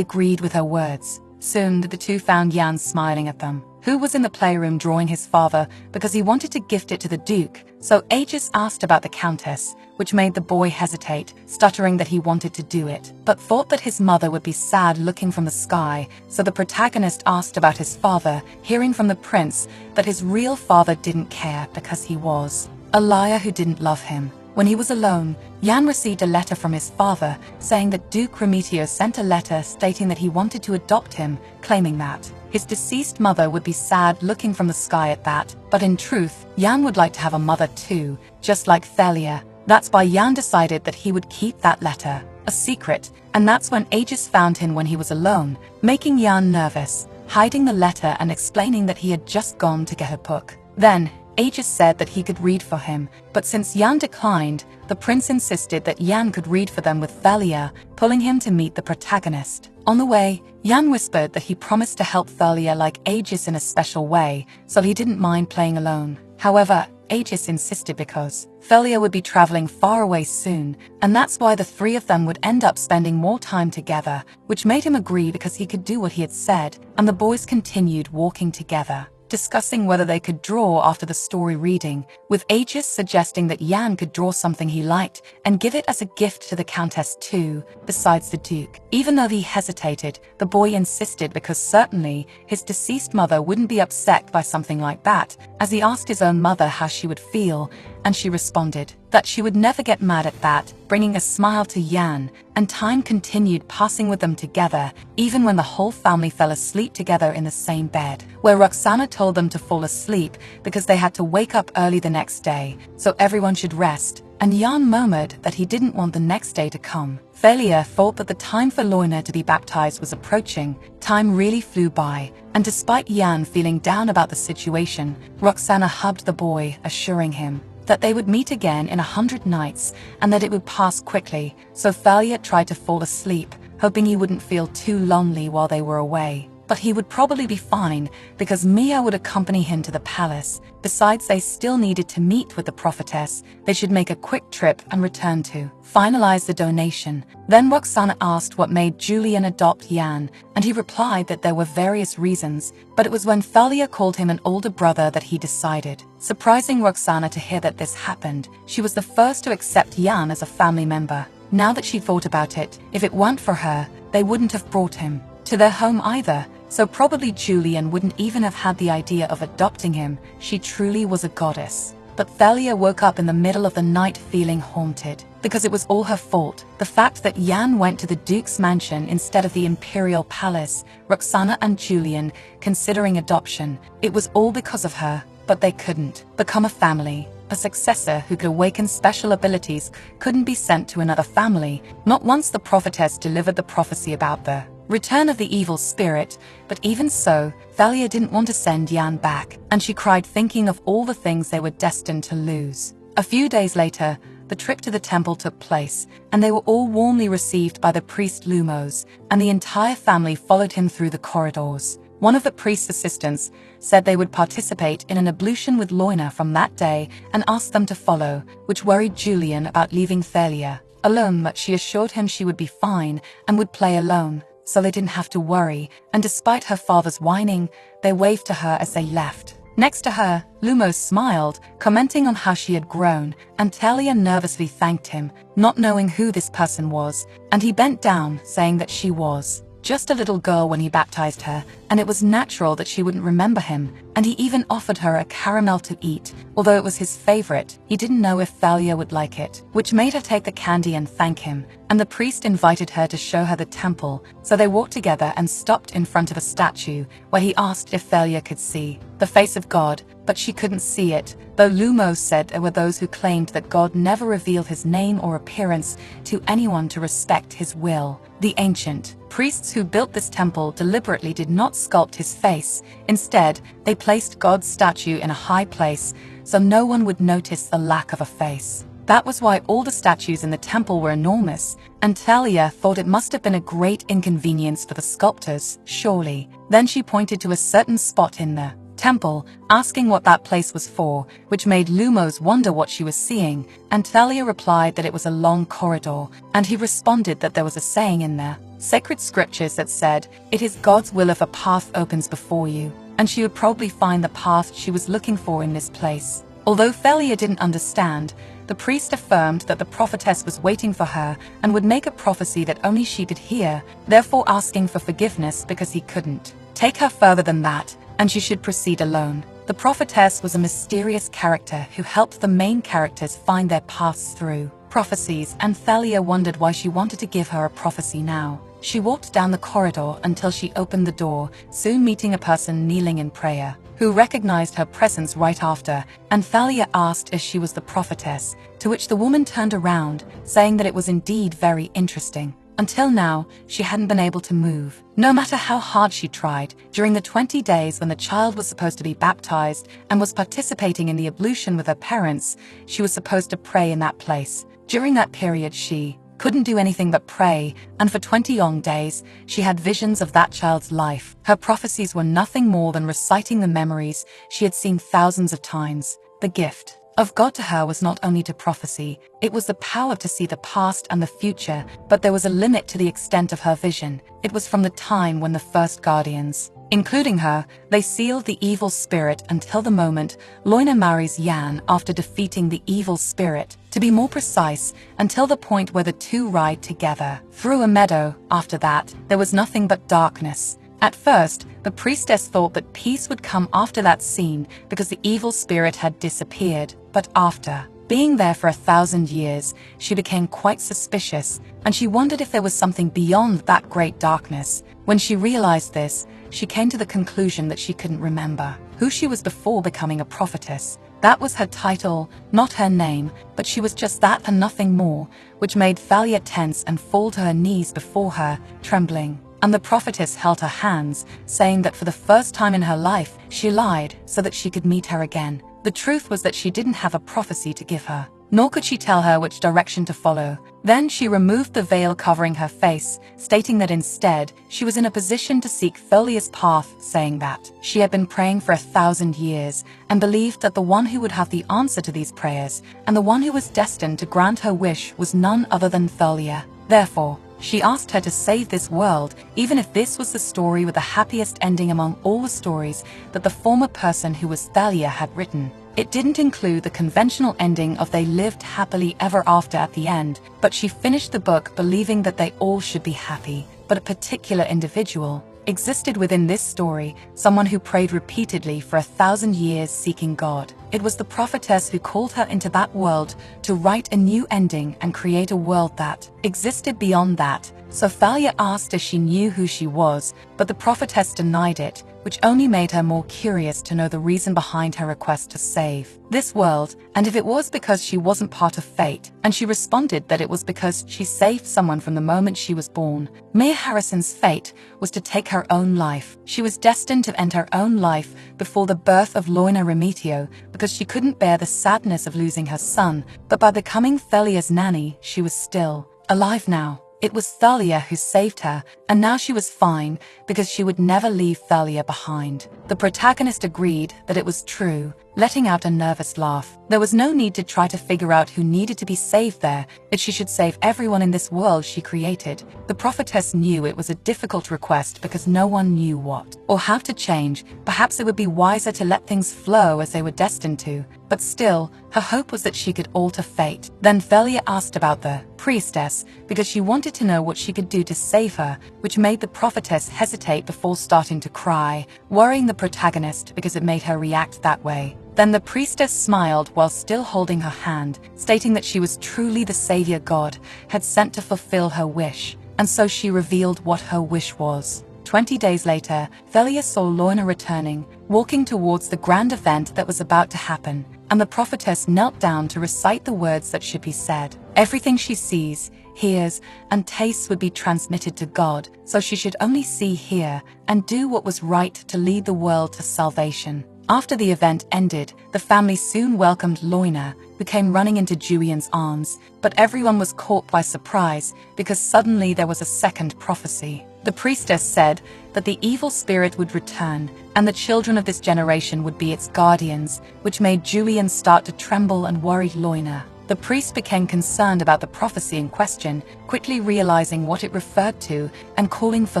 agreed with her words. Soon the two found Yan smiling at them, who was in the playroom drawing his father because he wanted to gift it to the Duke, so Aegis asked about the Countess, which made the boy hesitate, stuttering that he wanted to do it, but thought that his mother would be sad looking from the sky, so the protagonist asked about his father, hearing from the prince that his real father didn't care because he was a liar who didn't love him. When he was alone, Yan received a letter from his father saying that Duke Remetio sent a letter stating that he wanted to adopt him, claiming that his deceased mother would be sad looking from the sky at that, but in truth, Yan would like to have a mother too, just like Thalia. That's why Yan decided that he would keep that letter a secret, and that's when Aegis found him when he was alone, making Yan nervous, hiding the letter and explaining that he had just gone to get a book. Then, Aegis said that he could read for him, but since Yan declined, the prince insisted that Yan could read for them with Thalia, pulling him to meet the protagonist. On the way, Yan whispered that he promised to help Thalia like Aegis in a special way, so he didn't mind playing alone. However, Aegis insisted because Thalia would be traveling far away soon, and that's why the three of them would end up spending more time together, which made him agree because he could do what he had said, and the boys continued walking together, discussing whether they could draw after the story reading, with Aegis suggesting that Yan could draw something he liked and give it as a gift to the Countess too, besides the Duke. Even though he hesitated, the boy insisted because certainly his deceased mother wouldn't be upset by something like that, as he asked his own mother how she would feel, and she responded that she would never get mad at that, bringing a smile to Yan, and time continued passing with them together, even when the whole family fell asleep together in the same bed, where Roxana told them to fall asleep because they had to wake up early the next day, so everyone should rest, and Yan murmured that he didn't want the next day to come. Thalia thought that the time for Loina to be baptized was approaching. Time really flew by, and despite Yan feeling down about the situation, Roxana hugged the boy, assuring him that they would meet again in 100 nights and that it would pass quickly, so Thalia tried to fall asleep, hoping he wouldn't feel too lonely while they were away. but he would probably be fine because Mia would accompany him to the palace. Besides, they still needed to meet with the prophetess. They should make a quick trip and return to finalize the donation. Then Roxana asked what made Julian adopt Yan, and he replied that there were various reasons, but it was when Thalia called him an older brother that he decided. Surprising Roxana to hear that this happened. She was the first to accept Yan as a family member. Now that she thought about it, if it weren't for her, they wouldn't have brought him to their home either, so probably Julian wouldn't even have had the idea of adopting him. She truly was a goddess. But Thalia woke up in the middle of the night feeling haunted, because it was all her fault. The fact that Yan went to the Duke's mansion instead of the Imperial Palace, Roxana and Julian considering adoption, it was all because of her. But they couldn't become a family. A successor who could awaken special abilities couldn't be sent to another family, not once the prophetess delivered the prophecy about the return of the evil spirit. But even so, Thalia didn't want to send Yan back, and she cried thinking of all the things they were destined to lose. A few days later, the trip to the temple took place, and they were all warmly received by the priest Lumos, and the entire family followed him through the corridors. One of the priest's assistants said they would participate in an ablution with Loina from that day and asked them to follow, which worried Julian about leaving Thalia alone, but she assured him she would be fine and would play alone, so they didn't have to worry, and despite her father's whining, they waved to her as they left. Next to her, Lumos smiled, commenting on how she had grown, and Thalia nervously thanked him, not knowing who this person was, and he bent down, saying that she was just a little girl when he baptized her, and it was natural that she wouldn't remember him, and he even offered her a caramel to eat, although it was his favorite. He didn't know if Thalia would like it, which made her take the candy and thank him, and the priest invited her to show her the temple, so they walked together and stopped in front of a statue, where he asked if Thalia could see the face of God, but she couldn't see it, though Lumos said there were those who claimed that God never revealed his name or appearance to anyone to respect his will. The ancient priests who built this temple deliberately did not sculpt his face. Instead, they placed God's statue in a high place, so no one would notice the lack of a face. That was why all the statues in the temple were enormous, and Thalia thought it must have been a great inconvenience for the sculptors, surely. Then she pointed to a certain spot in the temple, asking what that place was for, which made Lumos wonder what she was seeing, and Thalia replied that it was a long corridor, and he responded that there was a saying in there sacred scriptures that said, "It is God's will if a path opens before you," and she would probably find the path she was looking for in this place. Although Thalia didn't understand, the priest affirmed that the prophetess was waiting for her and would make a prophecy that only she could hear, therefore asking for forgiveness because he couldn't take her further than that, and she should proceed alone. The prophetess was a mysterious character who helped the main characters find their paths through prophecies, and Thalia wondered why she wanted to give her a prophecy now. She walked down the corridor until she opened the door, soon meeting a person kneeling in prayer, who recognized her presence right after, and Thalia asked if she was the prophetess, to which the woman turned around, saying that it was indeed very interesting. Until now, she hadn't been able to move, no matter how hard she tried. During the 20 days when the child was supposed to be baptized and was participating in the ablution with her parents, she was supposed to pray in that place. During that period, she couldn't do anything but pray, and for 20 long days, she had visions of that child's life. Her prophecies were nothing more than reciting the memories she had seen thousands of times. The gift of God to her was not only to prophecy, it was the power to see the past and the future, but there was a limit to the extent of her vision. It was from the time when the first guardians, including her, they sealed the evil spirit until the moment Loina marries Yan after defeating the evil spirit. To be more precise, until the point where the two ride together through a meadow. After that, there was nothing but darkness. At first, the priestess thought that peace would come after that scene because the evil spirit had disappeared, but after being there for 1,000 years, she became quite suspicious, and she wondered if there was something beyond that great darkness. When she realized this, she came to the conclusion that she couldn't remember who she was before becoming a prophetess. That was her title, not her name, but she was just that and nothing more, which made Thalia tense and fall to her knees before her, trembling. And the prophetess held her hands, saying that for the first time in her life, she lied so that she could meet her again. The truth was that she didn't have a prophecy to give her. nor could she tell her which direction to follow. Then she removed the veil covering her face, stating that instead, she was in a position to seek Thalia's path, saying that she had been praying for 1,000 years and believed that the one who would have the answer to these prayers and the one who was destined to grant her wish was none other than Thalia. Therefore, she asked her to save this world, even if this was the story with the happiest ending among all the stories that the former person who was Thalia had written. It didn't include the conventional ending of they lived happily ever after at the end, but she finished the book believing that they all should be happy, but a particular individual existed within this story, someone who prayed repeatedly for 1,000 years seeking God. It was the prophetess who called her into that world to write a new ending and create a world that existed beyond that. So Thalia asked if she knew who she was, but the prophetess denied it, which only made her more curious to know the reason behind her request to save this world, and if it was because she wasn't part of fate, and she responded that it was because she saved someone from the moment she was born. Mia Harrison's fate was to take her own life. She was destined to end her own life before the birth of Loina Remetio because she couldn't bear the sadness of losing her son, but by becoming Thalia's nanny, she was still alive now. It was Thalia who saved her, and now she was fine because she would never leave Thalia behind. The protagonist agreed that it was true, letting out a nervous laugh. There was no need to try to figure out who needed to be saved there, if she should save everyone in this world she created. The prophetess knew it was a difficult request because no one knew what or how to change. Perhaps it would be wiser to let things flow as they were destined to. But still, her hope was that she could alter fate. Then Thalia asked about the priestess because she wanted to know what she could do to save her, which made the prophetess hesitate before starting to cry, worrying the protagonist because it made her react that way. Then the priestess smiled while still holding her hand, stating that she was truly the savior God had sent to fulfill her wish, and so she revealed what her wish was. 20 days later, Thalia saw Loina returning, walking towards the grand event that was about to happen, and the prophetess knelt down to recite the words that should be said. Everything she sees, hears, and tastes would be transmitted to God, so she should only see, hear, and do what was right to lead the world to salvation. After the event ended, the family soon welcomed Loina, who came running into Julian's arms, but everyone was caught by surprise because suddenly there was a second prophecy. The priestess said that the evil spirit would return, and the children of this generation would be its guardians, which made Julian start to tremble and worried Loina. The priest became concerned about the prophecy in question, quickly realizing what it referred to and calling for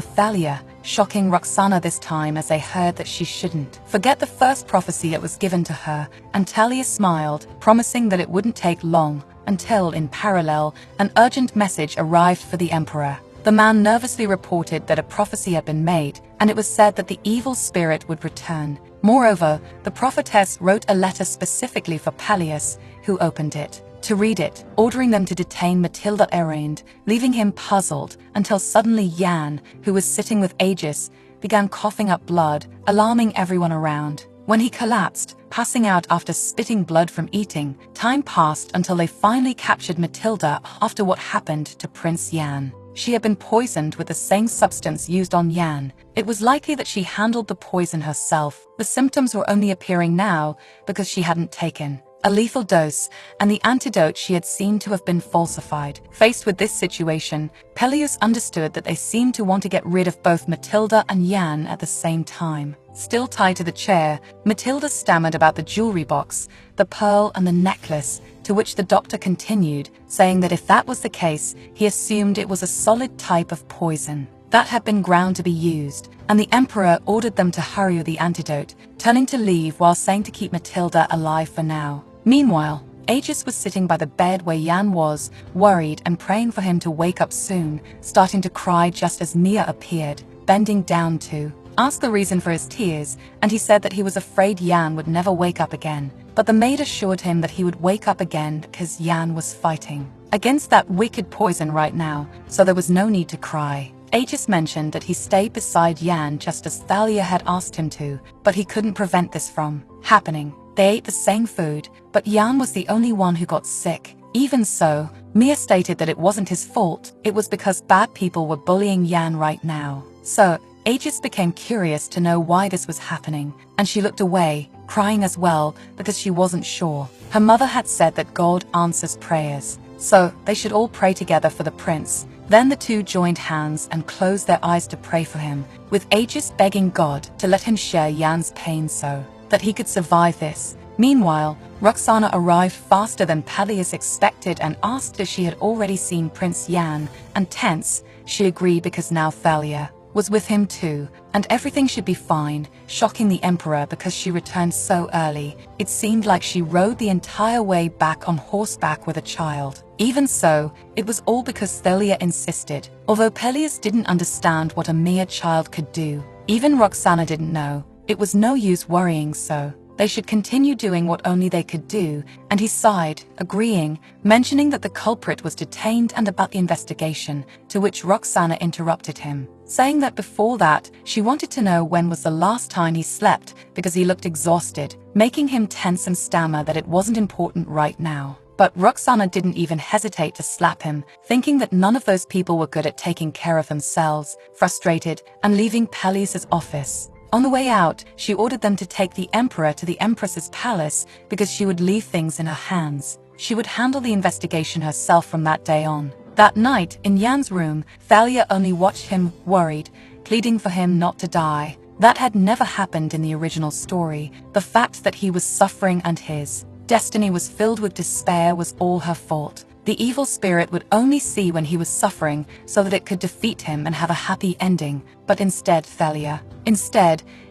Thalia, shocking Roxana this time as they heard that she shouldn't forget the first prophecy that was given to her, and Thalia smiled, promising that it wouldn't take long, until, in parallel, an urgent message arrived for the emperor. The man nervously reported that a prophecy had been made, and it was said that the evil spirit would return. Moreover, the prophetess wrote a letter specifically for Peleus, who opened it to read it, ordering them to detain Matilda Erained, leaving him puzzled until suddenly Jan, who was sitting with Aegis, began coughing up blood, alarming everyone around. When he collapsed, passing out after spitting blood from eating, time passed until they finally captured Matilda after what happened to Prince Jan. She had been poisoned with the same substance used on Jan. It was likely that she handled the poison herself. The symptoms were only appearing now because she hadn't taken a lethal dose, and the antidote she had seen to have been falsified. Faced with this situation, Peleus understood that they seemed to want to get rid of both Matilda and Jan at the same time. Still tied to the chair, Matilda stammered about the jewelry box, the pearl and the necklace, to which the doctor continued, saying that if that was the case, he assumed it was a solid type of poison that had been ground to be used, and the emperor ordered them to hurry with the antidote, turning to leave while saying to keep Matilda alive for now. Meanwhile, Aegis was sitting by the bed where Jan was, worried and praying for him to wake up soon, starting to cry just as Mia appeared, bending down to ask the reason for his tears, and he said that he was afraid Jan would never wake up again. But the maid assured him that he would wake up again because Jan was fighting against that wicked poison right now, so there was no need to cry. Aegis mentioned that he stayed beside Jan just as Thalia had asked him to, but he couldn't prevent this from happening. They ate the same food, but Jan was the only one who got sick. Even so, Mia stated that it wasn't his fault, it was because bad people were bullying Jan right now. So, Aegis became curious to know why this was happening, and she looked away, crying as well because she wasn't sure. Her mother had said that God answers prayers, so they should all pray together for the prince. Then the two joined hands and closed their eyes to pray for him, with Aegis begging God to let him share Yan's pain so that he could survive this. Meanwhile, Roxana arrived faster than Peleus expected and asked if she had already seen Prince Yan, and tense, she agreed because now Thalia was with him too, and everything should be fine, shocking the emperor because she returned so early. It seemed like she rode the entire way back on horseback with a child. Even so, it was all because Thalia insisted. Although Peleus didn't understand what a mere child could do, even Roxana didn't know. It was no use worrying, so they should continue doing what only they could do, and he sighed, agreeing, mentioning that the culprit was detained and about the investigation, to which Roxana interrupted him, saying that before that, she wanted to know when was the last time he slept because he looked exhausted, making him tense and stammer that it wasn't important right now. But Roxana didn't even hesitate to slap him, thinking that none of those people were good at taking care of themselves, frustrated, and leaving Peleus' office. On the way out, she ordered them to take the emperor to the empress's palace because she would leave things in her hands. She would handle the investigation herself from that day on. That night, in Yan's room, Thalia only watched him, worried, pleading for him not to die. That had never happened in the original story. The fact that he was suffering and his destiny was filled with despair was all her fault. The evil spirit would only see when he was suffering so that it could defeat him and have a happy ending. But instead,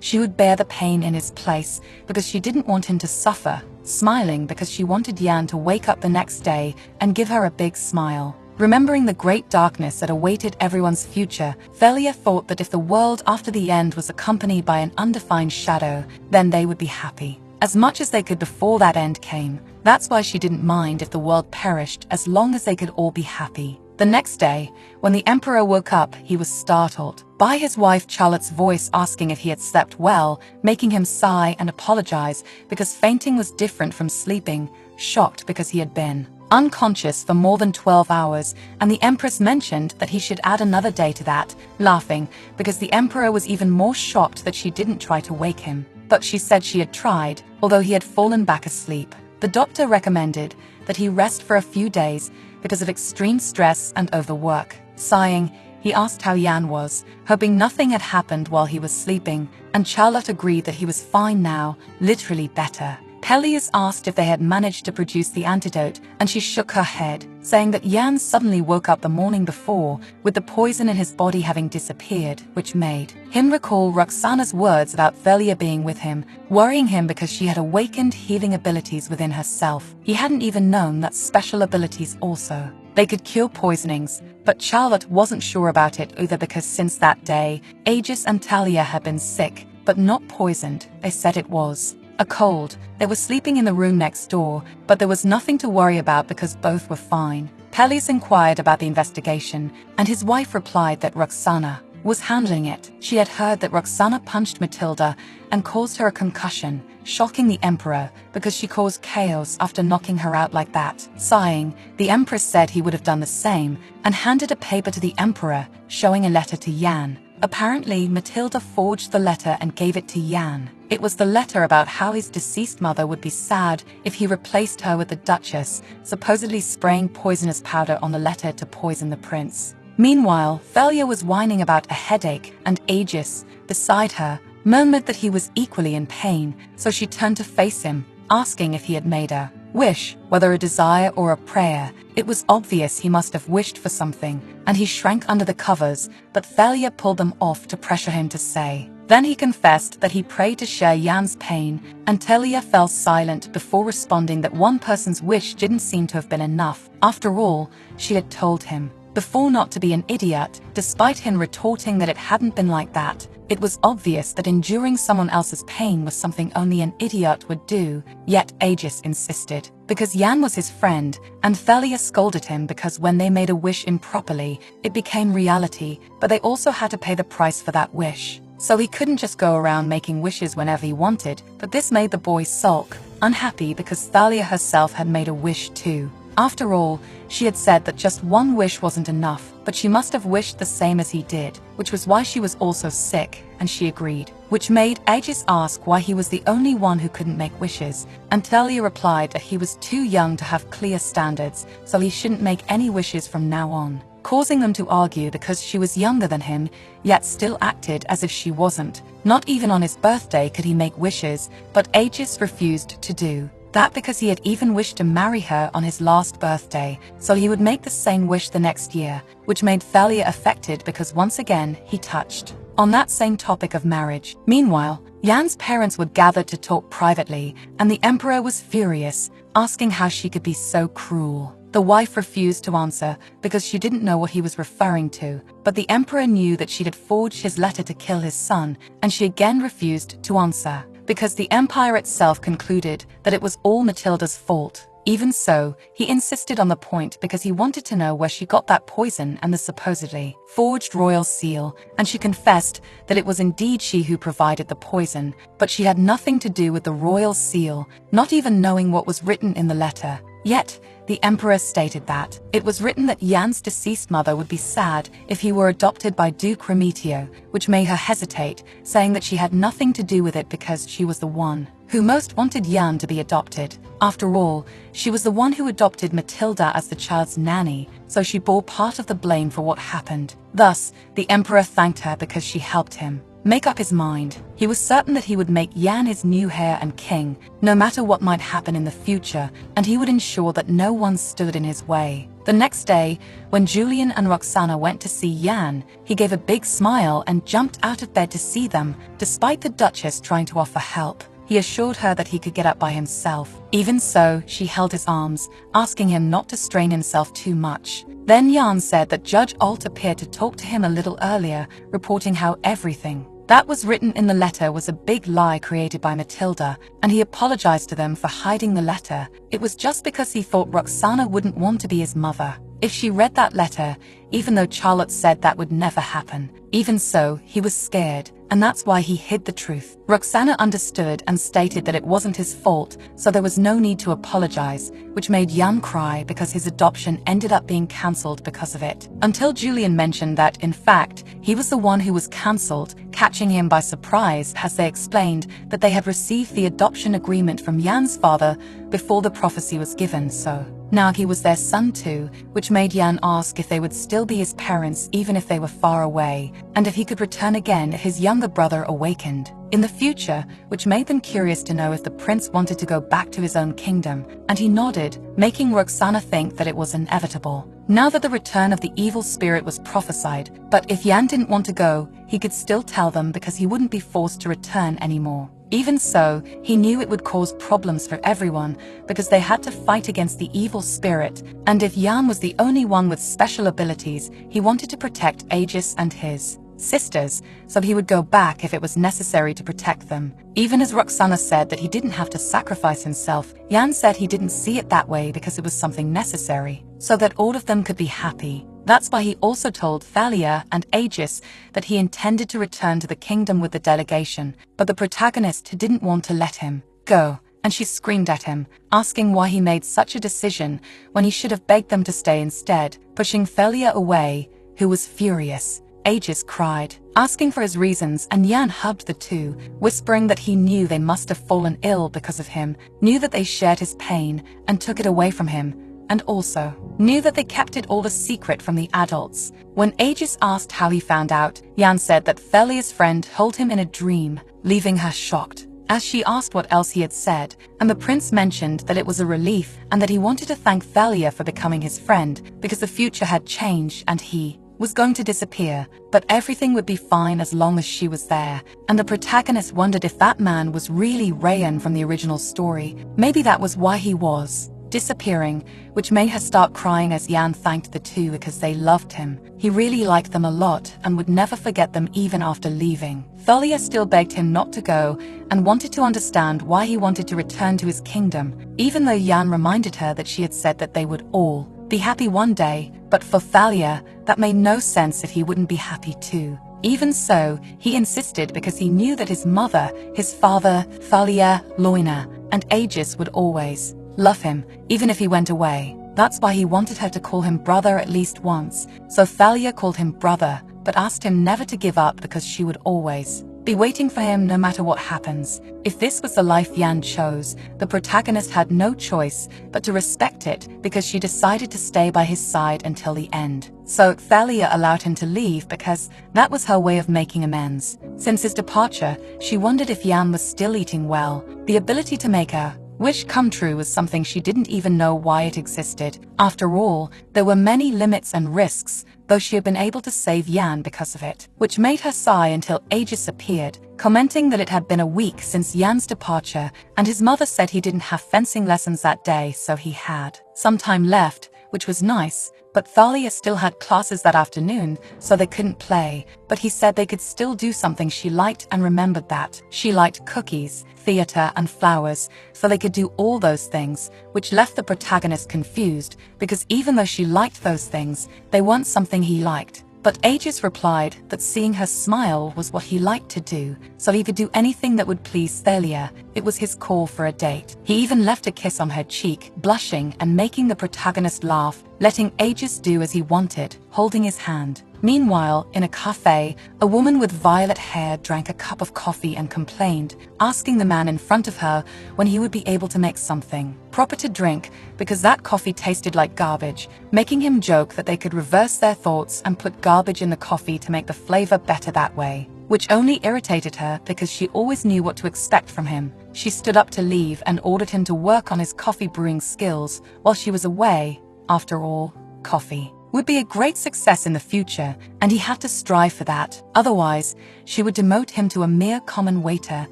she would bear the pain in his place because she didn't want him to suffer, smiling because she wanted Yan to wake up the next day and give her a big smile. Remembering the great darkness that awaited everyone's future, Thalia thought that if the world after the end was accompanied by an undefined shadow, then they would be happy as much as they could before that end came. That's why she didn't mind if the world perished as long as they could all be happy. The next day, when the emperor woke up, he was startled by his wife Charlotte's voice asking if he had slept well, making him sigh and apologize because fainting was different from sleeping, shocked because he had been unconscious for more than 12 hours, and the empress mentioned that he should add another day to that, laughing because the emperor was even more shocked that she didn't try to wake him. But she said she had tried, although he had fallen back asleep. The doctor recommended that he rest for a few days because of extreme stress and overwork. Sighing, he asked how Yan was, hoping nothing had happened while he was sleeping, and Charlotte agreed that he was fine now, literally better. Peleus asked if they had managed to produce the antidote, and she shook her head, saying that Yan suddenly woke up the morning before, with the poison in his body having disappeared, which made him recall Roxana's words about Thalia being with him, worrying him because she had awakened healing abilities within herself. He hadn't even known that special abilities also they could cure poisonings, but Charlotte wasn't sure about it either because since that day, Aegis and Thalia had been sick, but not poisoned. They said it was a cold. They were sleeping in the room next door, but there was nothing to worry about because both were fine. Peleus inquired about the investigation, and his wife replied that Roxana was handling it. She had heard that Roxana punched Matilda and caused her a concussion, shocking the emperor because she caused chaos after knocking her out like that. Sighing, the empress said he would have done the same and handed a paper to the emperor, showing a letter to Yan. Apparently, Matilda forged the letter and gave it to Yan. It was the letter about how his deceased mother would be sad if he replaced her with the Duchess, supposedly spraying poisonous powder on the letter to poison the prince. Meanwhile, Thalia was whining about a headache, and Aegis, beside her, murmured that he was equally in pain, so she turned to face him, asking if he had made a wish, whether a desire or a prayer. It was obvious he must have wished for something, and he shrank under the covers, but Thalia pulled them off to pressure him to say. Then he confessed that he prayed to share Yan's pain, and Thalia fell silent before responding that one person's wish didn't seem to have been enough. After all, she had told him before not to be an idiot, despite him retorting that it hadn't been like that. It was obvious that enduring someone else's pain was something only an idiot would do, yet Aegis insisted. Because Yan was his friend, and Thalia scolded him because when they made a wish improperly, it became reality, but they also had to pay the price for that wish. So he couldn't just go around making wishes whenever he wanted, but this made the boy sulk, unhappy because Thalia herself had made a wish too. After all, she had said that just one wish wasn't enough, but she must have wished the same as he did, which was why she was also sick, and she agreed. Which made Aegis ask why he was the only one who couldn't make wishes, and Thalia replied that he was too young to have clear standards, so he shouldn't make any wishes from now on, causing them to argue because she was younger than him, yet still acted as if she wasn't. Not even on his birthday could he make wishes, but Aegis refused to do that because he had even wished to marry her on his last birthday, so he would make the same wish the next year, which made Thalia affected because once again he touched on that same topic of marriage. Meanwhile, Yan's parents would gather to talk privately, and the emperor was furious, asking how she could be so cruel. The wife refused to answer because she didn't know what he was referring to, but the emperor knew that she had forged his letter to kill his son, and she again refused to answer because the empire itself concluded that it was all Matilda's fault. Even so, he insisted on the point because he wanted to know where she got that poison and the supposedly forged royal seal, and she confessed that it was indeed she who provided the poison, but she had nothing to do with the royal seal, not even knowing what was written in the letter. Yet, the emperor stated that it was written that Yan's deceased mother would be sad if he were adopted by Duke Remetio, which made her hesitate, saying that she had nothing to do with it because she was the one who most wanted Yan to be adopted. After all, she was the one who adopted Matilda as the child's nanny, so she bore part of the blame for what happened. Thus, the emperor thanked her because she helped him make up his mind. He was certain that he would make Yan his new heir and king, no matter what might happen in the future, and he would ensure that no one stood in his way. The next day, when Julian and Roxana went to see Yan, he gave a big smile and jumped out of bed to see them, despite the Duchess trying to offer help. He assured her that he could get up by himself. Even so, she held his arms, asking him not to strain himself too much. Then Yan said that Judge Alt appeared to talk to him a little earlier, reporting how everything that was written in the letter was a big lie created by Matilda, and he apologized to them for hiding the letter. It was just because he thought Roxana wouldn't want to be his mother if she read that letter, even though Charlotte said that would never happen. Even so, he was scared, and that's why he hid the truth. Roxana understood and stated that it wasn't his fault, so there was no need to apologize, which made Yan cry because his adoption ended up being cancelled because of it. Until Julian mentioned that, in fact, he was the one who was cancelled, catching him by surprise as they explained that they had received the adoption agreement from Yan's father before the prophecy was given, so now he was their son too, which made Yan ask if they would still be his parents even if they were far away, and if he could return again if his younger brother awakened in the future, which made them curious to know if the prince wanted to go back to his own kingdom, and he nodded, making Roxana think that it was inevitable, now that the return of the evil spirit was prophesied. But if Yan didn't want to go, he could still tell them because he wouldn't be forced to return anymore. Even so, he knew it would cause problems for everyone because they had to fight against the evil spirit, and if Yan was the only one with special abilities, he wanted to protect Aegis and his sisters, so he would go back if it was necessary to protect them. Even as Roxana said that he didn't have to sacrifice himself, Yan said he didn't see it that way because it was something necessary, so that all of them could be happy. That's why he also told Thalia and Aegis that he intended to return to the kingdom with the delegation, but the protagonist didn't want to let him go, and she screamed at him, asking why he made such a decision when he should have begged them to stay instead, pushing Thalia away, who was furious. Aegis cried, asking for his reasons, and Yan hugged the two, whispering that he knew they must have fallen ill because of him, knew that they shared his pain and took it away from him, and also knew that they kept it all a secret from the adults. When Aegis asked how he found out, Yan said that Thalia's friend told him in a dream, leaving her shocked, as she asked what else he had said, and the prince mentioned that it was a relief and that he wanted to thank Thalia for becoming his friend because the future had changed and he was going to disappear, but everything would be fine as long as she was there. And the protagonist wondered if that man was really Rayan from the original story. Maybe that was why he was disappearing, which made her start crying as Yan thanked the two because they loved him. He really liked them a lot and would never forget them even after leaving. Thalia still begged him not to go and wanted to understand why he wanted to return to his kingdom, even though Yan reminded her that she had said that they would all be happy one day, but for Thalia, that made no sense if he wouldn't be happy too. Even so, he insisted because he knew that his mother, his father, Thalia, Loina, and Aegis would always love him, even if he went away. That's why he wanted her to call him brother at least once. So Thalia called him brother, but asked him never to give up because she would always be waiting for him no matter what happens. If this was the life Yan chose, the protagonist had no choice but to respect it because she decided to stay by his side until the end. So Thalia allowed him to leave because that was her way of making amends. Since his departure, she wondered if Yan was still eating well. The ability to make her wish come true was something she didn't even know why it existed. After all, there were many limits and risks, though she had been able to save Yan because of it, which made her sigh until Aegis appeared, commenting that it had been a week since Yan's departure, and his mother said he didn't have fencing lessons that day, so he had some time left, which was nice. But Thalia still had classes that afternoon, so they couldn't play, but he said they could still do something she liked and remembered that she liked cookies, theater, and flowers, so they could do all those things, which left the protagonist confused, because even though she liked those things, they weren't something he liked. But Aegis replied that seeing her smile was what he liked to do, so he could do anything that would please Thalia. It was his call for a date. He even left a kiss on her cheek, blushing and making the protagonist laugh, letting Aegis do as he wanted, holding his hand. Meanwhile, in a cafe, a woman with violet hair drank a cup of coffee and complained, asking the man in front of her when he would be able to make something proper to drink because that coffee tasted like garbage, making him joke that they could reverse their thoughts and put garbage in the coffee to make the flavor better that way, which only irritated her because she always knew what to expect from him. She stood up to leave and ordered him to work on his coffee brewing skills while she was away. After all, coffee would be a great success in the future, and he had to strive for that. Otherwise, she would demote him to a mere common waiter,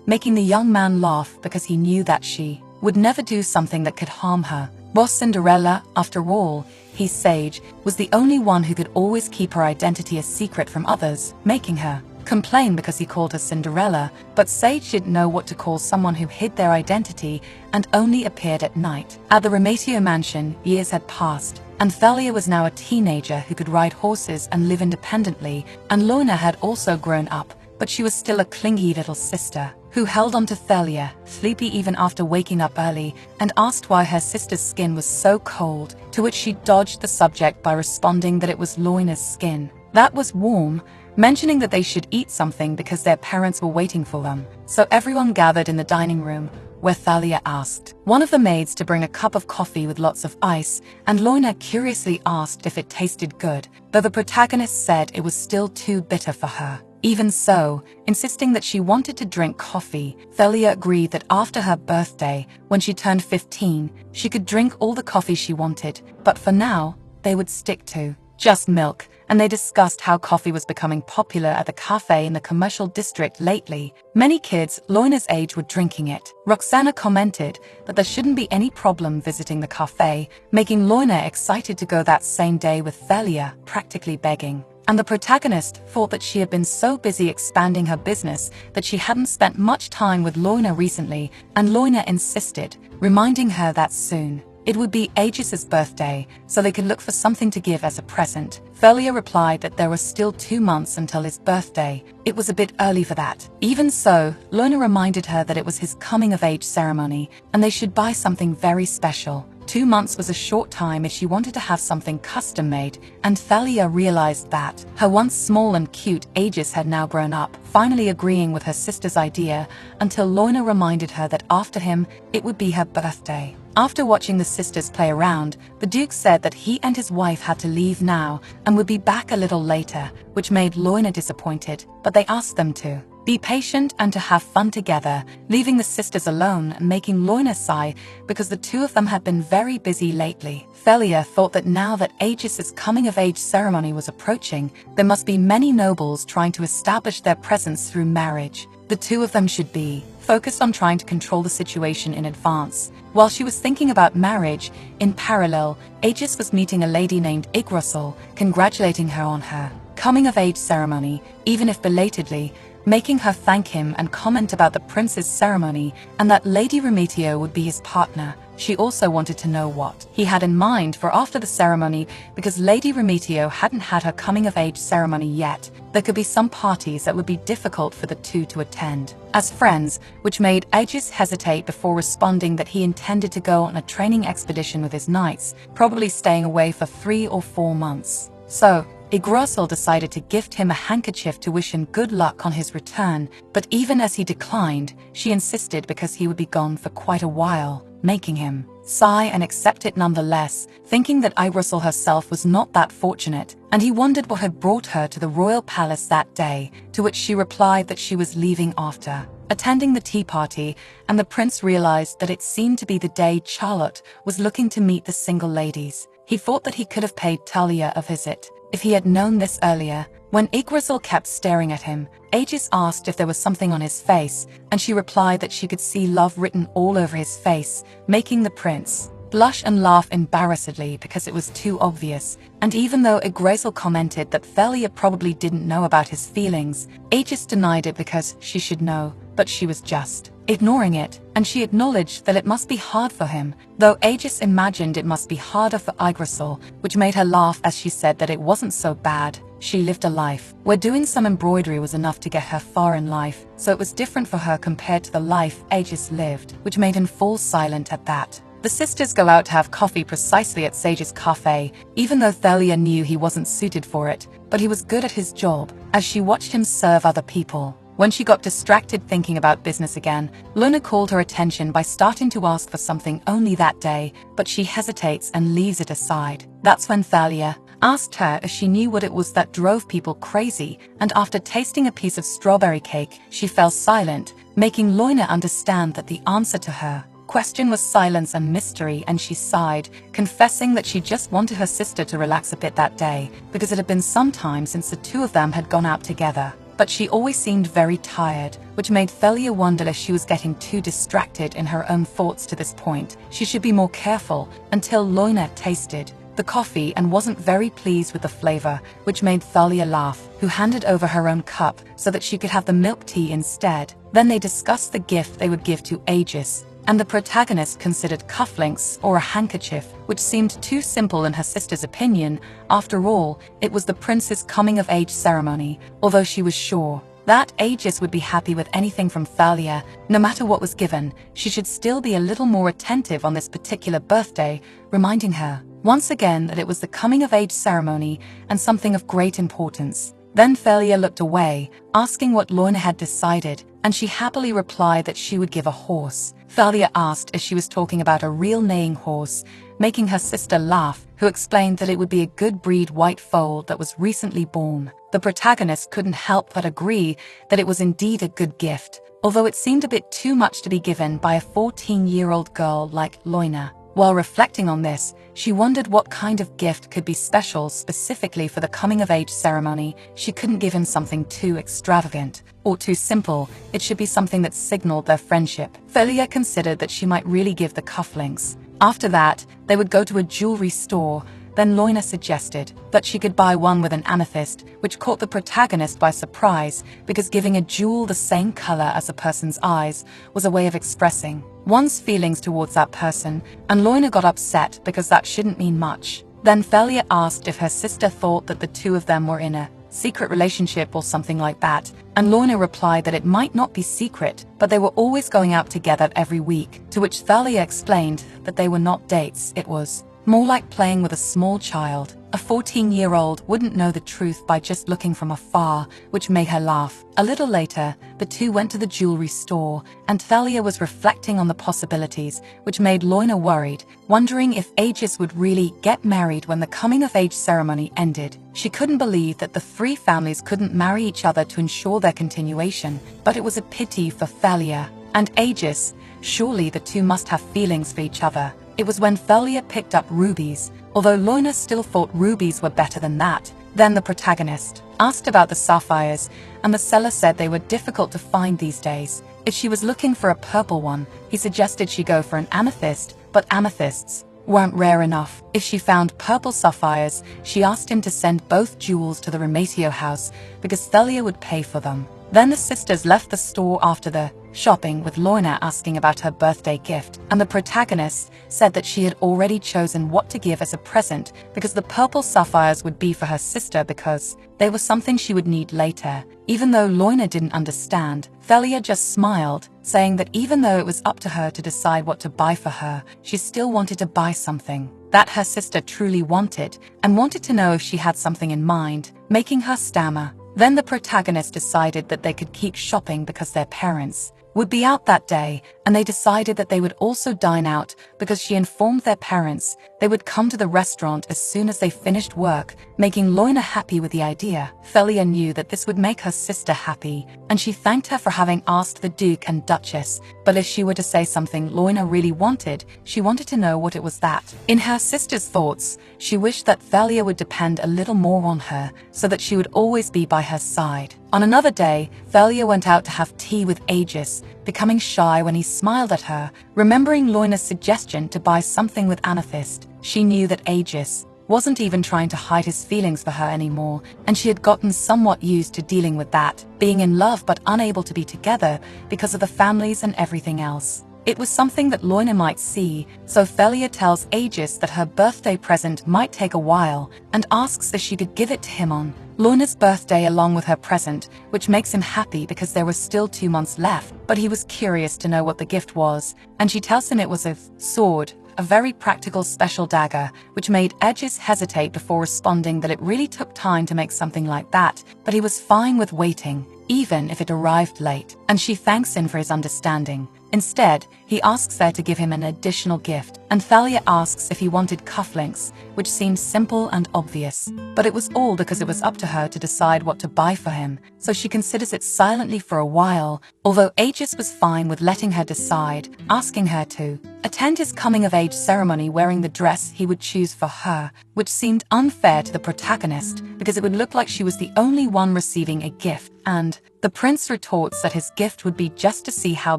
making the young man laugh because he knew that she would never do something that could harm her. Boss Cinderella, after all, he's Sage, was the only one who could always keep her identity a secret from others, making her complain because he called her Cinderella, but Sage didn't know what to call someone who hid their identity and only appeared at night. At the Rematio mansion, years had passed, and Thalia was now a teenager who could ride horses and live independently, and Lorna had also grown up, but she was still a clingy little sister who held on to Thalia, sleepy even after waking up early, and asked why her sister's skin was so cold, to which she dodged the subject by responding that it was Lorna's skin that was warm, mentioning that they should eat something because their parents were waiting for them. So everyone gathered in the dining room, where Thalia asked one of the maids to bring a cup of coffee with lots of ice, and Lorna curiously asked if it tasted good, though the protagonist said it was still too bitter for her. Even so, insisting that she wanted to drink coffee, Thalia agreed that after her birthday, when she turned 15, she could drink all the coffee she wanted, but for now, they would stick to just milk, and they discussed how coffee was becoming popular at the cafe in the commercial district lately. Many kids Lorna's age were drinking it. Roxana commented that there shouldn't be any problem visiting the cafe, making Lorna excited to go that same day with Thalia, practically begging. And the protagonist thought that she had been so busy expanding her business that she hadn't spent much time with Lorna recently, and Lorna insisted, reminding her that soon it would be Aegis's birthday, so they could look for something to give as a present. Thalia replied that there were still 2 months until his birthday. It was a bit early for that. Even so, Lorna reminded her that it was his coming-of-age ceremony, and they should buy something very special. 2 months was a short time if she wanted to have something custom-made, and Thalia realized that her once small and cute Aegis had now grown up, finally agreeing with her sister's idea, until Lorna reminded her that after him, it would be her birthday. After watching the sisters play around, the Duke said that he and his wife had to leave now and would be back a little later, which made Lorna disappointed, but they asked them to be patient and to have fun together, leaving the sisters alone and making Lorna sigh because the two of them had been very busy lately. Thalia thought that now that Aegis's coming-of-age ceremony was approaching, there must be many nobles trying to establish their presence through marriage. The two of them should be focused on trying to control the situation in advance. While she was thinking about marriage, in parallel, Aegis was meeting a lady named Yggdrasil, congratulating her on her coming-of-age ceremony, even if belatedly, making her thank him and comment about the prince's ceremony and that Lady Remetio would be his partner. she also wanted to know what he had in mind for after the ceremony, because Lady Remetio hadn't had her coming-of-age ceremony yet. There could be some parties that would be difficult for the two to attend as friends, which made Aegis hesitate before responding that he intended to go on a training expedition with his knights, probably staying away for 3 or 4 months. So, Yggdrasil decided to gift him a handkerchief to wish him good luck on his return, but even as he declined, she insisted because he would be gone for quite a while, making him sigh and accept it nonetheless, thinking that Yggdrasil herself was not that fortunate, and he wondered what had brought her to the royal palace that day, to which she replied that she was leaving after attending the tea party, and the prince realized that it seemed to be the day Charlotte was looking to meet the single ladies. He thought that he could have paid Talia a visit if he had known this earlier. When Yggdrasil kept staring at him, Aegis asked if there was something on his face, and she replied that she could see love written all over his face, making the prince blush and laugh embarrassedly because it was too obvious. And even though Yggdrasil commented that Thalia probably didn't know about his feelings, Aegis denied it because she should know, but she was just ignoring it, and she acknowledged that it must be hard for him, though Aegis imagined it must be harder for Yggdrasil, which made her laugh as she said that it wasn't so bad. She lived a life where doing some embroidery was enough to get her far in life, so it was different for her compared to the life Aegis lived, which made him fall silent at that. The sisters go out to have coffee precisely at Sage's cafe, even though Thalia knew he wasn't suited for it, but he was good at his job, as she watched him serve other people. When she got distracted thinking about business again, Luna called her attention by starting to ask for something only that day, but she hesitates and leaves it aside. That's when Thalia asked her if she knew what it was that drove people crazy, and after tasting a piece of strawberry cake, she fell silent, making Luna understand that the answer to her question was silence and mystery, and she sighed, confessing that she just wanted her sister to relax a bit that day, because it had been some time since the two of them had gone out together. But she always seemed very tired, which made Thalia wonder if she was getting too distracted in her own thoughts to this point. She should be more careful, until Luna tasted the coffee and wasn't very pleased with the flavor, which made Thalia laugh, who handed over her own cup so that she could have the milk tea instead. Then they discussed the gift they would give to Aegis, and the protagonist considered cufflinks or a handkerchief, which seemed too simple in her sister's opinion. After all, it was the prince's coming-of-age ceremony, although she was sure that Aegis would be happy with anything from Thalia. No matter what was given, she should still be a little more attentive on this particular birthday, reminding her once again that it was the coming-of-age ceremony and something of great importance. Then Thalia looked away, asking what Lorna had decided, and she happily replied that she would give a horse. Thalia asked if she was talking about a real neighing horse, making her sister laugh, who explained that it would be a good breed white foal that was recently born. The protagonist couldn't help but agree that it was indeed a good gift, although it seemed a bit too much to be given by a 14-year-old girl like Loina. While reflecting on this, she wondered what kind of gift could be special specifically for the coming-of-age ceremony. She couldn't give him something too extravagant or too simple. It should be something that signaled their friendship. Thalia considered that she might really give the cufflinks. After that, they would go to a jewelry store. Then Loina suggested that she could buy one with an amethyst, which caught the protagonist by surprise, because giving a jewel the same color as a person's eyes was a way of expressing one's feelings towards that person, and Loina got upset because that shouldn't mean much. Then Thalia asked if her sister thought that the two of them were in a secret relationship or something like that, and Lorna replied that it might not be secret, but they were always going out together every week, to which Thalia explained that they were not dates, it was more like playing with a small child. A 14-year-old wouldn't know the truth by just looking from afar, which made her laugh. A little later, the two went to the jewelry store, and Thalia was reflecting on the possibilities, which made Loina worried, wondering if Aegis would really get married when the coming-of-age ceremony ended. She couldn't believe that the three families couldn't marry each other to ensure their continuation, but it was a pity for Thalia and Aegis. Surely the two must have feelings for each other. It was when Thalia picked up rubies, although Loina still thought rubies were better than that. Then the protagonist asked about the sapphires, and the seller said they were difficult to find these days. If she was looking for a purple one, he suggested she go for an amethyst, but amethysts weren't rare enough. If she found purple sapphires, she asked him to send both jewels to the Remetio house, because Thalia would pay for them. Then the sisters left the store after the shopping with Loina asking about her birthday gift, and the protagonist said that she had already chosen what to give as a present because the purple sapphires would be for her sister because they were something she would need later. Even though Loina didn't understand, Thalia just smiled, saying that even though it was up to her to decide what to buy for her, she still wanted to buy something that her sister truly wanted and wanted to know if she had something in mind, making her stammer. Then the protagonist decided that they could keep shopping because their parents would be out that day, and they decided that they would also dine out because she informed their parents they would come to the restaurant as soon as they finished work, making Loina happy with the idea. Thalia knew that this would make her sister happy, and she thanked her for having asked the Duke and Duchess, but if she were to say something Loina really wanted, she wanted to know what it was that. In her sister's thoughts, she wished that Thalia would depend a little more on her, so that she would always be by her side. On another day, Thalia went out to have tea with Aegis, becoming shy when he smiled at her, remembering Loina's suggestion to buy something with amethyst. She knew that Aegis wasn't even trying to hide his feelings for her anymore, and she had gotten somewhat used to dealing with that, being in love but unable to be together because of the families and everything else. It was something that Loina might see, so Thalia tells Aegis that her birthday present might take a while and asks if she could give it to him on Loina's birthday along with her present, which makes him happy because there were still 2 months left, but he was curious to know what the gift was, and she tells him it was a sword, a very practical special dagger, which made Aegis hesitate before responding that it really took time to make something like that, but he was fine with waiting, even if it arrived late, and she thanks him for his understanding. Instead, he asks her to give him an additional gift, and Thalia asks if he wanted cufflinks, which seemed simple and obvious. But it was all because it was up to her to decide what to buy for him, so she considers it silently for a while, although Aegis was fine with letting her decide, asking her to attend his coming-of-age ceremony wearing the dress he would choose for her, which seemed unfair to the protagonist because it would look like she was the only one receiving a gift, and the prince retorts that his gift would be just to see how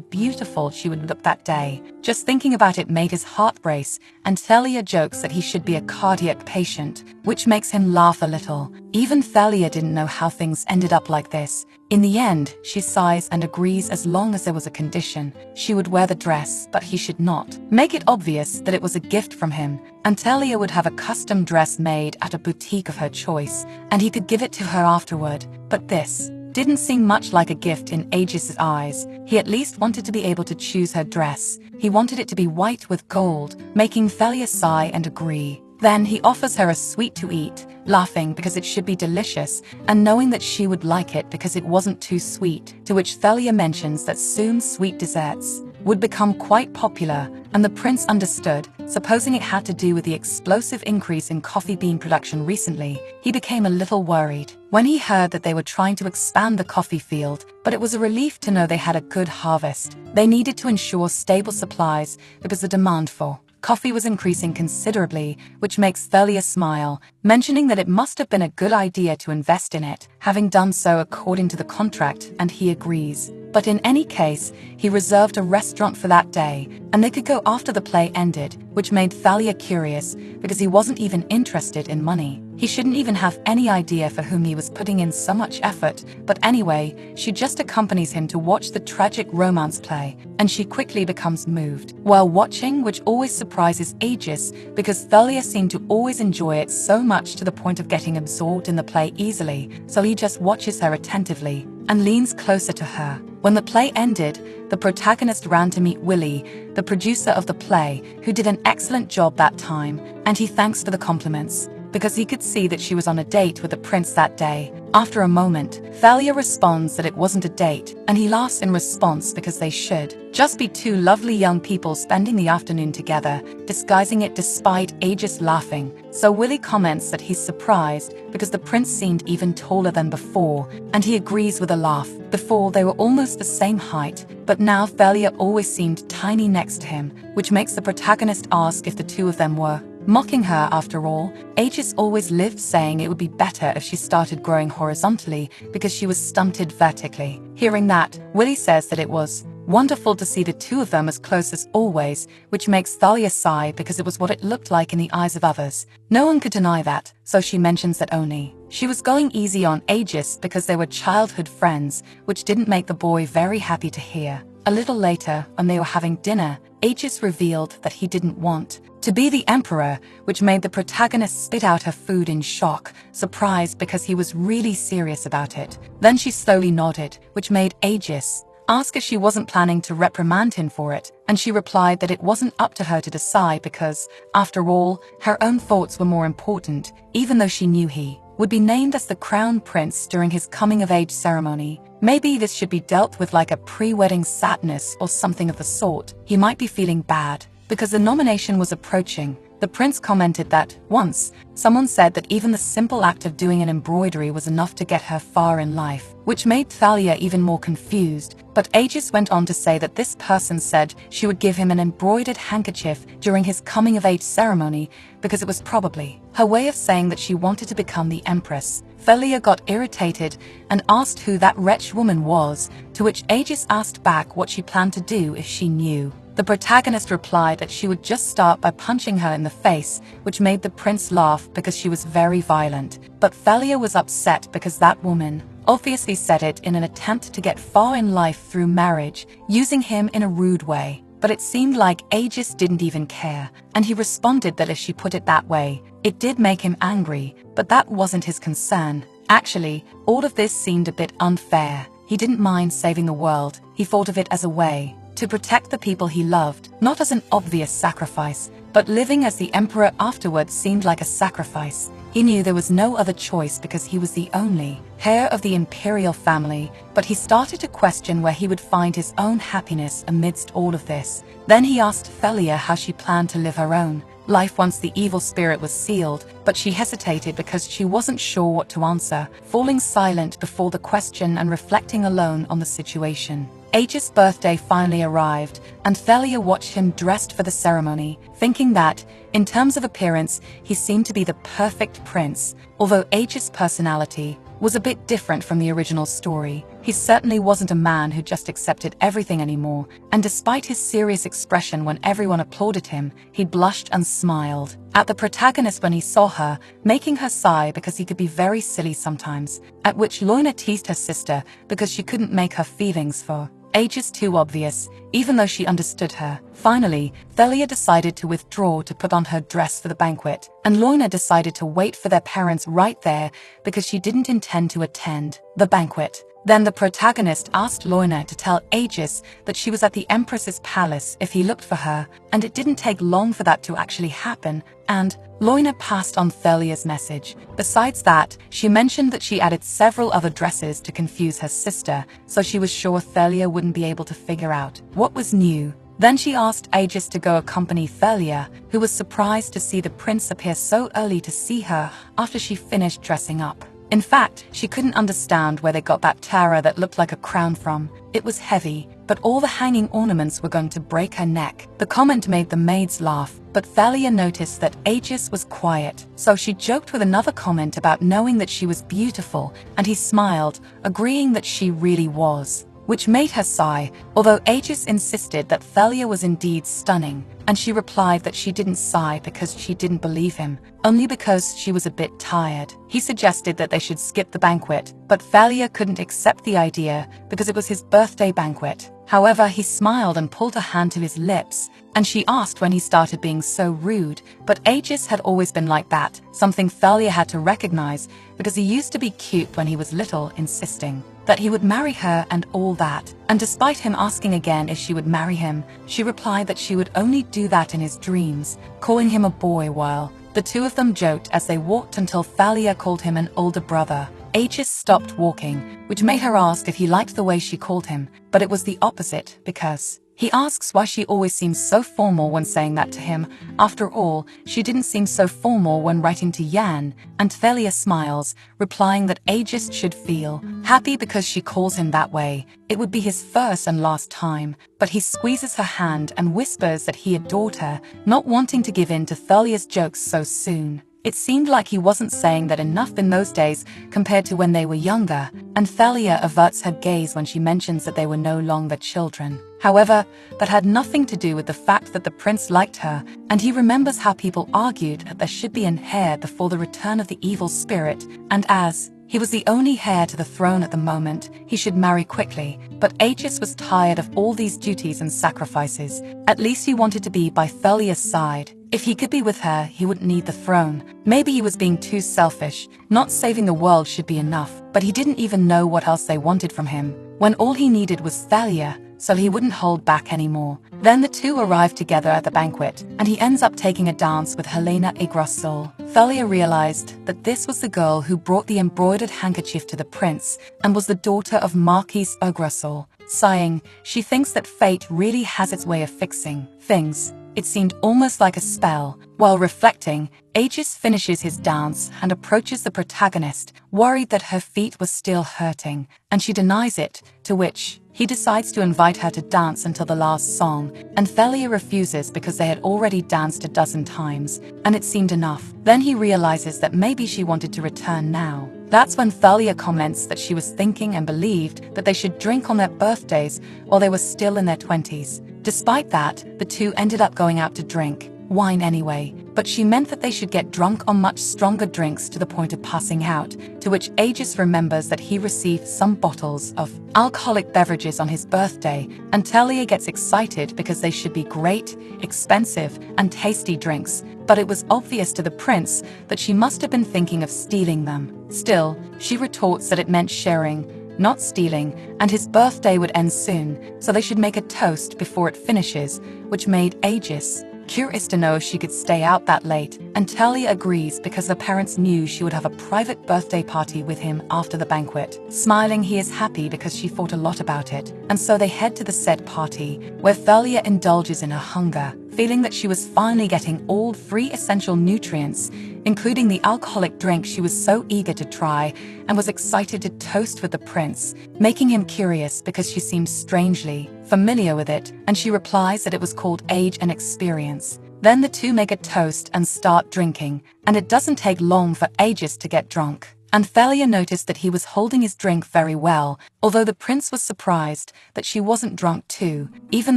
beautiful she would look that day. Just thinking about it made his heart race, and Thalia jokes that he should be a cardiac patient, which makes him laugh a little. Even Thalia didn't know how things ended up like this. In the end, she sighs and agrees as long as there was a condition. She would wear the dress, but he should not. Make it obvious that it was a gift from him, and Thalia would have a custom dress made at a boutique of her choice, and he could give it to her afterward. But this didn't seem much like a gift in Aegis's eyes. He at least wanted to be able to choose her dress. He wanted it to be white with gold, making Thalia sigh and agree. Then he offers her a sweet to eat, laughing because it should be delicious, and knowing that she would like it because it wasn't too sweet, to which Thalia mentions that soon sweet desserts would become quite popular, and the prince understood, supposing it had to do with the explosive increase in coffee bean production recently. He became a little worried when he heard that they were trying to expand the coffee field, but it was a relief to know they had a good harvest. They needed to ensure stable supplies because the demand for coffee was increasing considerably, which makes Thalia smile, mentioning that it must have been a good idea to invest in it, having done so according to the contract, and he agrees. But in any case, he reserved a restaurant for that day, and they could go after the play ended, which made Thalia curious because he wasn't even interested in money. He shouldn't even have any idea for whom he was putting in so much effort, but anyway, she just accompanies him to watch the tragic romance play, and she quickly becomes moved while watching, which always surprises Aegis because Thalia seemed to always enjoy it so much to the point of getting absorbed in the play easily, so he just watches her attentively and leans closer to her. When the play ended, the protagonist ran to meet Willie, the producer of the play, who did an excellent job that time, and he thanks for the compliments because he could see that she was on a date with the prince that day. After a moment, Thalia responds that it wasn't a date, and he laughs in response because they should just be two lovely young people spending the afternoon together, disguising it despite Aegis laughing. So Willie comments that he's surprised because the prince seemed even taller than before, and he agrees with a laugh. Before, they were almost the same height, but now Thalia always seemed tiny next to him, which makes the protagonist ask if the two of them were mocking her. After all, Aegis always lived saying it would be better if she started growing horizontally because she was stunted vertically. Hearing that, Willie says that it was wonderful to see the two of them as close as always, which makes Thalia sigh because it was what it looked like in the eyes of others. No one could deny that, so she mentions that only she was going easy on Aegis because they were childhood friends, which didn't make the boy very happy to hear. A little later, when they were having dinner, Aegis revealed that he didn't want to be the emperor, which made the protagonist spit out her food in shock, surprised because he was really serious about it. Then she slowly nodded, which made Aegis ask if she wasn't planning to reprimand him for it, and she replied that it wasn't up to her to decide because, after all, her own thoughts were more important, even though she knew he would be named as the crown prince during his coming-of-age ceremony. Maybe this should be dealt with like a pre-wedding sadness or something of the sort. He might be feeling bad because the nomination was approaching. The prince commented that, once, someone said that even the simple act of doing an embroidery was enough to get her far in life, which made Thalia even more confused. But Aegis went on to say that this person said she would give him an embroidered handkerchief during his coming-of-age ceremony because it was probably her way of saying that she wanted to become the empress. Thalia got irritated and asked who that wretched woman was, to which Aegis asked back what she planned to do if she knew. The protagonist replied that she would just start by punching her in the face, which made the prince laugh because she was very violent. But Thalia was upset because that woman obviously said it in an attempt to get far in life through marriage, using him in a rude way. But it seemed like Aegis didn't even care, and he responded that if she put it that way, it did make him angry, but that wasn't his concern. Actually, all of this seemed a bit unfair. He didn't mind saving the world. He thought of it as a way to protect the people he loved, not as an obvious sacrifice, but living as the emperor afterwards seemed like a sacrifice. He knew there was no other choice because he was the only heir of the imperial family, but he started to question where he would find his own happiness amidst all of this. Then he asked Thalia how she planned to live her own life once the evil spirit was sealed, but she hesitated because she wasn't sure what to answer, falling silent before the question and reflecting alone on the situation. Aegis' birthday finally arrived, and Thalia watched him dressed for the ceremony, thinking that, in terms of appearance, he seemed to be the perfect prince. Although Aegis' personality was a bit different from the original story, he certainly wasn't a man who just accepted everything anymore, and despite his serious expression when everyone applauded him, he blushed and smiled at the protagonist when he saw her, making her sigh because he could be very silly sometimes, at which Loina teased her sister because she couldn't make her feelings for Aegis too obvious, even though she understood her. Finally, Thalia decided to withdraw to put on her dress for the banquet, and Loina decided to wait for their parents right there because she didn't intend to attend the banquet. Then the protagonist asked Loina to tell Aegis that she was at the Empress's palace if he looked for her, and it didn't take long for that to actually happen, and Loina passed on Thalia's message. Besides that, she mentioned that she added several other dresses to confuse her sister, so she was sure Thalia wouldn't be able to figure out what was new. Then she asked Aegis to go accompany Thalia, who was surprised to see the prince appear so early to see her after she finished dressing up. In fact, she couldn't understand where they got that tiara that looked like a crown from. It was heavy, but all the hanging ornaments were going to break her neck. The comment made the maids laugh, but Thalia noticed that Aegis was quiet, so she joked with another comment about knowing that she was beautiful, and he smiled, agreeing that she really was, which made her sigh, although Aegis insisted that Thalia was indeed stunning, and she replied that she didn't sigh because she didn't believe him, only because she was a bit tired. He suggested that they should skip the banquet, but Thalia couldn't accept the idea because it was his birthday banquet. However, he smiled and pulled her hand to his lips, and she asked when he started being so rude, but Aegis had always been like that, something Thalia had to recognize because he used to be cute when he was little, insisting that he would marry her and all that. And despite him asking again if she would marry him, she replied that she would only do that in his dreams, calling him a boy while the two of them joked as they walked until Thalia called him an older brother. Aegis stopped walking, which made her ask if he liked the way she called him, but it was the opposite because he asks why she always seems so formal when saying that to him. After all, she didn't seem so formal when writing to Yan, and Thalia smiles, replying that Aegis should feel happy because she calls him that way. It would be his first and last time, but he squeezes her hand and whispers that he adored her, not wanting to give in to Thalia's jokes so soon. It seemed like he wasn't saying that enough in those days compared to when they were younger, and Thalia averts her gaze when she mentions that they were no longer children. However, that had nothing to do with the fact that the prince liked her, and he remembers how people argued that there should be an heir before the return of the evil spirit, and as He was the only heir to the throne at the moment. He should marry quickly, but Aegis was tired of all these duties and sacrifices. At least he wanted to be by Thalia's side. If he could be with her, he wouldn't need the throne. Maybe he was being too selfish. Not saving the world should be enough, but he didn't even know what else they wanted from him, when all he needed was Thalia, so he wouldn't hold back anymore. Then the two arrived together at the banquet, and he ends up taking a dance with Helena Yggdrasil. Thalia realized that this was the girl who brought the embroidered handkerchief to the prince, and was the daughter of Marquis Yggdrasil. Sighing, she thinks that fate really has its way of fixing things. It seemed almost like a spell. While reflecting, Aegis finishes his dance and approaches the protagonist, worried that her feet were still hurting, and she denies it, to which he decides to invite her to dance until the last song, and Thalia refuses because they had already danced a dozen times, and it seemed enough. Then he realizes that maybe she wanted to return now. That's when Thalia comments that she was thinking and believed that they should drink on their birthdays while they were still in their 20s. Despite that, the two ended up going out to drink wine anyway, but she meant that they should get drunk on much stronger drinks to the point of passing out, to which Aegis remembers that he received some bottles of alcoholic beverages on his birthday, and Thalia gets excited because they should be great, expensive, and tasty drinks, but it was obvious to the prince that she must have been thinking of stealing them. Still, she retorts that it meant sharing, not stealing, and his birthday would end soon, so they should make a toast before it finishes, which made Aegis curious to know if she could stay out that late, and Thalia agrees because her parents knew she would have a private birthday party with him after the banquet. Smiling, he is happy because she thought a lot about it, and so they head to the said party, where Thalia indulges in her hunger, feeling that she was finally getting all 3 essential nutrients, including the alcoholic drink she was so eager to try, and was excited to toast with the prince, making him curious because she seemed strangely familiar with it, and she replies that it was called age and experience. Then the two make a toast and start drinking, and it doesn't take long for Aegis to get drunk. And Thalia noticed that he was holding his drink very well, although the prince was surprised that she wasn't drunk too, even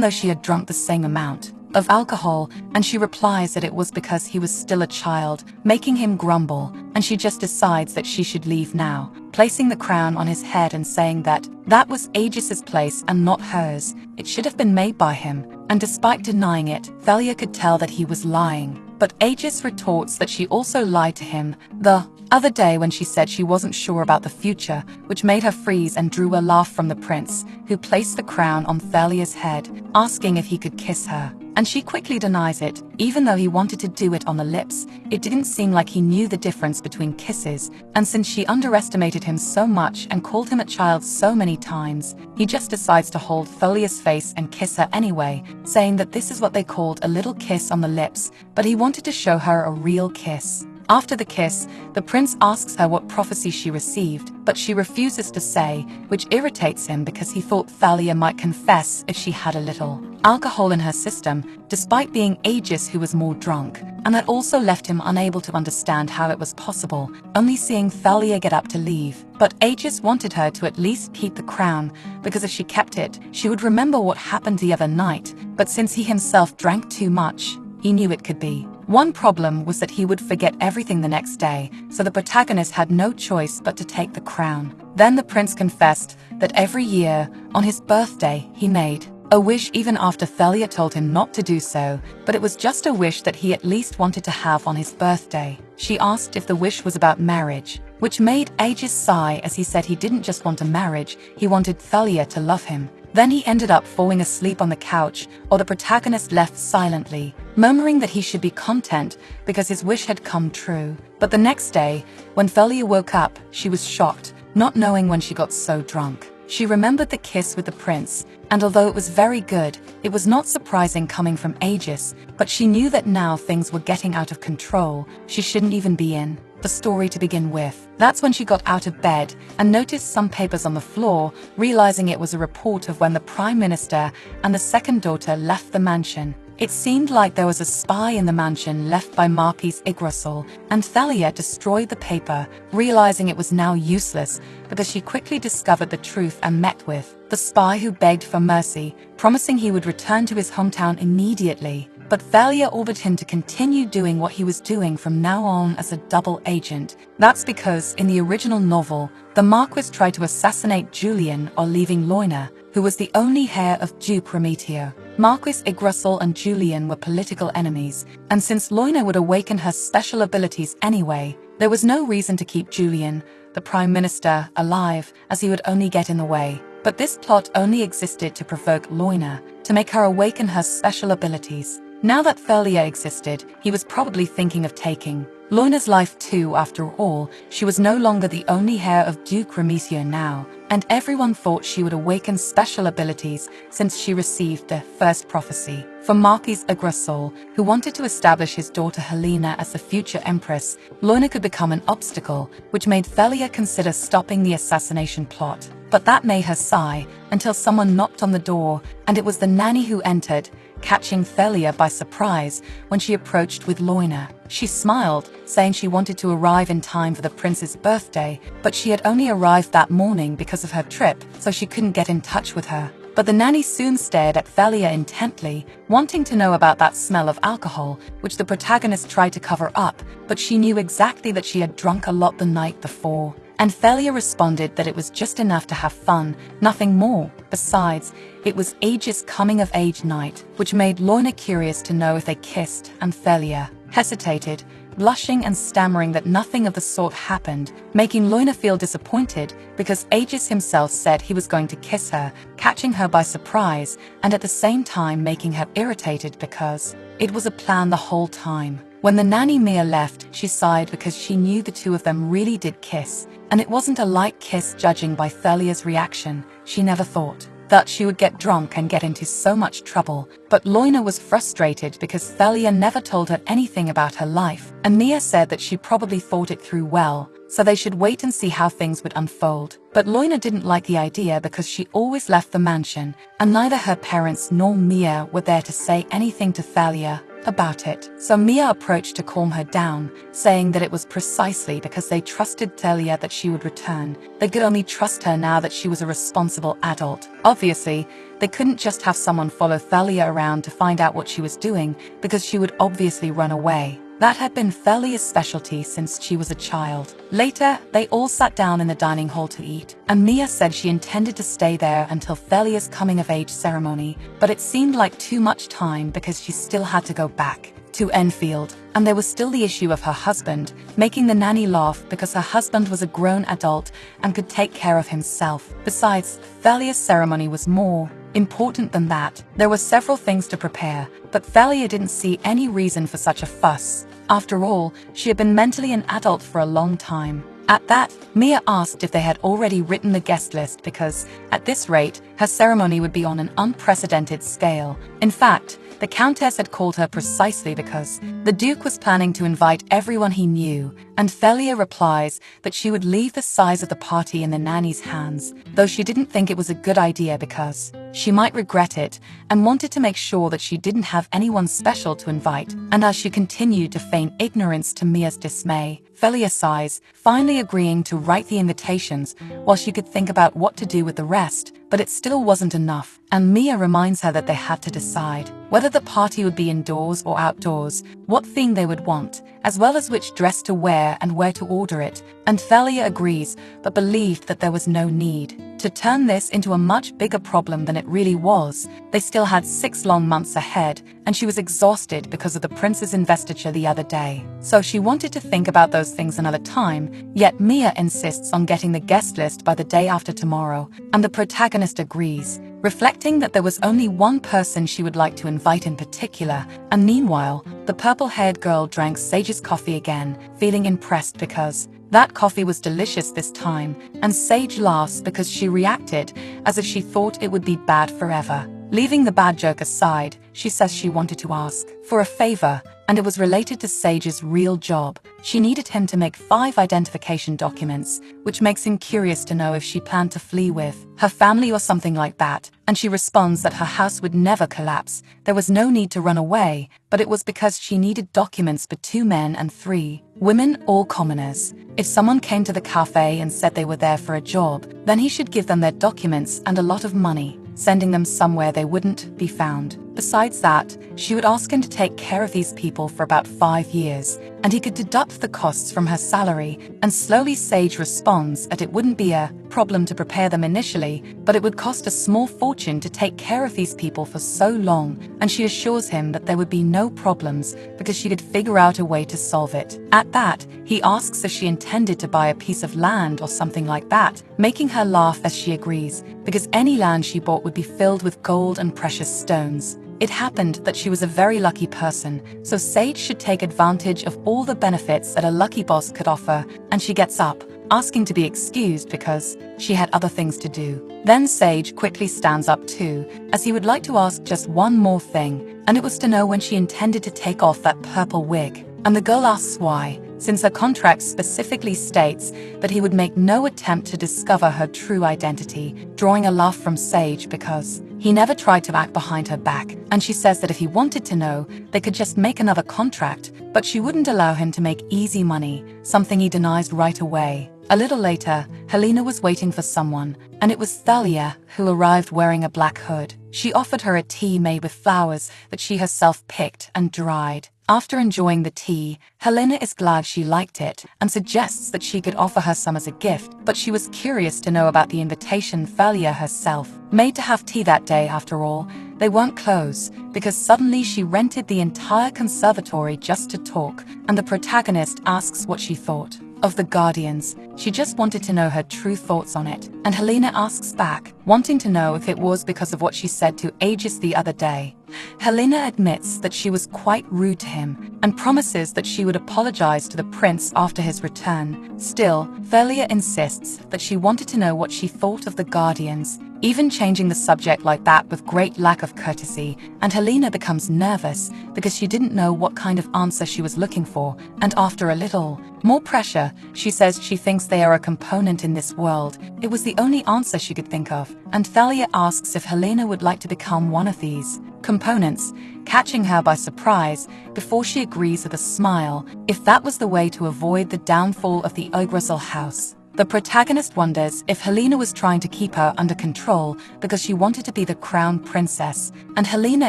though she had drunk the same amount of alcohol, and she replies that it was because he was still a child, making him grumble, and she just decides that she should leave now, placing the crown on his head and saying that that was Aegis's place and not hers. It should have been made by him, and despite denying it, Thalia could tell that he was lying. But Aegis retorts that she also lied to him the other day when she said she wasn't sure about the future, which made her freeze and drew a laugh from the prince, who placed the crown on Thalia's head, asking if he could kiss her. And she quickly denies it, even though he wanted to do it on the lips. It didn't seem like he knew the difference between kisses, and since she underestimated him so much and called him a child so many times, he just decides to hold Thalia's face and kiss her anyway, saying that this is what they called a little kiss on the lips, but he wanted to show her a real kiss. After the kiss, the prince asks her what prophecy she received, but she refuses to say, which irritates him because he thought Thalia might confess if she had a little alcohol in her system, despite being Aegis who was more drunk, and that also left him unable to understand how it was possible, only seeing Thalia get up to leave. But Aegis wanted her to at least keep the crown, because if she kept it, she would remember what happened the other night, but since he himself drank too much, he knew it could be. One problem was that he would forget everything the next day, so the protagonist had no choice but to take the crown. Then the prince confessed that every year, on his birthday, he made a wish even after Thalia told him not to do so, but it was just a wish that he at least wanted to have on his birthday. She asked if the wish was about marriage, which made Aegis sigh as he said he didn't just want a marriage, he wanted Thalia to love him. Then he ended up falling asleep on the couch, or the protagonist left silently, murmuring that he should be content because his wish had come true. But the next day, when Thalia woke up, she was shocked, not knowing when she got so drunk. She remembered the kiss with the prince, and although it was very good, it was not surprising coming from Aegis, but she knew that now things were getting out of control. She shouldn't even be in the story to begin with. That's when she got out of bed and noticed some papers on the floor, realizing it was a report of when the Prime Minister and the second daughter left the mansion. It seemed like there was a spy in the mansion left by Marquis Yggdrasil, and Thalia destroyed the paper, realizing it was now useless because she quickly discovered the truth and met with the spy who begged for mercy, promising he would return to his hometown immediately. but Thalia ordered him to continue doing what he was doing from now on as a double agent. That's because in the original novel, the Marquis tried to assassinate Julian while leaving Loina, who was the only heir of Duke Remetio. Marquis Yggdrasil and Julian were political enemies, and since Loina would awaken her special abilities anyway, there was no reason to keep Julian, the Prime Minister, alive, as he would only get in the way. But this plot only existed to provoke Loina, to make her awaken her special abilities. Now that Thalia existed, he was probably thinking of taking Loina's life too. After all, she was no longer the only heir of Duke Remetio now, and everyone thought she would awaken special abilities since she received the first prophecy. For Marquis Yggdrasil, who wanted to establish his daughter Helena as the future empress, Loina could become an obstacle, which made Thalia consider stopping the assassination plot. But that made her sigh until someone knocked on the door, and it was the nanny who entered, catching Thalia by surprise when she approached with Loina. She smiled, saying she wanted to arrive in time for the prince's birthday, but she had only arrived that morning because of her trip, so she couldn't get in touch with her. But the nanny soon stared at Thalia intently, wanting to know about that smell of alcohol, which the protagonist tried to cover up, but she knew exactly that she had drunk a lot the night before. And Thalia responded that it was just enough to have fun, nothing more. Besides, it was Aegis' coming-of-age night, which made Loina curious to know if they kissed, and Thalia hesitated, blushing and stammering that nothing of the sort happened, making Loina feel disappointed because Aegis himself said he was going to kiss her, catching her by surprise, and at the same time making her irritated because it was a plan the whole time. When the nanny Mia left, she sighed because she knew the two of them really did kiss, and it wasn't a light kiss judging by Thalia's reaction. She never thought that she would get drunk and get into so much trouble, but Loina was frustrated because Thalia never told her anything about her life, and Mia said that she probably thought it through well, so they should wait and see how things would unfold. But Loina didn't like the idea because she always left the mansion, and neither her parents nor Mia were there to say anything to Thalia about it. So Mia approached to calm her down, saying that it was precisely because they trusted Thalia that she would return. They could only trust her now that she was a responsible adult. Obviously, they couldn't just have someone follow Thalia around to find out what she was doing, because she would obviously run away. That had been Thalia's specialty since she was a child. Later, they all sat down in the dining hall to eat, and Mia said she intended to stay there until Thalia's coming-of-age ceremony, but it seemed like too much time because she still had to go back to Enfield, and there was still the issue of her husband, making the nanny laugh because her husband was a grown adult and could take care of himself. Besides, Thalia's ceremony was more important than that. There were several things to prepare, but Thalia didn't see any reason for such a fuss. After all, she had been mentally an adult for a long time. At that, Mia asked if they had already written the guest list because, at this rate, her ceremony would be on an unprecedented scale. In fact, the Countess had called her precisely because the Duke was planning to invite everyone he knew, and Thalia replies that she would leave the size of the party in the nanny's hands, though she didn't think it was a good idea because she might regret it and wanted to make sure that she didn't have anyone special to invite. And as she continued to feign ignorance to Mia's dismay, Thalia sighs, finally agreeing to write the invitations while she could think about what to do with the rest. But it still wasn't enough, and Mia reminds her that they had to decide whether the party would be indoors or outdoors, what theme they would want, as well as which dress to wear and where to order it, and Thalia agrees, but believed that there was no need to turn this into a much bigger problem than it really was. They still had 6 long months ahead, and she was exhausted because of the prince's investiture the other day. So she wanted to think about those things another time, yet Mia insists on getting the guest list by the day after tomorrow, and the protagonist agrees, reflecting that there was only one person she would like to invite in particular, and meanwhile, the purple-haired girl drank Sage's coffee again, feeling impressed because that coffee was delicious this time, and Sage laughs because she reacted as if she thought it would be bad forever. Leaving the bad joke aside, she says she wanted to ask for a favor, and it was related to Sage's real job. She needed him to make 5 identification documents, which makes him curious to know if she planned to flee with her family or something like that, and she responds that her house would never collapse. There was no need to run away, but it was because she needed documents for 2 men and 3 women, all commoners. If someone came to the cafe and said they were there for a job, then he should give them their documents and a lot of money, sending them somewhere they wouldn't be found. Besides that, she would ask him to take care of these people for about 5 years, and he could deduct the costs from her salary, and slowly Sage responds that it wouldn't be a problem to prepare them initially, but it would cost a small fortune to take care of these people for so long, and she assures him that there would be no problems because she could figure out a way to solve it. At that, he asks if she intended to buy a piece of land or something like that, making her laugh as she agrees, because any land she bought would be filled with gold and precious stones. It happened that she was a very lucky person, so Sage should take advantage of all the benefits that a lucky boss could offer, and she gets up, asking to be excused because she had other things to do. Then Sage quickly stands up too, as he would like to ask just one more thing, and it was to know when she intended to take off that purple wig. And the girl asks why, since her contract specifically states that he would make no attempt to discover her true identity, drawing a laugh from Sage because he never tried to act behind her back, and she says that if he wanted to know, they could just make another contract, but she wouldn't allow him to make easy money, something he denies right away. A little later, Helena was waiting for someone, and it was Thalia, who arrived wearing a black hood. She offered her a tea made with flowers that she herself picked and dried. After enjoying the tea, Helena is glad she liked it and suggests that she could offer her some as a gift, but she was curious to know about the invitation Thalia herself made to have tea that day. After all, they weren't close, because suddenly she rented the entire conservatory just to talk, and the protagonist asks what she thought of the Guardians. She just wanted to know her true thoughts on it, and Helena asks back, wanting to know if it was because of what she said to Aegis the other day. Helena admits that she was quite rude to him, and promises that she would apologize to the prince after his return. Still, Thalia insists that she wanted to know what she thought of the Guardians, even changing the subject like that with great lack of courtesy, and Helena becomes nervous because she didn't know what kind of answer she was looking for, and after a little more pressure, she says she thinks they are a component in this world. It was the only answer she could think of, and Thalia asks if Helena would like to become one of these components, catching her by surprise before she agrees with a smile, if that was the way to avoid the downfall of the Yggdrasil house. The protagonist wonders if Helena was trying to keep her under control because she wanted to be the crown princess, and Helena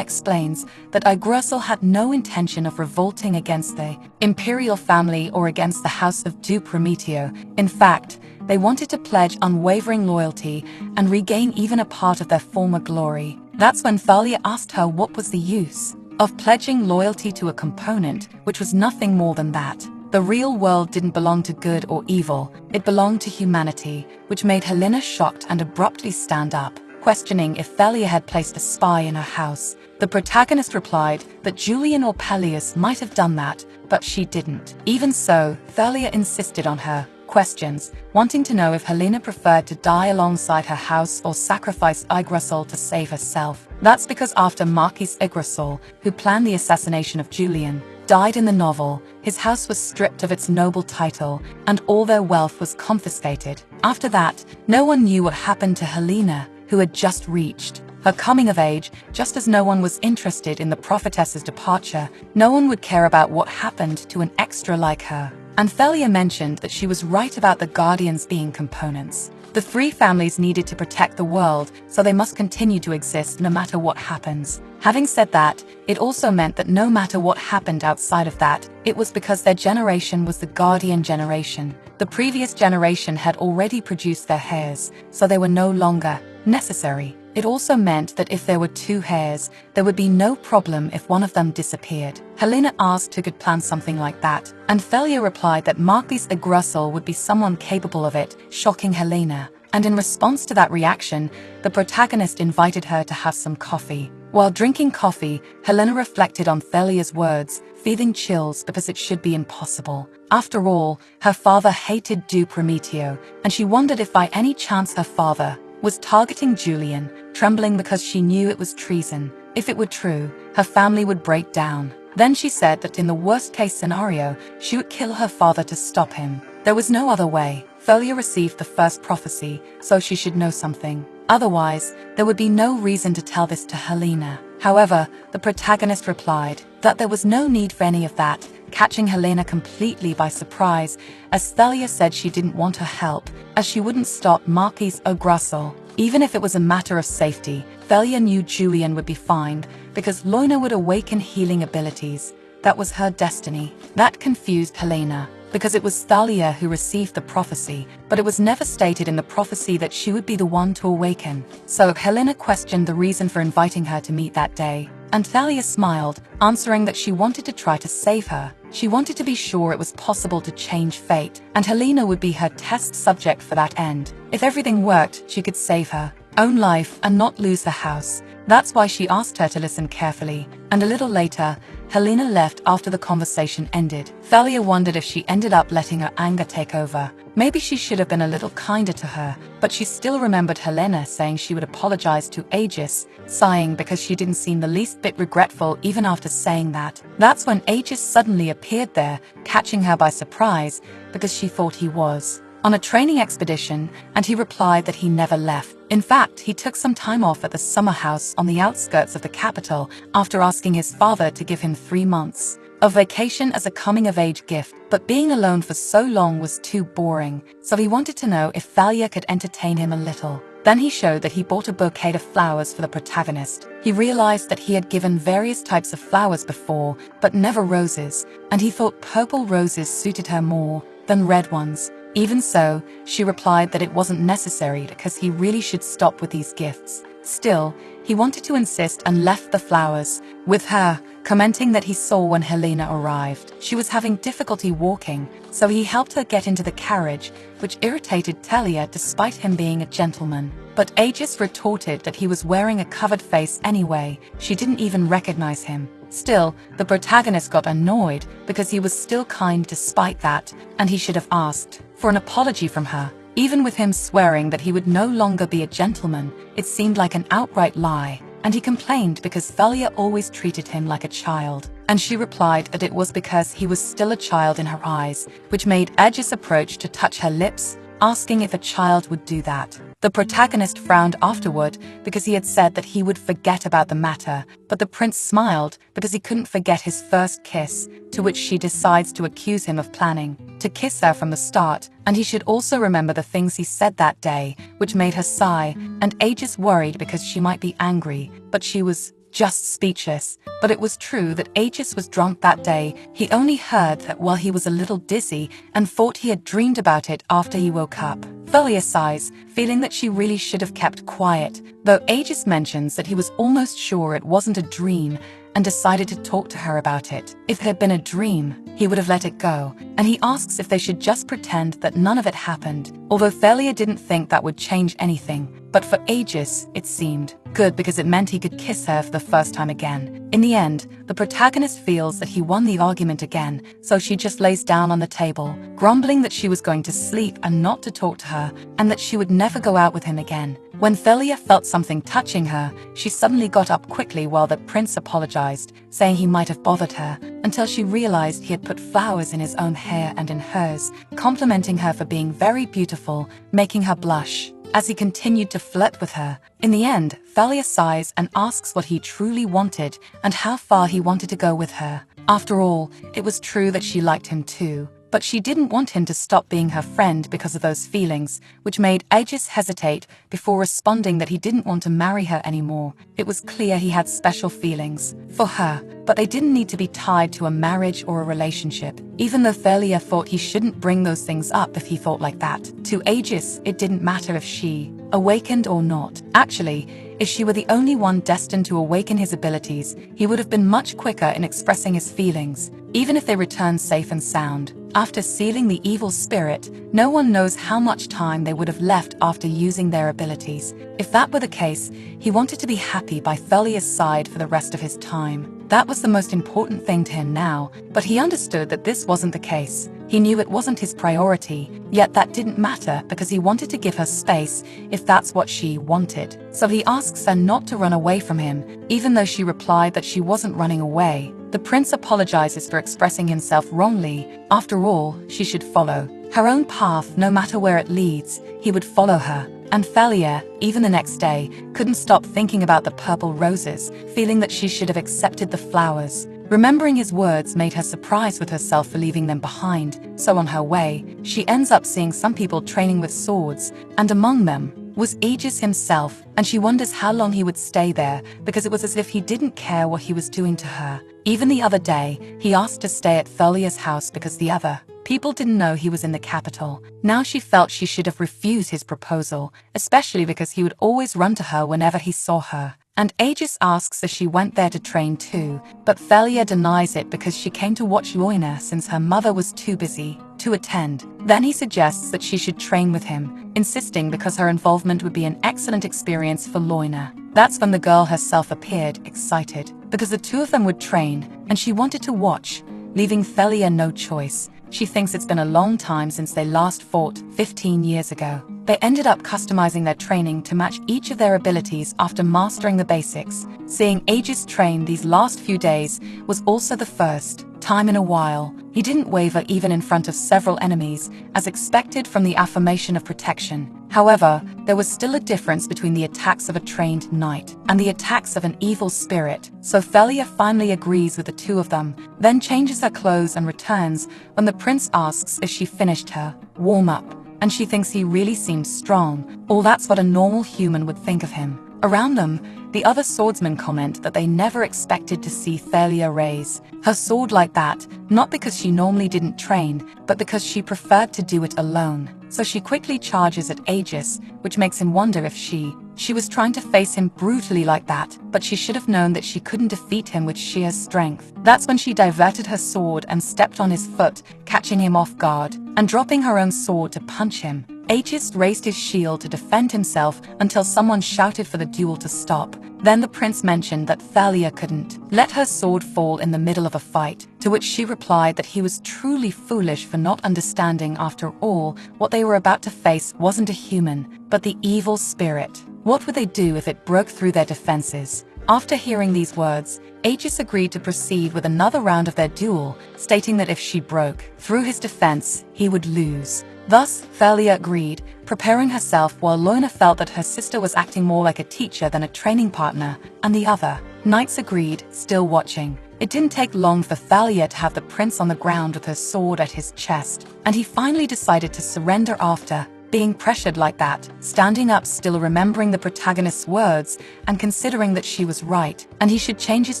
explains that Yggdrasil had no intention of revolting against the imperial family or against the house of Du Prometeo. In fact, they wanted to pledge unwavering loyalty and regain even a part of their former glory. That's when Thalia asked her what was the use of pledging loyalty to a component, which was nothing more than that. The real world didn't belong to good or evil, it belonged to humanity, which made Helena shocked and abruptly stand up, questioning if Thalia had placed a spy in her house. The protagonist replied that Julian or Peleus might have done that, but she didn't. Even so, Thalia insisted on her questions, wanting to know if Helena preferred to die alongside her house or sacrifice Yggdrasil to save herself. That's because after Marquis Yggdrasil, who planned the assassination of Julian, died in the novel, his house was stripped of its noble title, and all their wealth was confiscated. After that, no one knew what happened to Helena, who had just reached her coming of age. Just as no one was interested in the prophetess's departure, no one would care about what happened to an extra like her. And Thalia mentioned that she was right about the Guardians being components. The three families needed to protect the world, so they must continue to exist no matter what happens. Having said that, it also meant that no matter what happened outside of that, it was because their generation was the Guardian generation. The previous generation had already produced their heirs, so they were no longer necessary. It also meant that if there were two heirs, there would be no problem if one of them disappeared. Helena asked who could plan something like that, and Thalia replied that Marquis Yggdrasil would be someone capable of it, shocking Helena. And in response to that reaction, the protagonist invited her to have some coffee. While drinking coffee, Helena reflected on Thalia's words, feeling chills because it should be impossible. After all, her father hated Du Prometeo, and she wondered if by any chance her father was targeting Julian, trembling because she knew it was treason. If it were true, her family would break down. Then she said that in the worst-case scenario, she would kill her father to stop him. There was no other way. Thalia received the first prophecy, so she should know something. Otherwise, there would be no reason to tell this to Helena. However, the protagonist replied that there was no need for any of that, catching Helena completely by surprise, as Thalia said she didn't want her help, as she wouldn't stop Marquis Yggdrasil. Even if it was a matter of safety, Thalia knew Julian would be fine because Loina would awaken healing abilities. That was her destiny. That confused Helena, because it was Thalia who received the prophecy, but it was never stated in the prophecy that she would be the one to awaken. So Helena questioned the reason for inviting her to meet that day, and Thalia smiled, answering that she wanted to try to save her. She wanted to be sure it was possible to change fate, and Helena would be her test subject for that end. If everything worked, she could save her own life and not lose the house. That's why she asked her to listen carefully, and a little later, Helena left after the conversation ended. Thalia wondered if she ended up letting her anger take over. Maybe she should have been a little kinder to her, but she still remembered Helena saying she would apologize to Aegis, sighing because she didn't seem the least bit regretful even after saying that. That's when Aegis suddenly appeared there, catching her by surprise because she thought he was on a training expedition, and he replied that he never left. In fact, he took some time off at the summer house on the outskirts of the capital after asking his father to give him 3 months of vacation as a coming-of-age gift. But being alone for so long was too boring, so he wanted to know if Thalia could entertain him a little. Then he showed that he bought a bouquet of flowers for the protagonist. He realized that he had given various types of flowers before, but never roses, and he thought purple roses suited her more than red ones. Even so, she replied that it wasn't necessary because he really should stop with these gifts. Still, he wanted to insist and left the flowers with her, commenting that he saw when Helena arrived. She was having difficulty walking, so he helped her get into the carriage, which irritated Thalia despite him being a gentleman. But Aegis retorted that he was wearing a covered face anyway. She didn't even recognize him. Still, the protagonist got annoyed because he was still kind despite that, and he should have asked for an apology from her. Even with him swearing that he would no longer be a gentleman, it seemed like an outright lie, and he complained because Thalia always treated him like a child. And she replied that it was because he was still a child in her eyes, which made Aegis approach to touch her lips, asking if a child would do that. The protagonist frowned afterward because he had said that he would forget about the matter, but the prince smiled because he couldn't forget his first kiss, to which she decides to accuse him of planning to kiss her from the start, and he should also remember the things he said that day, which made her sigh, and Aegis worried because she might be angry, but she was just speechless. But it was true that Aegis was drunk that day. He only heard that while he was a little dizzy and thought he had dreamed about it after he woke up. Thalia sighs, feeling that she really should have kept quiet, though Aegis mentions that he was almost sure it wasn't a dream and decided to talk to her about it. If it had been a dream, he would have let it go, and he asks if they should just pretend that none of it happened, although Thalia didn't think that would change anything. But for Aegis, it seemed good because it meant he could kiss her for the first time again. In the end, the protagonist feels that he won the argument again, so she just lays down on the table, grumbling that she was going to sleep and not to talk to her, and that she would never go out with him again. When Thalia felt something touching her, she suddenly got up quickly while the prince apologized, saying he might have bothered her, until she realized he had put flowers in his own hair and in hers, complimenting her for being very beautiful, making her blush as he continued to flirt with her. In the end, Thalia sighs and asks what he truly wanted and how far he wanted to go with her. After all, it was true that she liked him too, but she didn't want him to stop being her friend because of those feelings, which made Aegis hesitate before responding that he didn't want to marry her anymore. It was clear he had special feelings for her, but they didn't need to be tied to a marriage or a relationship, even though Thalia thought he shouldn't bring those things up if he thought like that. To Aegis, it didn't matter if she awakened or not. Actually, if she were the only one destined to awaken his abilities, he would have been much quicker in expressing his feelings, even if they returned safe and sound. After sealing the evil spirit, no one knows how much time they would have left after using their abilities. If that were the case, he wanted to be happy by Thalia's side for the rest of his time. That was the most important thing to him now, but he understood that this wasn't the case. He knew it wasn't his priority, yet that didn't matter because he wanted to give her space if that's what she wanted. So he asks her not to run away from him, even though she replied that she wasn't running away. The prince apologizes for expressing himself wrongly. After all, she should follow her own path no matter where it leads. He would follow her. And Thalia, even the next day, couldn't stop thinking about the purple roses, feeling that she should have accepted the flowers. Remembering his words made her surprised with herself for leaving them behind, so on her way, she ends up seeing some people training with swords, and among them was Aegis himself, and she wonders how long he would stay there because it was as if he didn't care what he was doing to her. Even the other day, he asked to stay at Thalia's house because the other people didn't know he was in the capital. Now she felt she should have refused his proposal, especially because he would always run to her whenever he saw her. And Aegis asks if she went there to train too, but Thalia denies it because she came to watch Loina since her mother was too busy to attend. Then he suggests that she should train with him, insisting because her involvement would be an excellent experience for Loina. That's when the girl herself appeared, excited, because the two of them would train, and she wanted to watch, leaving Thalia no choice. She thinks it's been a long time since they last fought 15 years ago. They ended up customizing their training to match each of their abilities after mastering the basics. Seeing Aegis train these last few days was also the first time in a while. He didn't waver even in front of several enemies, as expected from the affirmation of protection. However, there was still a difference between the attacks of a trained knight and the attacks of an evil spirit. So Thalia finally agrees with the two of them, then changes her clothes and returns when the prince asks if she finished her warm-up, and she thinks he really seems strong. Or that's what a normal human would think of him. Around them, the other swordsmen comment that they never expected to see Thalia raise her sword like that, not because she normally didn't train, but because she preferred to do it alone. So she quickly charges at Aegis, which makes him wonder if she was trying to face him brutally like that, but she should have known that she couldn't defeat him with sheer strength. That's when she diverted her sword and stepped on his foot, catching him off guard, and dropping her own sword to punch him. Aegis raised his shield to defend himself until someone shouted for the duel to stop. Then the prince mentioned that Thalia couldn't let her sword fall in the middle of a fight, to which she replied that he was truly foolish for not understanding. After all, what they were about to face wasn't a human, but the evil spirit. What would they do if it broke through their defenses? After hearing these words, Aegis agreed to proceed with another round of their duel, stating that if she broke through his defense, he would lose. Thus, Thalia agreed, preparing herself while Loina felt that her sister was acting more like a teacher than a training partner, and the other knights agreed, still watching. It didn't take long for Thalia to have the prince on the ground with her sword at his chest, and he finally decided to surrender after being pressured like that, standing up, still remembering the protagonist's words and considering that she was right, and he should change his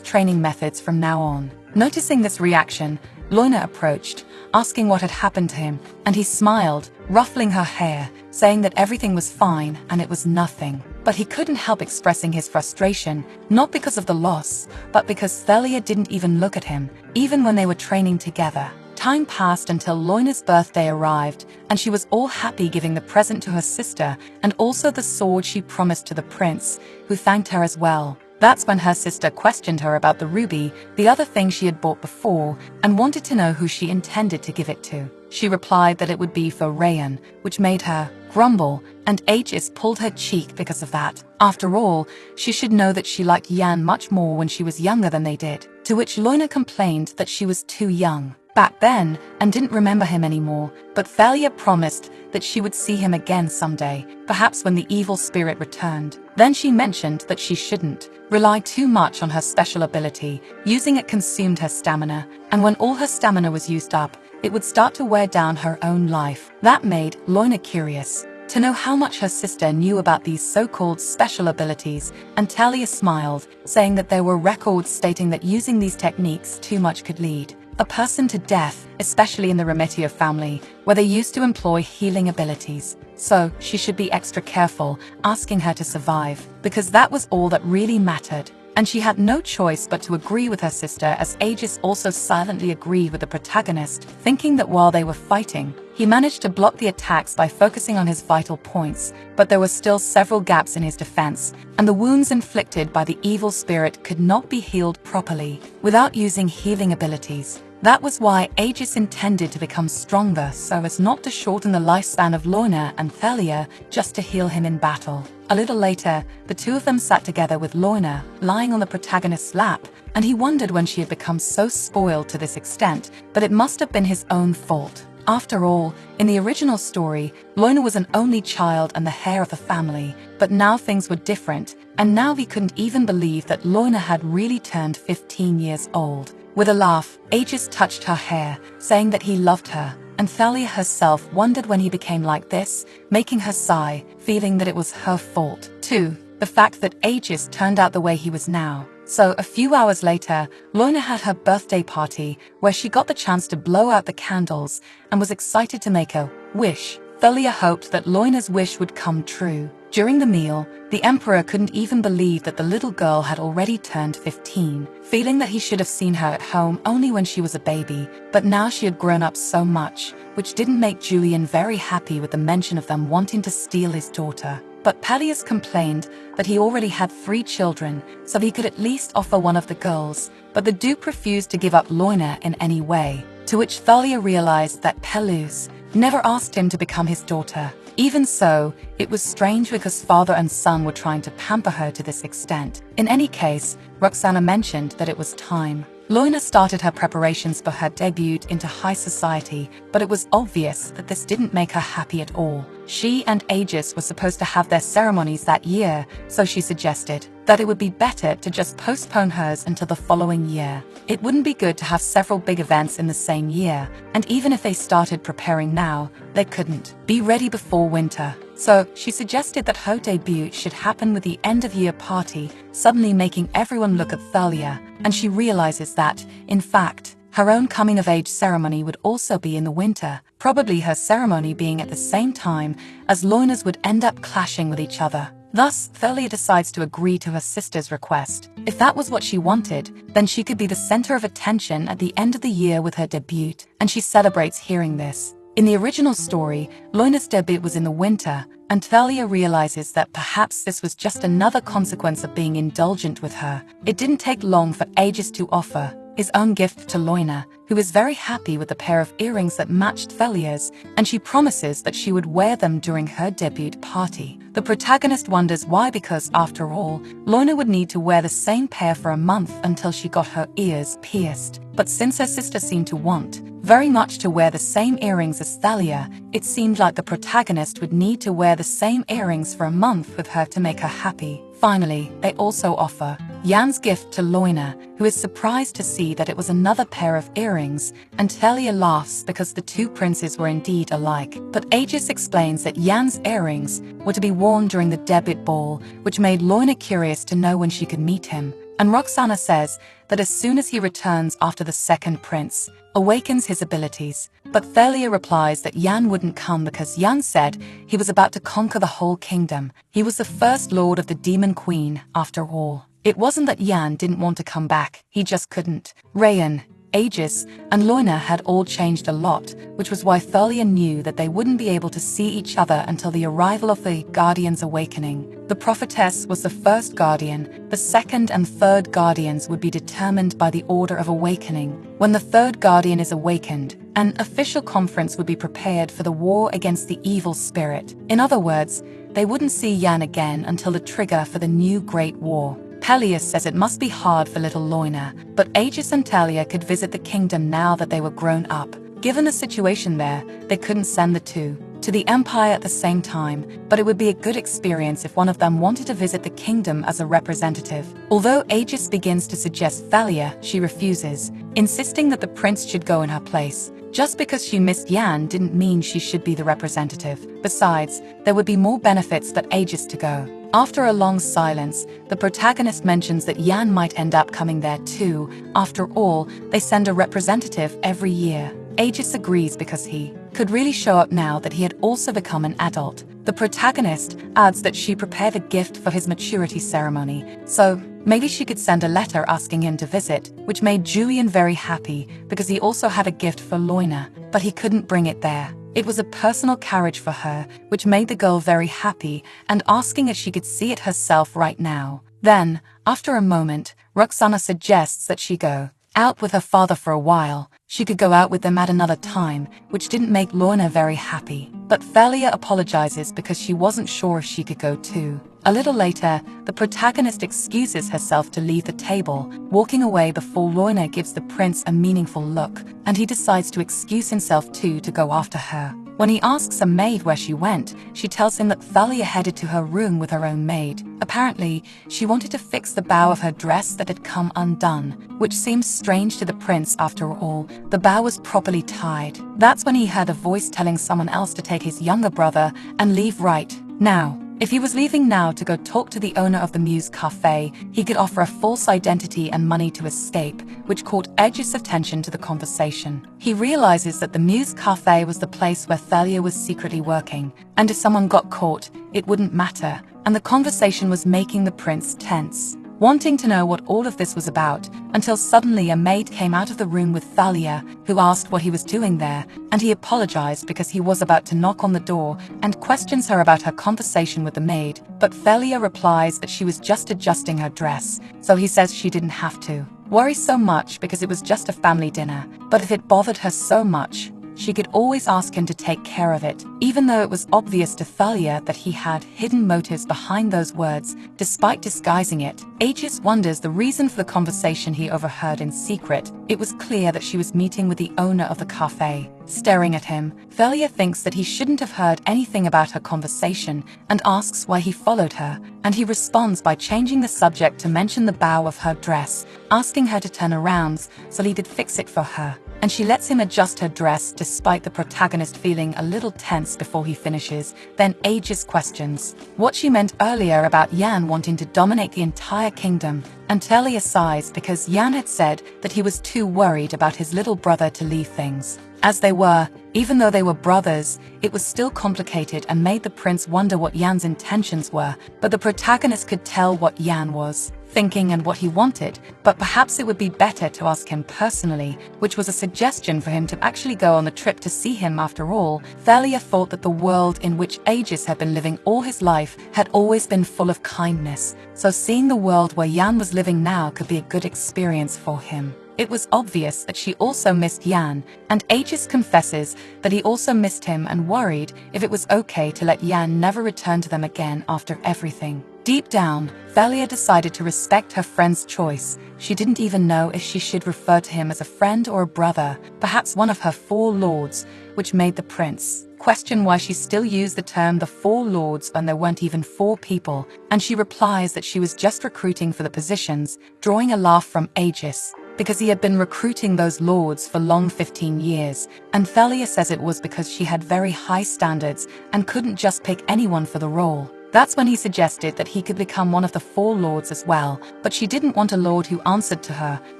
training methods from now on. Noticing this reaction, Loina approached, asking what had happened to him, and he smiled, ruffling her hair, saying that everything was fine and it was nothing. But he couldn't help expressing his frustration, not because of the loss, but because Thalia didn't even look at him, even when they were training together. Time passed until Loina's birthday arrived, and she was all happy, giving the present to her sister and also the sword she promised to the prince, who thanked her as well. That's when her sister questioned her about the ruby, the other thing she had bought before, and wanted to know who she intended to give it to. She replied that it would be for Rayan, which made her grumble, and Aegis pulled her cheek because of that. After all, she should know that she liked Yan much more when she was younger than they did, to which Loina complained that she was too young back then and didn't remember him anymore, but Thalia promised that she would see him again someday, perhaps when the evil spirit returned. Then she mentioned that she shouldn't rely too much on her special ability. Using it consumed her stamina, and when all her stamina was used up, it would start to wear down her own life. That made Loina curious to know how much her sister knew about these so-called special abilities, and Thalia smiled, saying that there were records stating that using these techniques too much could lead a person to death, especially in the Remetio family, where they used to employ healing abilities. So she should be extra careful, asking her to survive, because that was all that really mattered. And she had no choice but to agree with her sister, as Aegis also silently agreed with the protagonist, thinking that while they were fighting, he managed to block the attacks by focusing on his vital points, but there were still several gaps in his defense, and the wounds inflicted by the evil spirit could not be healed properly without using healing abilities. That was why Aegis intended to become stronger, so as not to shorten the lifespan of Loina and Thalia, just to heal him in battle. A little later, the two of them sat together with Loina lying on the protagonist's lap, and he wondered when she had become so spoiled to this extent, but it must have been his own fault. After all, in the original story, Loina was an only child and the heir of the family, but now things were different, and now he couldn't even believe that Loina had really turned 15 years old. With a laugh, Aegis touched her hair, saying that he loved her, and Thalia herself wondered when he became like this, making her sigh, feeling that it was her fault. 2. The fact that Aegis turned out the way he was now. So, a few hours later, Loina had her birthday party, where she got the chance to blow out the candles, and was excited to make a wish. Thalia hoped that Loina's wish would come true. During the meal, the Emperor couldn't even believe that the little girl had already turned 15, feeling that he should have seen her at home only when she was a baby, but now she had grown up so much, which didn't make Julian very happy with the mention of them wanting to steal his daughter. But Peleus complained that he already had 3 children, so he could at least offer one of the girls, but the Duke refused to give up Loina in any way, to which Thalia realized that Peleus never asked him to become his daughter. Even so, it was strange because father and son were trying to pamper her to this extent. In any case, Roxana mentioned that it was time. Loina started her preparations for her debut into high society, but it was obvious that this didn't make her happy at all. She and Aegis were supposed to have their ceremonies that year, so she suggested that it would be better to just postpone hers until the following year. It wouldn't be good to have several big events in the same year, and even if they started preparing now, they couldn't be ready before winter. So, she suggested that her debut should happen with the end-of-year party, suddenly making everyone look at Thalia, and she realizes that, in fact, her own coming-of-age ceremony would also be in the winter, probably her ceremony being at the same time as Loina's would end up clashing with each other. Thus, Thalia decides to agree to her sister's request. If that was what she wanted, then she could be the center of attention at the end of the year with her debut, and she celebrates hearing this. In the original story, Loina's debut was in the winter, and Thalia realizes that perhaps this was just another consequence of being indulgent with her. It didn't take long for Aegis to offer his own gift to Loina, who is very happy with the pair of earrings that matched Thalia's, and she promises that she would wear them during her debut party. The protagonist wonders why, because after all, Loina would need to wear the same pair for a month until she got her ears pierced. But since her sister seemed to want very much to wear the same earrings as Thalia, it seemed like the protagonist would need to wear the same earrings for a month with her to make her happy. Finally, they also offer Yan's gift to Loina, who is surprised to see that it was another pair of earrings, and Thalia laughs because the 2 princes were indeed alike. But Aegis explains that Yan's earrings were to be worn during the debut ball, which made Loina curious to know when she could meet him. And Roxana says that as soon as he returns after the second prince awakens his abilities. But Thalia replies that Yan wouldn't come because Yan said he was about to conquer the whole kingdom. He was the first lord of the Demon Queen, after all. It wasn't that Yan didn't want to come back, he just couldn't. Rayan, Aegis, and Loina had all changed a lot, which was why Thalia knew that they wouldn't be able to see each other until the arrival of the Guardian's awakening. The prophetess was the first guardian. The second and third guardians would be determined by the order of awakening. When the third guardian is awakened, an official conference would be prepared for the war against the evil spirit. In other words, they wouldn't see Yan again until the trigger for the new Great War. Peleus says it must be hard for little Loina, but Aegis and Thalia could visit the kingdom now that they were grown up. Given the situation there, they couldn't send the 2 to the Empire at the same time, but it would be a good experience if one of them wanted to visit the kingdom as a representative. Although Aegis begins to suggest Thalia, she refuses, insisting that the prince should go in her place. Just because she missed Yan didn't mean she should be the representative. Besides, there would be more benefits for Aegis to go. After a long silence, the protagonist mentions that Yan might end up coming there too. After all, they send a representative every year. Aegis agrees because he could really show up now that he had also become an adult. The protagonist adds that she prepared a gift for his maturity ceremony, so maybe she could send a letter asking him to visit, which made Julian very happy because he also had a gift for Loina, but he couldn't bring it there. It was a personal carriage for her, which made the girl very happy and asking if she could see it herself right now. Then, after a moment, Roxana suggests that she go out with her father for a while. She could go out with them at another time, which didn't make Loina very happy. But Thalia apologizes because she wasn't sure if she could go too. A little later, the protagonist excuses herself to leave the table, walking away before Loina gives the prince a meaningful look, and he decides to excuse himself too to go after her. When he asks a maid where she went, she tells him that Thalia headed to her room with her own maid. Apparently, she wanted to fix the bow of her dress that had come undone, which seems strange to the prince after all. The bow was properly tied. That's when he heard a voice telling someone else to take his younger brother and leave right now. If he was leaving now to go talk to the owner of the Muse Cafe, he could offer a false identity and money to escape, which caught Edge's attention to the conversation. He realizes that the Muse Cafe was the place where Thalia was secretly working, and if someone got caught, it wouldn't matter, and the conversation was making the prince tense, wanting to know what all of this was about, until suddenly a maid came out of the room with Thalia, who asked what he was doing there, and he apologized because he was about to knock on the door and questions her about her conversation with the maid, but Thalia replies that she was just adjusting her dress, so he says she didn't have to worry so much because it was just a family dinner, but if it bothered her so much, she could always ask him to take care of it, even though it was obvious to Thalia that he had hidden motives behind those words, despite disguising it. Aegis wonders the reason for the conversation he overheard in secret. It was clear that she was meeting with the owner of the cafe. Staring at him, Thalia thinks that he shouldn't have heard anything about her conversation and asks why he followed her, and he responds by changing the subject to mention the bow of her dress, asking her to turn around so he could fix it for her. And she lets him adjust her dress despite the protagonist feeling a little tense before he finishes. Then Aegis questions what she meant earlier about Yan wanting to dominate the entire kingdom, and Thalia sighs because Yan had said that he was too worried about his little brother to leave things as they were. Even though they were brothers, it was still complicated and made the prince wonder what Yan's intentions were, but the protagonist could tell what Yan was thinking and what he wanted, but perhaps it would be better to ask him personally, which was a suggestion for him to actually go on the trip to see him after all. Thalia thought that the world in which Aegis had been living all his life had always been full of kindness, so seeing the world where Yan was living now could be a good experience for him. It was obvious that she also missed Yan, and Aegis confesses that he also missed him and worried if it was okay to let Yan never return to them again after everything. Deep down, Thalia decided to respect her friend's choice. She didn't even know if she should refer to him as a friend or a brother, perhaps one of her four lords, which made the prince question why she still used the term the four lords when there weren't even four people, and she replies that she was just recruiting for the positions, drawing a laugh from Aegis, because he had been recruiting those lords for long 15 years, and Thalia says it was because she had very high standards and couldn't just pick anyone for the role. That's when he suggested that he could become one of the four lords as well, but she didn't want a lord who answered to her,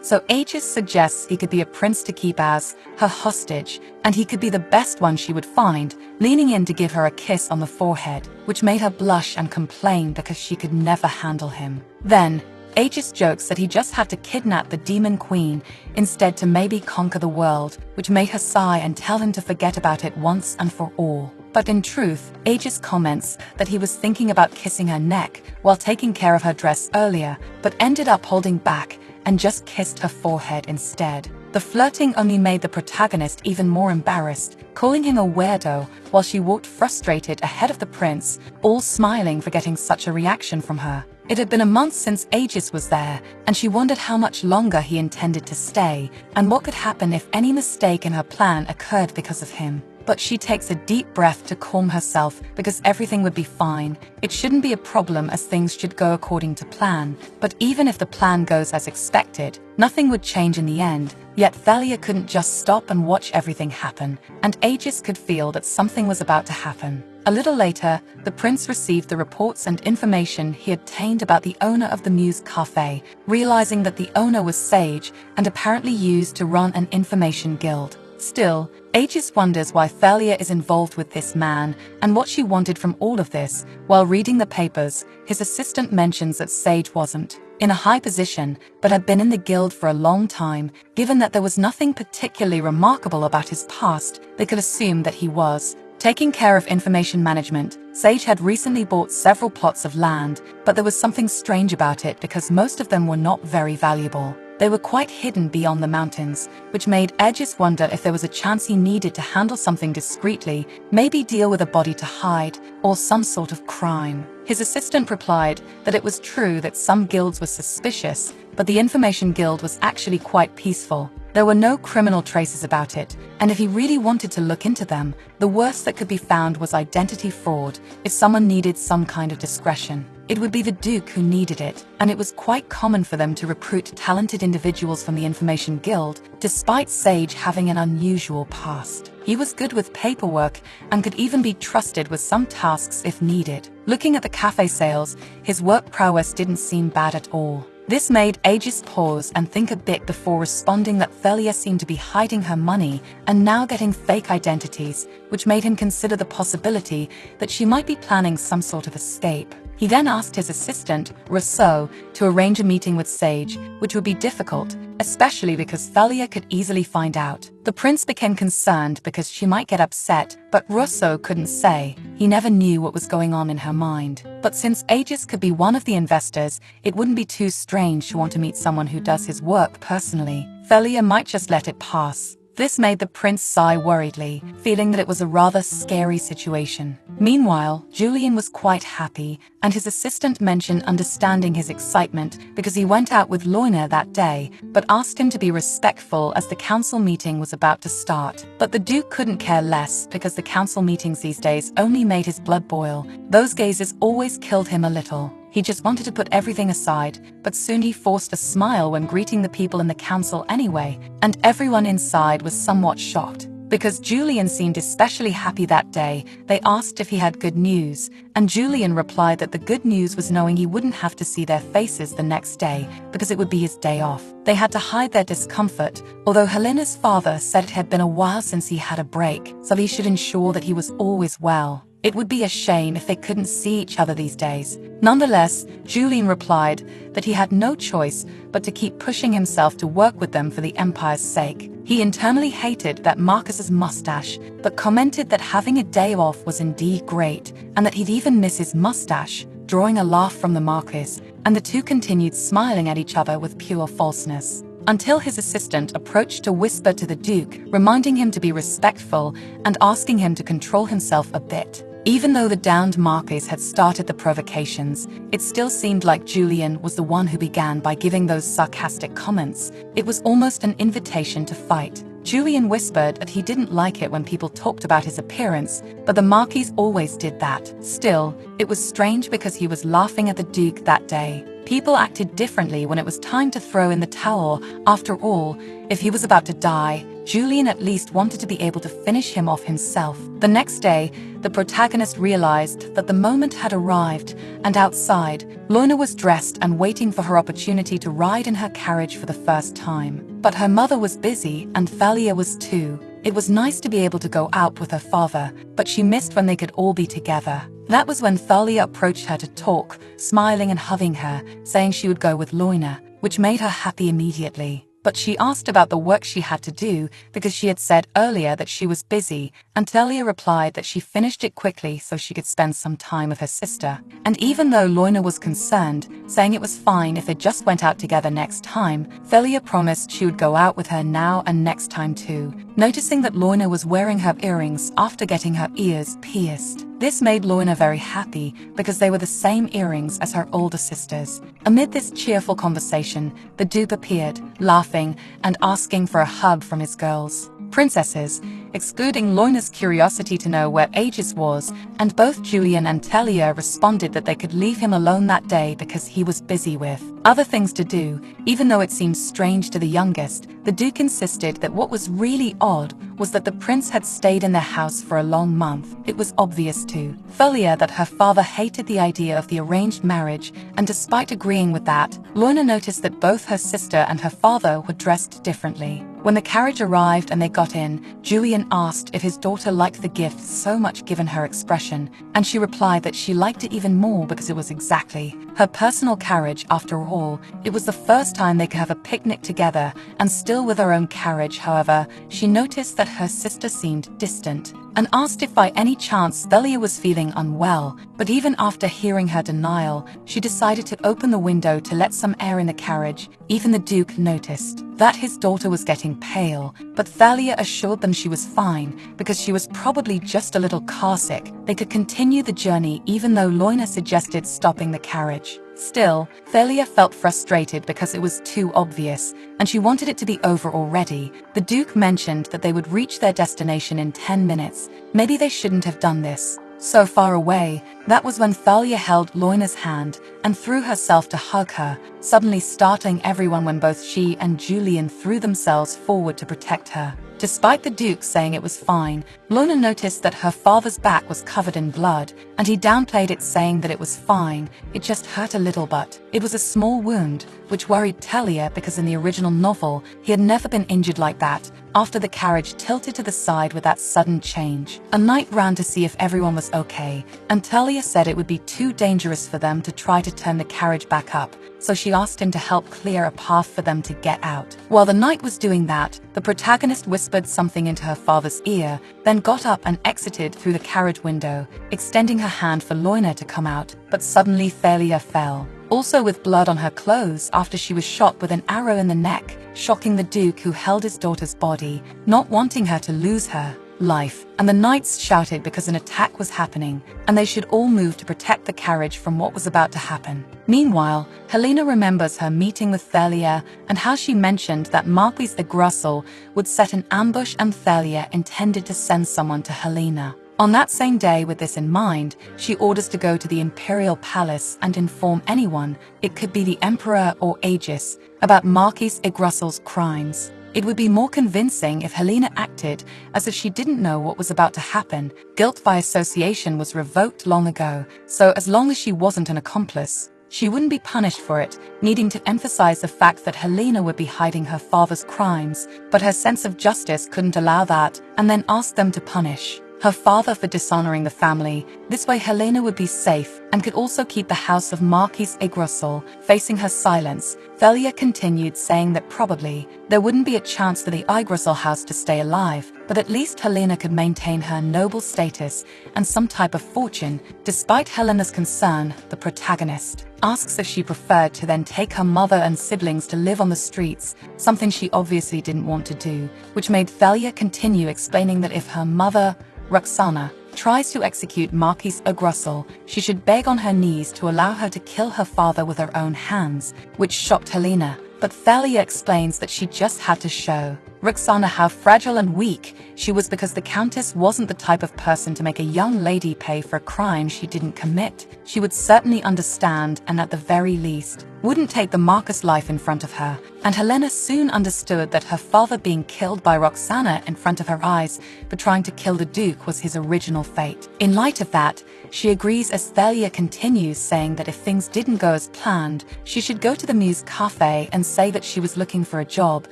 so Aegis suggests he could be a prince to keep as her hostage, and he could be the best one she would find, leaning in to give her a kiss on the forehead, which made her blush and complain because she could never handle him. Then, Aegis jokes that he just had to kidnap the demon queen instead to maybe conquer the world, which made her sigh and tell him to forget about it once and for all. But in truth, Aegis comments that he was thinking about kissing her neck while taking care of her dress earlier, but ended up holding back and just kissed her forehead instead. The flirting only made the protagonist even more embarrassed, calling him a weirdo while she walked frustrated ahead of the prince, all smiling for getting such a reaction from her. It had been a month since Aegis was there, and she wondered how much longer he intended to stay, and what could happen if any mistake in her plan occurred because of him. But she takes a deep breath to calm herself because everything would be fine. It shouldn't be a problem as things should go according to plan. But even if the plan goes as expected, nothing would change in the end. Yet Thalia couldn't just stop and watch everything happen, and Aegis could feel that something was about to happen. A little later, the prince received the reports and information he obtained about the owner of the Muse Cafe, realizing that the owner was Sage and apparently used to run an information guild. Still, Aegis wonders why Thalia is involved with this man and what she wanted from all of this. While reading the papers, his assistant mentions that Sage wasn't in a high position, but had been in the guild for a long time. Given that there was nothing particularly remarkable about his past, they could assume that he was taking care of information management. Sage had recently bought several plots of land, but there was something strange about it because most of them were not very valuable. They were quite hidden beyond the mountains, which made Aegis wonder if there was a chance he needed to handle something discreetly, maybe deal with a body to hide, or some sort of crime. His assistant replied that it was true that some guilds were suspicious, but the Information Guild was actually quite peaceful. There were no criminal traces about it, and if he really wanted to look into them, the worst that could be found was identity fraud. If someone needed some kind of discretion, it would be the Duke who needed it, and it was quite common for them to recruit talented individuals from the Information Guild, despite Sage having an unusual past. He was good with paperwork and could even be trusted with some tasks if needed. Looking at the cafe sales, his work prowess didn't seem bad at all. This made Aegis pause and think a bit before responding that Thalia seemed to be hiding her money and now getting fake identities, which made him consider the possibility that she might be planning some sort of escape. He then asked his assistant, Rousseau, to arrange a meeting with Sage, which would be difficult, especially because Thalia could easily find out. The prince became concerned because she might get upset, but Rousseau couldn't say. He never knew what was going on in her mind. But since Aegis could be one of the investors, it wouldn't be too strange to want to meet someone who does his work personally. Thalia might just let it pass. This made the prince sigh worriedly, feeling that it was a rather scary situation. Meanwhile, Julian was quite happy, and his assistant mentioned understanding his excitement because he went out with Loina that day, but asked him to be respectful as the council meeting was about to start. But the Duke couldn't care less because the council meetings these days only made his blood boil. Those gazes always killed him a little. He just wanted to put everything aside, but soon he forced a smile when greeting the people in the council anyway, and everyone inside was somewhat shocked. Because Julian seemed especially happy that day, they asked if he had good news, and Julian replied that the good news was knowing he wouldn't have to see their faces the next day because it would be his day off. They had to hide their discomfort, although Helena's father said it had been a while since he had a break, so he should ensure that he was always well. It would be a shame if they couldn't see each other these days. Nonetheless, Julian replied that he had no choice but to keep pushing himself to work with them for the Empire's sake. He internally hated that Marcus's mustache, but commented that having a day off was indeed great, and that he'd even miss his mustache, drawing a laugh from the Marquis, and the two continued smiling at each other with pure falseness. Until his assistant approached to whisper to the Duke, reminding him to be respectful and asking him to control himself a bit. Even though the downed Marquis had started the provocations, it still seemed like Julian was the one who began by giving those sarcastic comments. It was almost an invitation to fight. Julian whispered that he didn't like it when people talked about his appearance, but the Marquis always did that. Still, it was strange because he was laughing at the Duke that day. People acted differently when it was time to throw in the towel. After all, if he was about to die, Julian at least wanted to be able to finish him off himself. The next day, the protagonist realized that the moment had arrived, and outside, Loina was dressed and waiting for her opportunity to ride in her carriage for the first time. But her mother was busy, and Thalia was too. It was nice to be able to go out with her father, but she missed when they could all be together. That was when Thalia approached her to talk, smiling and hugging her, saying she would go with Loina, which made her happy immediately. But she asked about the work she had to do because she had said earlier that she was busy, and Thalia replied that she finished it quickly so she could spend some time with her sister. And even though Loina was concerned, saying it was fine if they just went out together next time, Thalia promised she would go out with her now and next time too, noticing that Loina was wearing her earrings after getting her ears pierced. This made Loina very happy because they were the same earrings as her older sisters. Amid this cheerful conversation, the Duke appeared, laughing and asking for a hug from his girls. Princesses, excluding Loina's curiosity to know where Aegis was, and both Julian and Thalia responded that they could leave him alone that day because he was busy with other things to do. Even though it seemed strange to the youngest, the Duke insisted that what was really odd was that the prince had stayed in their house for a long month. It was obvious to Thalia that her father hated the idea of the arranged marriage, and despite agreeing with that, Loina noticed that both her sister and her father were dressed differently. When the carriage arrived and they got in, Julian asked if his daughter liked the gift so much given her expression, and she replied that she liked it even more because it was exactly her personal carriage. After all, it was the first time they could have a picnic together, and still with her own carriage. However, she noticed that her sister seemed distant, and asked if by any chance Thalia was feeling unwell, but even after hearing her denial, she decided to open the window to let some air in the carriage. Even the Duke noticed that his daughter was getting pale, but Thalia assured them she was fine because she was probably just a little carsick. They could continue the journey even though Loina suggested stopping the carriage. Still, Thalia felt frustrated because it was too obvious, and she wanted it to be over already. The Duke mentioned that they would reach their destination in 10 minutes. Maybe they shouldn't have done this so far away. That was when Thalia held Loina's hand and threw herself to hug her, suddenly startling everyone when both she and Julian threw themselves forward to protect her. Despite the Duke saying it was fine, Loina noticed that her father's back was covered in blood, and he downplayed it, saying that it was fine, it just hurt a little, but it was a small wound, which worried Thalia because in the original novel, he had never been injured like that. After the carriage tilted to the side with that sudden change, a knight ran to see if everyone was okay, and Thalia said it would be too dangerous for them to try to turn the carriage back up, so she asked him to help clear a path for them to get out. While the knight was doing that, the protagonist whispered something into her father's ear, then got up and exited through the carriage window, extending her hand for Loina to come out, but suddenly Thalia fell, also with blood on her clothes after she was shot with an arrow in the neck, shocking the Duke, who held his daughter's body, not wanting her to lose her life, and the knights shouted because an attack was happening, and they should all move to protect the carriage from what was about to happen. Meanwhile, Helena remembers her meeting with Thalia and how she mentioned that Marquis Agrasol would set an ambush, and Thalia intended to send someone to Helena. On that same day, with this in mind, she orders to go to the Imperial Palace and inform anyone, it could be the Emperor or Aegis, about Marquis Agrasol's crimes. It would be more convincing if Helena acted as if she didn't know what was about to happen. Guilt by association was revoked long ago, so as long as she wasn't an accomplice, she wouldn't be punished for it, needing to emphasize the fact that Helena would be hiding her father's crimes, but her sense of justice couldn't allow that, and then ask them to punish her father for dishonoring the family. This way Helena would be safe and could also keep the house of Marquis Agrasol. Facing her silence, Thalia continued, saying that probably there wouldn't be a chance for the Agrasol house to stay alive, but at least Helena could maintain her noble status and some type of fortune. Despite Helena's concern, the protagonist asks if she preferred to then take her mother and siblings to live on the streets, something she obviously didn't want to do, which made Thalia continue, explaining that if her mother, Roxana, tries to execute Marquis Agrasol, she should beg on her knees to allow her to kill her father with her own hands, which shocked Helena. But Thalia explains that she just had to show Roxana how fragile and weak she was, because the Countess wasn't the type of person to make a young lady pay for a crime she didn't commit. She would certainly understand, and at the very least, wouldn't take the Marcus life in front of her. And Helena soon understood that her father being killed by Roxana in front of her eyes for trying to kill the Duke was his original fate. In light of that, she agrees, as Thalia continues, saying that if things didn't go as planned, she should go to the Muse Cafe and say that she was looking for a job.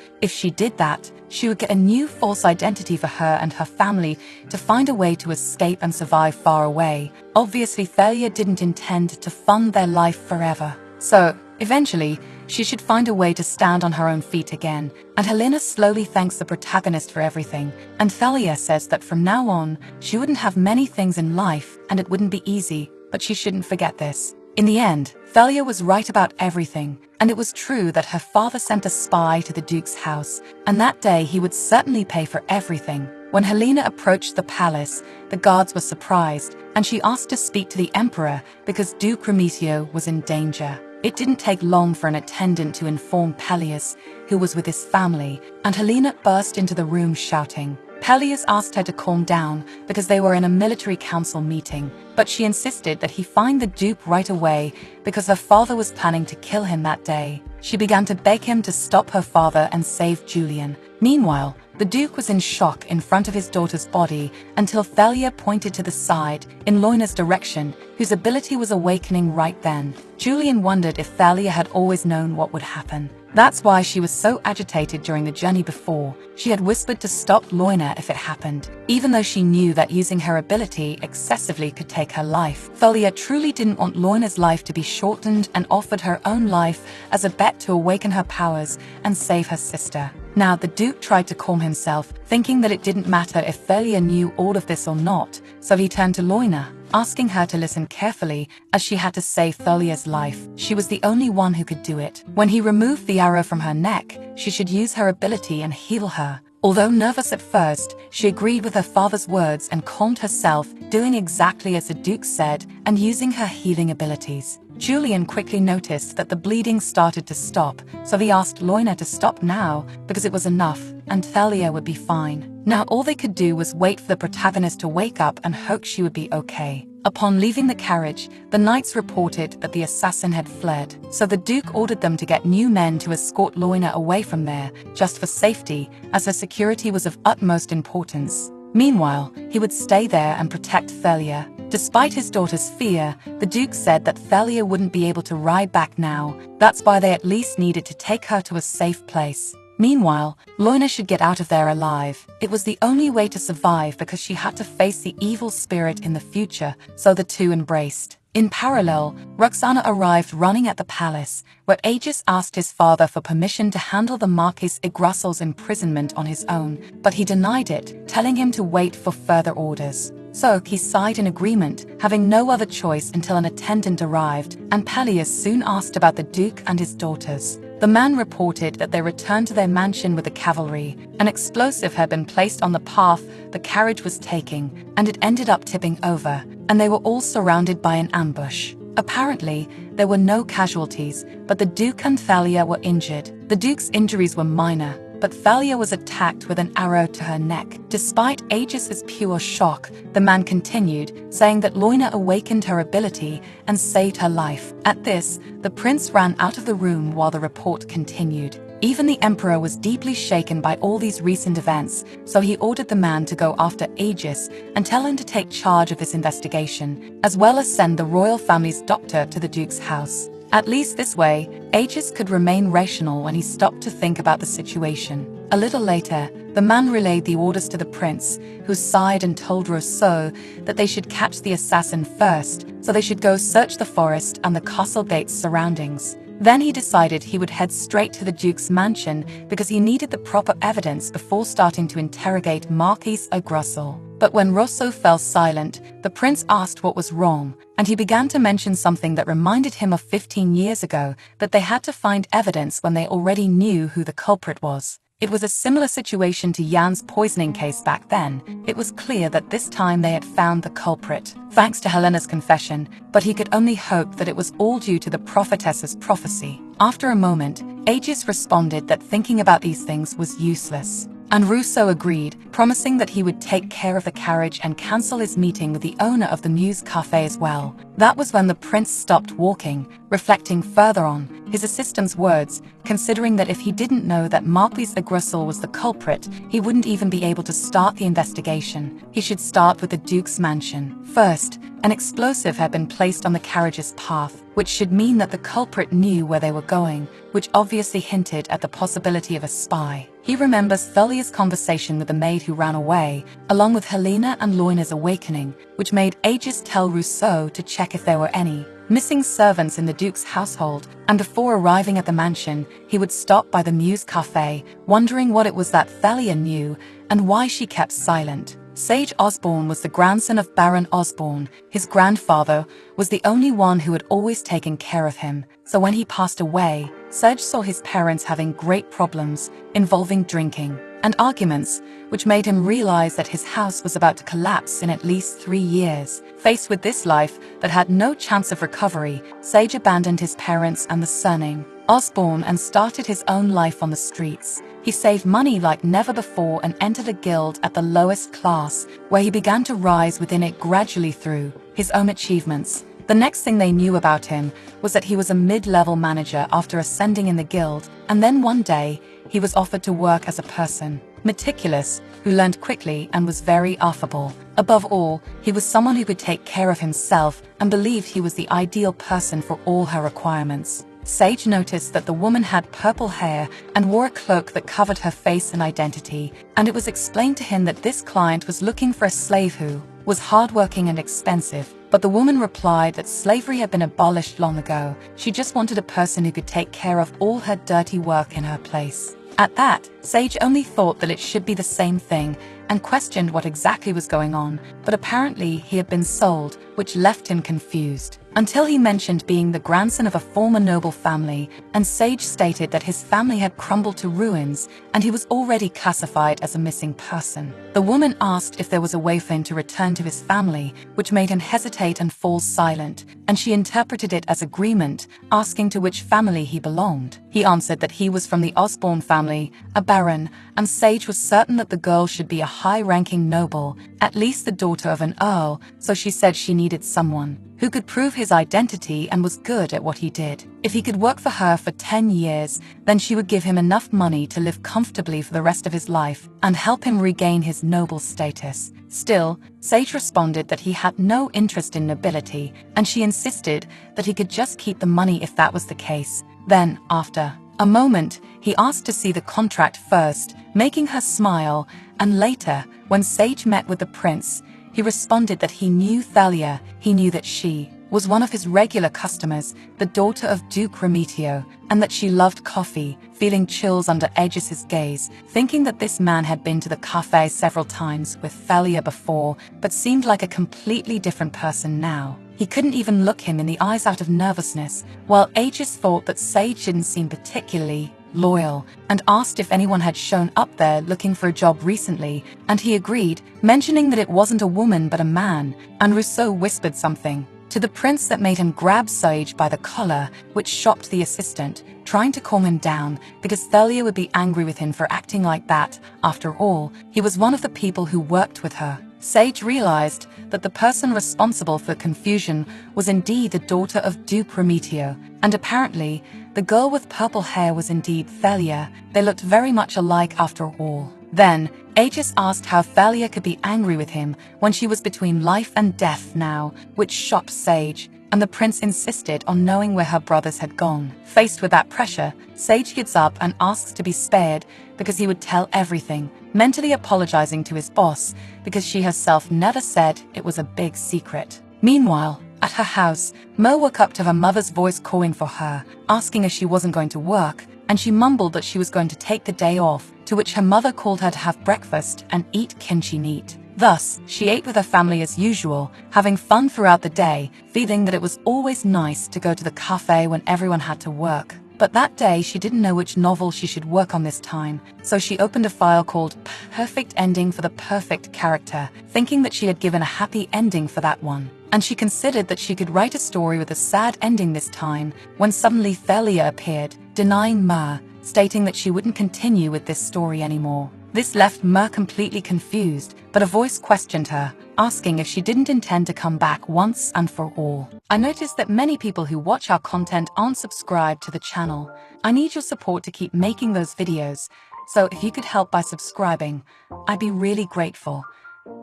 If she did that, she would get a new false identity for her and her family to find a way to escape and survive far away. Obviously, Thalia didn't intend to fund their life forever. So, eventually, she should find a way to stand on her own feet again, and Helena slowly thanks the protagonist for everything, and Thalia says that from now on, she wouldn't have many things in life, and it wouldn't be easy, but she shouldn't forget this. In the end, Thalia was right about everything, and it was true that her father sent a spy to the Duke's house, and that day he would certainly pay for everything. When Helena approached the palace, the guards were surprised, and she asked to speak to the Emperor because Duke Remetio was in danger. It didn't take long for an attendant to inform Peleus, who was with his family, and Helena burst into the room shouting. Peleus asked her to calm down because they were in a military council meeting, but she insisted that he find the Duke right away because her father was planning to kill him that day. She began to beg him to stop her father and save Julian. Meanwhile, the Duke was in shock in front of his daughter's body until Thalia pointed to the side, in Loina's direction, whose ability was awakening right then. Julian wondered if Thalia had always known what would happen. That's why she was so agitated during the journey before. She had whispered to stop Loina if it happened, even though she knew that using her ability excessively could take her life. Thalia truly didn't want Loina's life to be shortened and offered her own life as a bet to awaken her powers and save her sister. Now, the Duke tried to calm himself, thinking that it didn't matter if Thalia knew all of this or not, so he turned to Loina, asking her to listen carefully, as she had to save Thalia's life. She was the only one who could do it. When he removed the arrow from her neck, she should use her ability and heal her. Although nervous at first, she agreed with her father's words and calmed herself, doing exactly as the Duke said and using her healing abilities. Julian quickly noticed that the bleeding started to stop, so he asked Loina to stop now because it was enough, and Thalia would be fine. Now all they could do was wait for the protagonist to wake up and hope she would be okay. Upon leaving the carriage, the knights reported that the assassin had fled, so the Duke ordered them to get new men to escort Loina away from there, just for safety, as her security was of utmost importance. Meanwhile, he would stay there and protect Thalia. Despite his daughter's fear, the Duke said that Thalia wouldn't be able to ride back now. That's why they at least needed to take her to a safe place. Meanwhile, Loina should get out of there alive. It was the only way to survive because she had to face the evil spirit in the future, so the two embraced. In parallel, Roxana arrived running at the palace, where Aegis asked his father for permission to handle the Marquis Yggdrasil's imprisonment on his own, but he denied it, telling him to wait for further orders. So he sighed in agreement, having no other choice until an attendant arrived, and Peleus soon asked about the Duke and his daughters. The man reported that they returned to their mansion with the cavalry. An explosive had been placed on the path the carriage was taking, and it ended up tipping over, and they were all surrounded by an ambush. Apparently, there were no casualties, but the Duke and Thalia were injured. The Duke's injuries were minor, but Thalia was attacked with an arrow to her neck. Despite Aegis's pure shock, the man continued, saying that Loina awakened her ability and saved her life. At this, the prince ran out of the room while the report continued. Even the emperor was deeply shaken by all these recent events, so he ordered the man to go after Aegis and tell him to take charge of this investigation, as well as send the royal family's doctor to the Duke's house. At least this way, Aegis could remain rational when he stopped to think about the situation. A little later, the man relayed the orders to the prince, who sighed and told Rousseau that they should catch the assassin first, so they should go search the forest and the castle gates surroundings. Then he decided he would head straight to the Duke's mansion because he needed the proper evidence before starting to interrogate Marquis Yggdrasil. But when Rousseau fell silent, the prince asked what was wrong, and he began to mention something that reminded him of 15 years ago, that they had to find evidence when they already knew who the culprit was. It was a similar situation to Jan's poisoning case back then. It was clear that this time they had found the culprit, thanks to Helena's confession, but he could only hope that it was all due to the prophetess's prophecy. After a moment, Aegis responded that thinking about these things was useless. And Rousseau agreed, promising that he would take care of the carriage and cancel his meeting with the owner of the Muse Cafe as well. That was when the prince stopped walking, reflecting further on his assistant's words, considering that if he didn't know that Marquis Yggdrasil was the culprit, he wouldn't even be able to start the investigation. He should start with the Duke's mansion. First, an explosive had been placed on the carriage's path, which should mean that the culprit knew where they were going, which obviously hinted at the possibility of a spy. He remembers Thalia's conversation with the maid who ran away, along with Helena and Loina's awakening, which made Aegis tell Rousseau to check if there were any missing servants in the Duke's household, and before arriving at the mansion, he would stop by the Muse Cafe, wondering what it was that Thalia knew and why she kept silent. Sage Osborne was the grandson of Baron Osborne. His grandfather was the only one who had always taken care of him, so when he passed away, Sage saw his parents having great problems involving drinking and arguments, which made him realize that his house was about to collapse in at least 3 years. Faced with this life that had no chance of recovery, Sage abandoned his parents and the surname Osborne and started his own life on the streets. He saved money like never before and entered a guild at the lowest class, where he began to rise within it gradually through his own achievements. The next thing they knew about him was that he was a mid-level manager after ascending in the guild, and then one day, he was offered to work as a person, meticulous, who learned quickly and was very affable. Above all, he was someone who could take care of himself and believed he was the ideal person for all her requirements. Sage noticed that the woman had purple hair and wore a cloak that covered her face and identity, and it was explained to him that this client was looking for a slave who was hardworking and expensive. But the woman replied that slavery had been abolished long ago. She just wanted a person who could take care of all her dirty work in her place. At that, Sage only thought that it should be the same thing and questioned what exactly was going on, but apparently he had been sold, which left him confused. until he mentioned being the grandson of a former noble family, and Sage stated that his family had crumbled to ruins and he was already classified as a missing person. The woman asked if there was a way for him to return to his family, which made him hesitate and fall silent, and she interpreted it as agreement, asking to which family he belonged. He answered that he was from the Osborne family, a baron, and Sage was certain that the girl should be a high-ranking noble, at least the daughter of an earl, so she said she needed someone who could prove his identity and was good at what he did. If he could work for her for 10 years, then she would give him enough money to live comfortably for the rest of his life and help him regain his noble status. Still, Sage responded that he had no interest in nobility, and she insisted that he could just keep the money if that was the case. Then, after a moment, he asked to see the contract first, making her smile, and later, when Sage met with the prince, he responded that he knew Thalia, he knew that she was one of his regular customers, the daughter of Duke Remetio, and that she loved coffee, feeling chills under Aegis's gaze, thinking that this man had been to the cafe several times with Thalia before, but seemed like a completely different person now. He couldn't even look him in the eyes out of nervousness, while Aegis thought that Sage didn't seem particularly loyal, and asked if anyone had shown up there looking for a job recently, and he agreed, mentioning that it wasn't a woman but a man, and Rousseau whispered something to the prince that made him grab Sage by the collar, which shocked the assistant, trying to calm him down because Thalia would be angry with him for acting like that. After all, he was one of the people who worked with her. Sage realized that the person responsible for confusion was indeed the daughter of Duke Remetio, and apparently, the girl with purple hair was indeed Thalia. They looked very much alike after all. Then, Aegis asked how Thalia could be angry with him when she was between life and death now, which shocked Sage, and the prince insisted on knowing where her brothers had gone. Faced with that pressure, Sage gets up and asks to be spared because he would tell everything, mentally apologizing to his boss because she herself never said it was a big secret. Meanwhile, at her house, Mo woke up to her mother's voice calling for her, asking if she wasn't going to work, and she mumbled that she was going to take the day off, to which her mother called her to have breakfast and eat kimchi meat. Thus, she ate with her family as usual, having fun throughout the day, feeling that it was always nice to go to the cafe when everyone had to work. But that day she didn't know which novel she should work on this time, so she opened a file called Perfect Ending for the Perfect Character, thinking that she had given a happy ending for that one. And she considered that she could write a story with a sad ending this time, when suddenly Thalia appeared, denying Mer, stating that she wouldn't continue with this story anymore. This left Mer completely confused, but a voice questioned her, asking if she didn't intend to come back once and for all. I noticed that many people who watch our content aren't subscribed to the channel. I need your support to keep making those videos, so if you could help by subscribing, I'd be really grateful.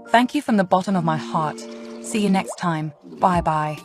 Thank you from the bottom of my heart. See you next time. Bye bye.